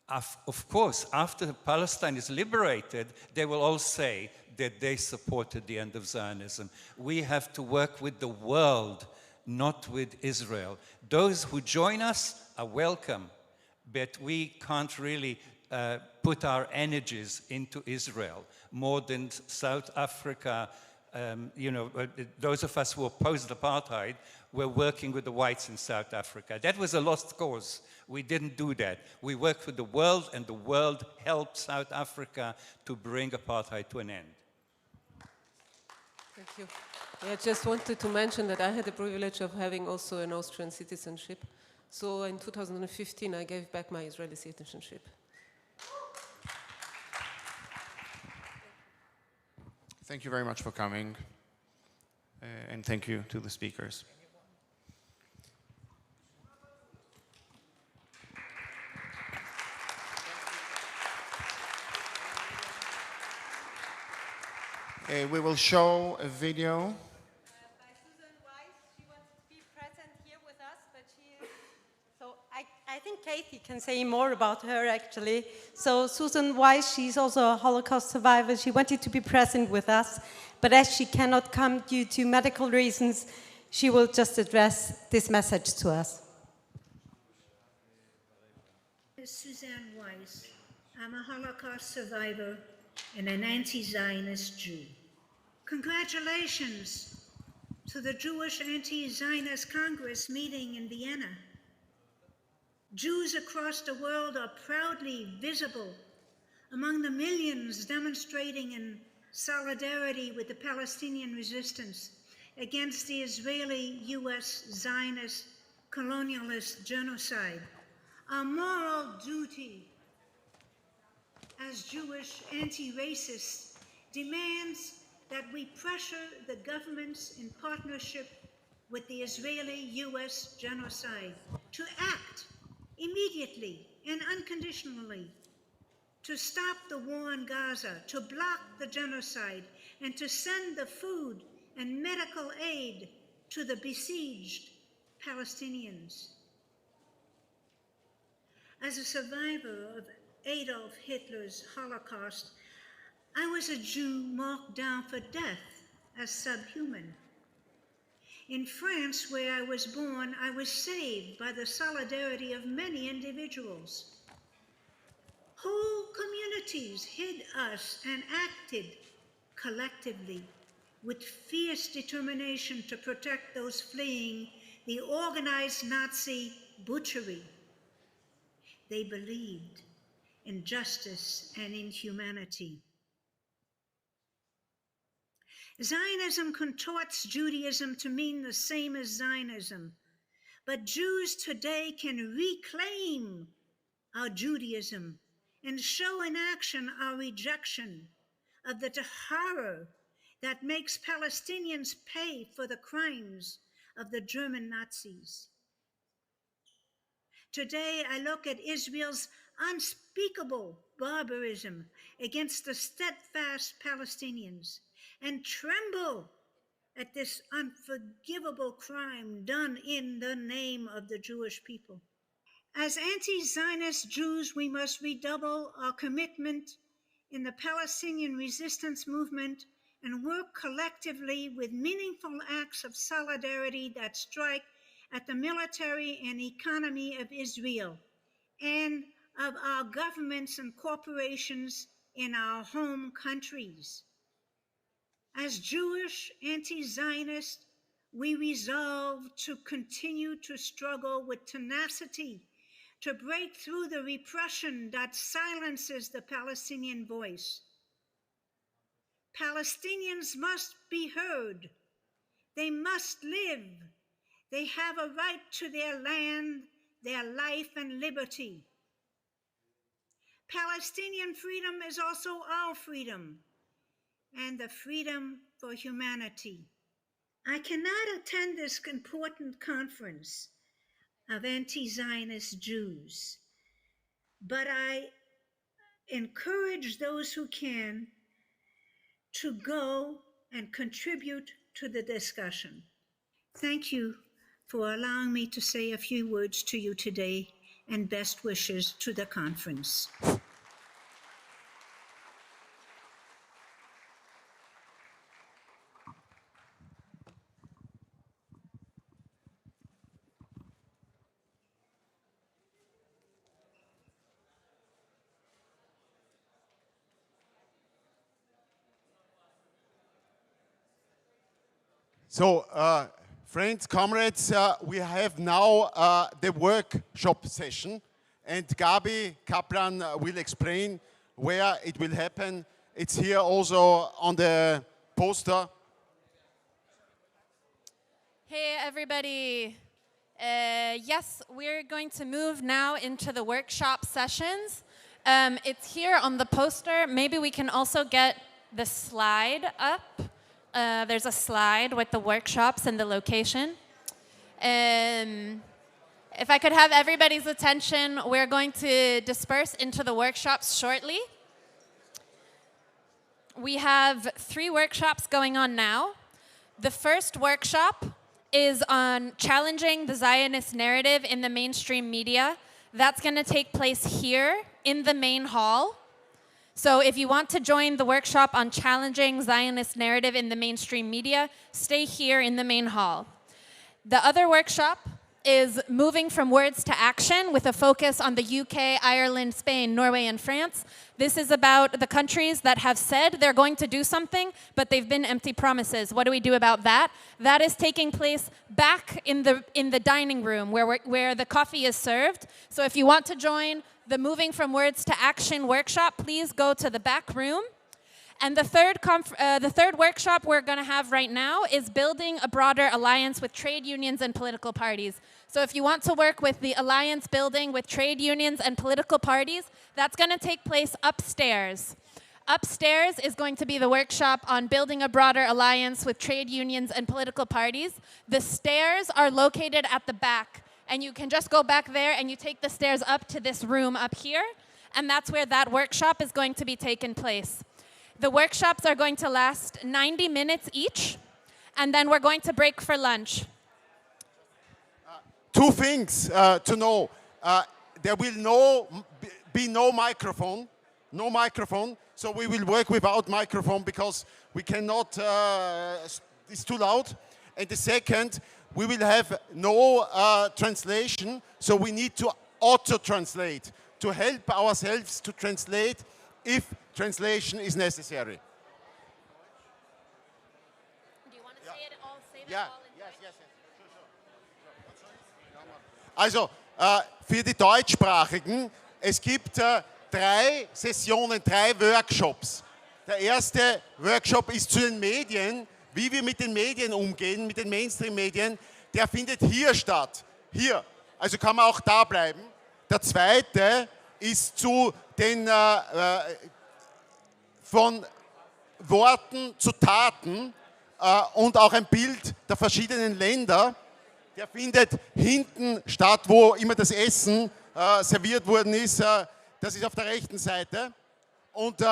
Of course, after Palestine is liberated, they will all say that they supported the end of Zionism. We have to work with the world, not with Israel. Those who join us are welcome, but we can't really put our energies into Israel more than South Africa. You know, those of us who opposed apartheid were working with the whites in South Africa. That was a lost cause. We didn't do that. We worked with the world, and the world helped South Africa to bring apartheid to an end. Thank you. I just wanted to mention that I had the privilege of having also an Austrian citizenship. So in 2015, I gave back my Israeli citizenship. Thank you very much for coming, and thank you to the speakers. We will show a video. I think Katie can say more about her, actually. So Susan Weiss, she's also a Holocaust survivor. She wanted to be present with us, but as she cannot come due to medical reasons, she will just address this message to us. Suzanne Weiss. I'm a Holocaust survivor and an anti-Zionist Jew. Congratulations to the Jewish Anti-Zionist Congress meeting in Vienna. Jews across the world are proudly visible among the millions demonstrating in solidarity with the Palestinian resistance against the Israeli-US Zionist colonialist genocide. Our moral duty as Jewish anti-racists demands that we pressure the governments in partnership with the Israeli-US genocide to act immediately and unconditionally to stop the war in Gaza, to block the genocide, and to send the food and medical aid to the besieged Palestinians. As a survivor of Adolf Hitler's Holocaust, I was a Jew marked down for death as subhuman. In France, where I was born, I was saved by the solidarity of many individuals. Whole communities hid us and acted collectively with fierce determination to protect those fleeing the organized Nazi butchery. They believed in justice and in humanity. Zionism contorts Judaism to mean the same as Zionism, but Jews today can reclaim our Judaism and show in action our rejection of the horror that makes Palestinians pay for the crimes of the German Nazis. Today, I look at Israel's unspeakable barbarism against the steadfast Palestinians and tremble at this unforgivable crime done in the name of the Jewish people. As anti-Zionist Jews, we must redouble our commitment in the Palestinian resistance movement and work collectively with meaningful acts of solidarity that strike at the military and economy of Israel and of our governments and corporations in our home countries. As Jewish anti-Zionists, we resolve to continue to struggle with tenacity to break through the repression that silences the Palestinian voice. Palestinians must be heard. They must live. They have a right to their land, their life, and liberty. Palestinian freedom is also our freedom and the freedom for humanity. I cannot attend this important conference of anti-Zionist Jews, but I encourage those who can to go and contribute to the discussion. Thank you for allowing me to say a few words to you today, and best wishes to the conference. So, friends, comrades, we have now the workshop session, and Gabi Kaplan will explain where it will happen. It's here also on the poster. Hey, everybody. Yes, we're going to move now into the workshop sessions. It's here on the poster. Maybe we can also get the slide up. There's a slide with the workshops and the location. If I could have everybody's attention, we're going to disperse into the workshops shortly. We have 3 workshops going on now. The first workshop is on challenging the Zionist narrative in the mainstream media. That's going to take place here in the main hall. So if you want to join the workshop on challenging Zionist narrative in the mainstream media, stay here in the main hall. The other workshop is moving from words to action with a focus on the UK, Ireland, Spain, Norway, and France. This is about the countries that have said they're going to do something, but they've been empty promises. What do we do about that? That is taking place back in the dining room where the coffee is served. So if you want to join the Moving from Words to Action workshop, please go to the back room. And the third workshop we're going to have right now is building a broader alliance with trade unions and political parties. So if you want to work with the alliance building with trade unions and political parties, that's going to take place upstairs. Upstairs is going to be the workshop on building a broader alliance with trade unions and political parties. The stairs are located at the back. And you can just go back there and you take the stairs up to this room up here. And that's where that workshop is going to be taking place. The workshops are going to last 90 minutes each. And then we're going to break for lunch. 2 things to know. There will be no microphone. No microphone. So we will work without microphone because we cannot, it's too loud. And the second, we will have no translation, so we need to auto-translate to help ourselves to translate if translation is necessary. Do you want to say it all? Say that Yeah. all in Also, für die Deutschsprachigen, es gibt 3 Sessionen, 3 Workshops. Der erste Workshop ist zu den Medien, wie wir mit den Medien umgehen, mit den Mainstream-Medien. Der findet hier statt. Hier. Also kann man auch da bleiben. Der zweite ist zu den von Worten zu Taten und auch ein Bild der verschiedenen Länder. Der findet hinten statt, wo immer das Essen serviert worden ist. Das ist auf der rechten Seite. Und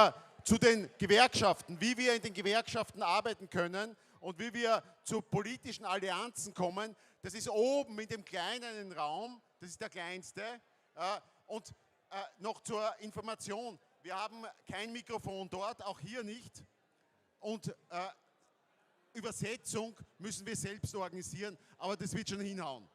zu den Gewerkschaften, wie wir in den Gewerkschaften arbeiten können und wie wir zu politischen Allianzen kommen, das ist oben in dem kleinen Raum, das ist der kleinste. Und noch zur Information, wir haben kein Mikrofon dort, auch hier nicht. Und Übersetzung müssen wir selbst organisieren, aber das wird schon hinhauen.